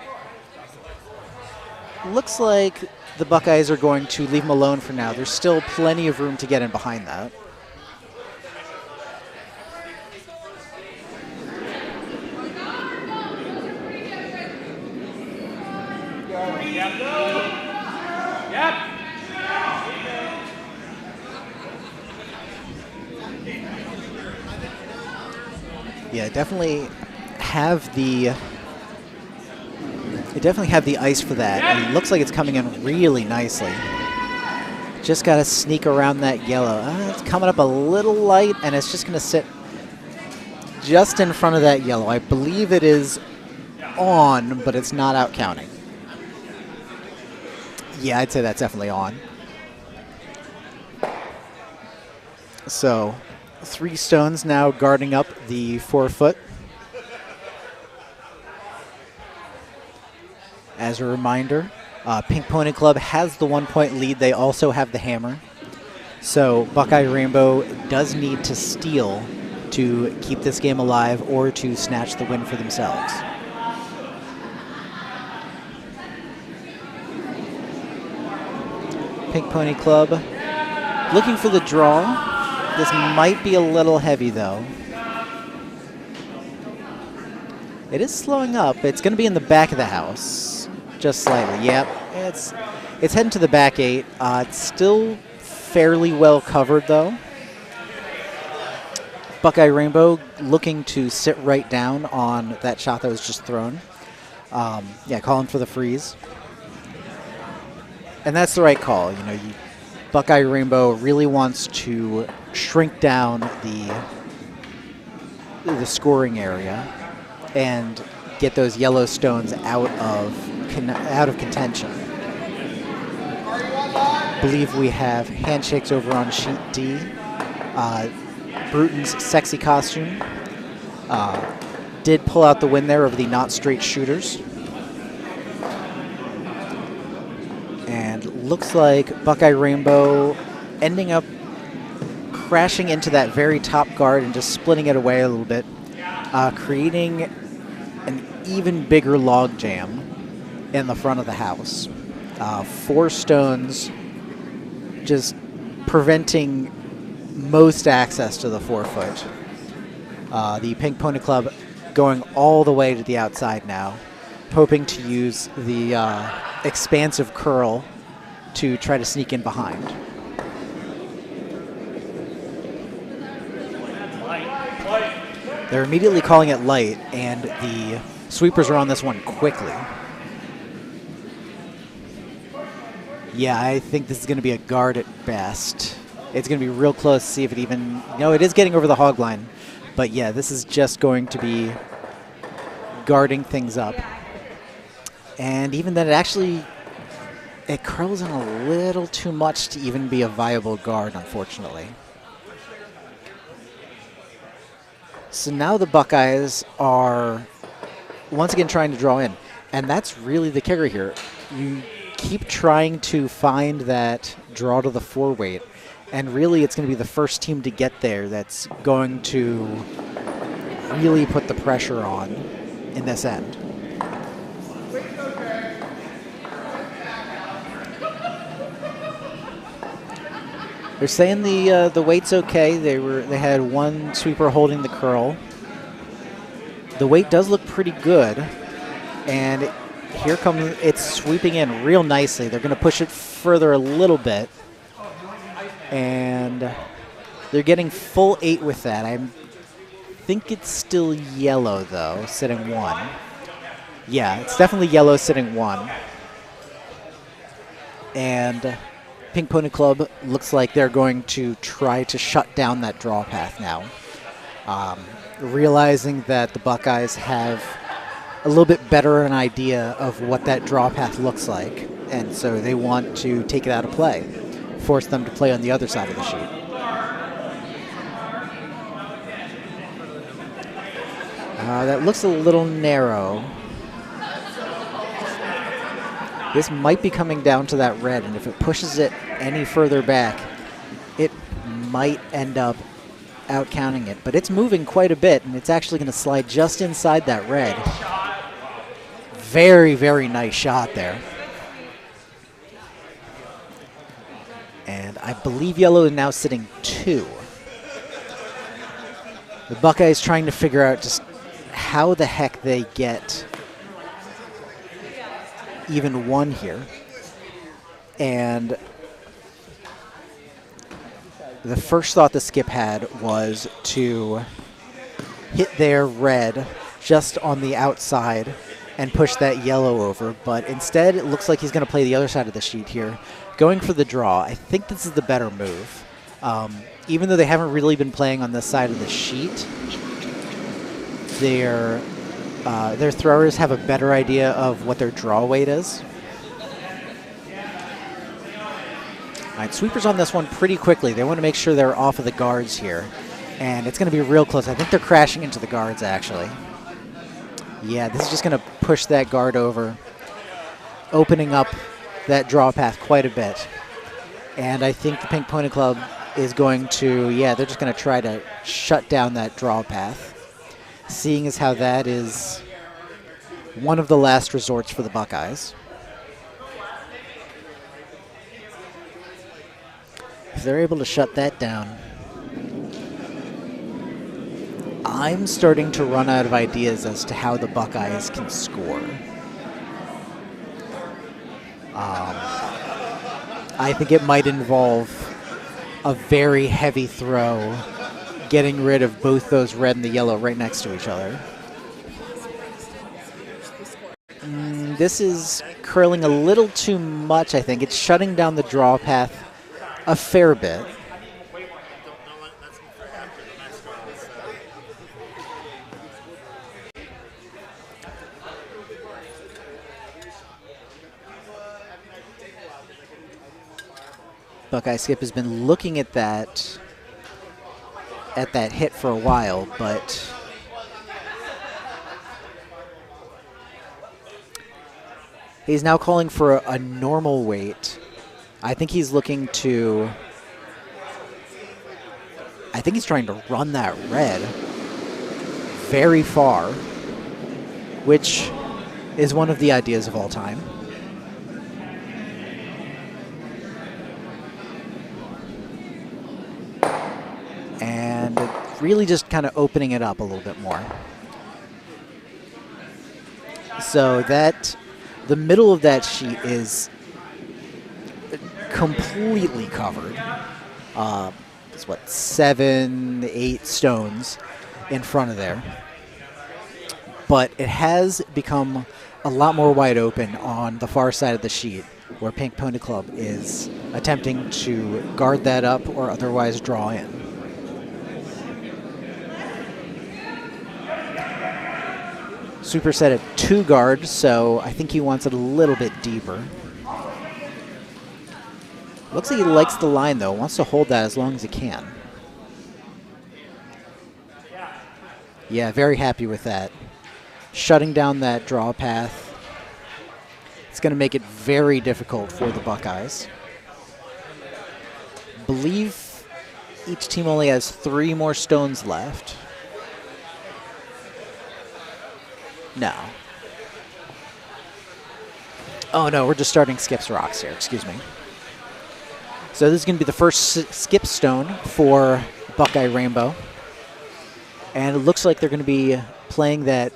Looks like the Buckeyes are going to leave them alone for now. There's still plenty of room to get in behind that. Yeah, definitely have the ice for that. And it looks like it's coming in really nicely. Just got to sneak around that yellow. It's coming up a little light, and it's just going to sit just in front of that yellow. I believe it is on, but it's not out counting. Yeah, I'd say that's definitely on. So 3 stones now guarding up the 4-foot. As a reminder, Pink Pony Club has the 1-point lead. They also have the hammer. So Buckeye Rainbow does need to steal to keep this game alive or to snatch the win for themselves. Pink Pony Club looking for the draw. This might be a little heavy, though. It is slowing up. It's going to be in the back of the house, just slightly. Yep, it's heading to the back 8. It's still fairly well covered, though. Buckeye Rainbow looking to sit right down on that shot that was just thrown. Yeah, calling for the freeze. And that's the right call. You know, Buckeye Rainbow really wants to shrink down the scoring area and get those yellow stones out of contention. I believe we have handshakes over on sheet D. Bruton's sexy costume did pull out the win there over the not straight shooters. And looks like Buckeye Rainbow ending up crashing into that very top guard and just splitting it away a little bit, creating an even bigger log jam in the front of the house. 4 stones just preventing most access to the 4-foot. The Pink Pony Club going all the way to the outside now, hoping to use the expansive curl to try to sneak in behind. They're immediately calling it light, and the sweepers are on this one quickly. Yeah, I think this is going to be a guard at best. It's going to be real close to see if it even... No, it is getting over the hog line. But yeah, this is just going to be guarding things up. And even then, it curls in a little too much to even be a viable guard, unfortunately. So now the Buckeyes are once again trying to draw in. And that's really the kicker here. You keep trying to find that draw to the 4-weight. And really, it's going to be the first team to get there that's going to really put the pressure on in this end. They're saying the weight's okay. They had one sweeper holding the curl. The weight does look pretty good, and here comes it's sweeping in real nicely. They're going to push it further a little bit, and they're getting full 8 with that. I think it's still yellow though, sitting 1. Yeah, it's definitely yellow, sitting 1, and Pink Pony Club looks like they're going to try to shut down that draw path now. Realizing that the Buckeyes have a little bit better an idea of what that draw path looks like, and so they want to take it out of play, force them to play on the other side of the sheet. That looks a little narrow. This might be coming down to that red, and if it pushes it any further back, it might end up out-counting it. But it's moving quite a bit, and it's actually going to slide just inside that red. Very, very nice shot there. And I believe yellow is now sitting 2. The Buckeyes trying to figure out just how the heck they get even 1 here. And the first thought the skip had was to hit their red just on the outside and push that yellow over, but instead it looks like he's going to play the other side of the sheet here, going for the draw. I think this is the better move. Even though they haven't really been playing on this side of the sheet, their throwers have a better idea of what their draw weight is. All right, sweepers on this one pretty quickly. They want to make sure they're off of the guards here. And it's going to be real close. I think they're crashing into the guards, actually. Yeah, this is just going to push that guard over, opening up that draw path quite a bit. And I think the Pink Pony Club is going to, yeah, they're just going to try to shut down that draw path, seeing as how that is one of the last resorts for the Buckeyes. If they're able to shut that down, I'm starting to run out of ideas as to how the Buckeyes can score. I think it might involve a very heavy throw, getting rid of both those red and the yellow right next to each other. This is curling a little too much, I think. It's shutting down the draw path a fair bit. Buckeye Skip has been looking at that hit for a while, but he's now calling for a normal weight. I think he's looking to, I think he's trying to run that red very far, which is one of the ideas of all time. And really just kind of opening it up a little bit more. So that, the middle of that sheet is completely covered. It's what, 7, 8 stones. in front of there. But it has become a lot more wide open on the far side of the sheet, where Pink Pony Club is attempting to guard that up or otherwise draw in. Sweeper set at 2 guard, so I think he wants it a little bit deeper. Looks like he likes the line, though. Wants to hold that as long as he can. Yeah, very happy with that. Shutting down that draw path. It's going to make it very difficult for the Buckeyes. Believe each team only has 3 more stones left. No. Oh, no, we're just starting Skip's rocks here. Excuse me. So this is going to be the first skip stone for Buckeye Rainbow. And it looks like they're going to be playing that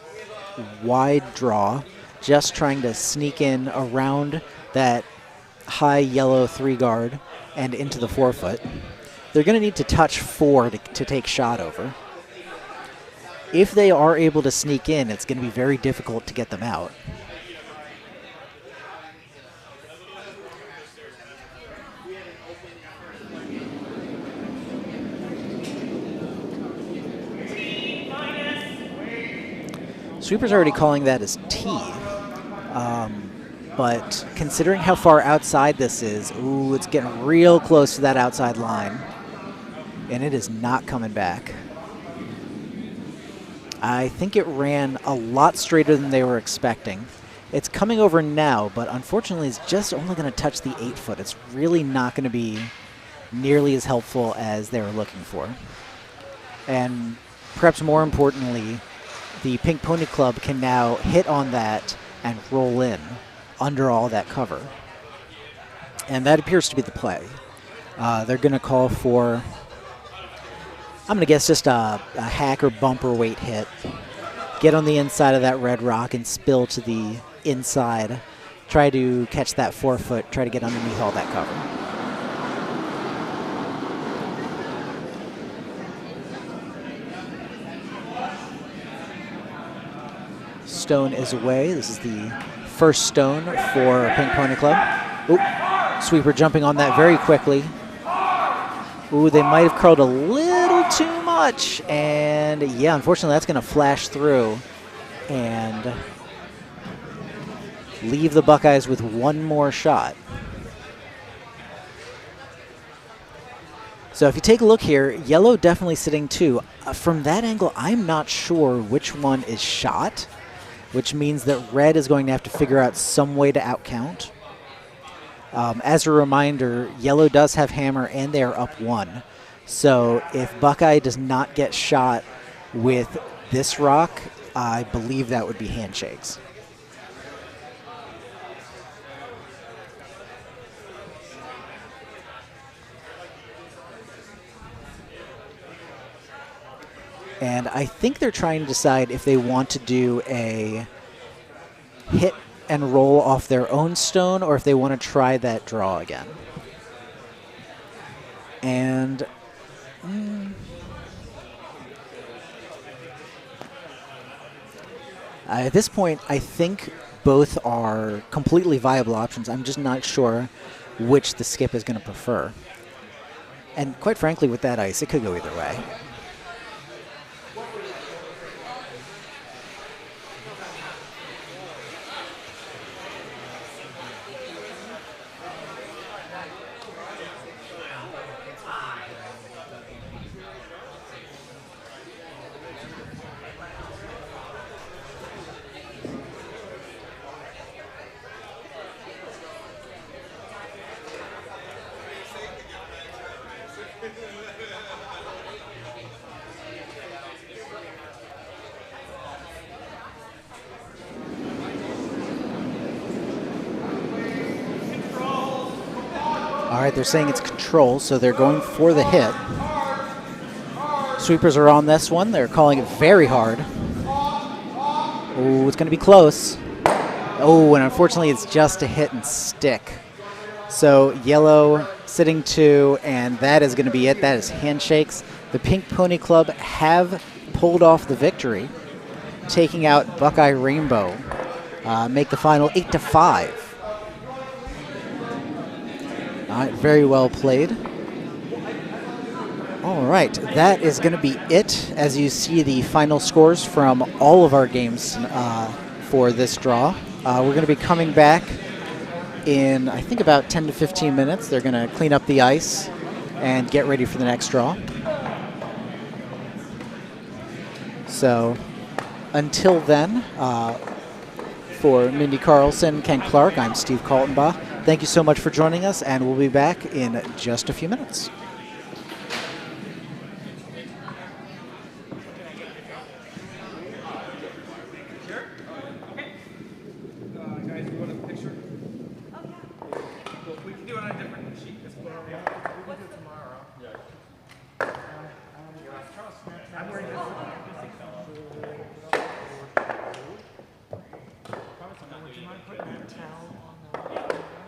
wide draw, just trying to sneak in around that high yellow 3 guard and into the 4-foot. They're going to need to touch 4 to take shot over. If they are able to sneak in, it's going to be very difficult to get them out. Sweeper's already calling that as T. But considering how far outside this is, ooh, it's getting real close to that outside line. And it is not coming back. I think it ran a lot straighter than they were expecting. It's coming over now, but unfortunately it's just only going to touch the 8-foot. It's really not going to be nearly as helpful as they were looking for. And perhaps more importantly, the Pink Pony Club can now hit on that and roll in under all that cover. And that appears to be the play. They're going to call for, I'm going to guess, just a hack or bumper weight hit. Get on the inside of that red rock and spill to the inside. Try to catch that 4-foot, try to get underneath all that cover. Stone is away. This is the first stone for Pink Pony Club. Ooh, Sweeper jumping on that very quickly. Ooh, they might have curled a little too much. And yeah, unfortunately that's going to flash through and leave the Buckeyes with 1 more shot. So if you take a look here, yellow definitely sitting 2. From that angle, I'm not sure which one is shot, which means that red is going to have to figure out some way to outcount. As a reminder, yellow does have hammer and they are up 1. So if Buckeye does not get shot with this rock, I believe that would be handshakes. And I think they're trying to decide if they want to do a hit and roll off their own stone or if they want to try that draw again. And at this point, I think both are completely viable options. I'm just not sure which the skip is going to prefer. And quite frankly, with that ice, it could go either way. All right, they're saying it's control, so they're going for the hit. Sweepers are on this one. They're calling it very hard. Oh, it's going to be close. Oh, and unfortunately, it's just a hit and stick. So yellow sitting 2, and that is going to be it. That is handshakes. The Pink Pony Club have pulled off the victory, taking out Buckeye Rainbow, make the final 8-5. All right, very well played. All right, that is going to be it as you see the final scores from all of our games for this draw. We're going to be coming back in, I think, about 10 to 15 minutes. They're going to clean up the ice and get ready for the next draw. So until then, for Mindy Carlson, Ken Clark, I'm Steve Kaltenbach. Thank you so much for joining us, and we'll be back in just a few minutes. Would you mind putting that towel on the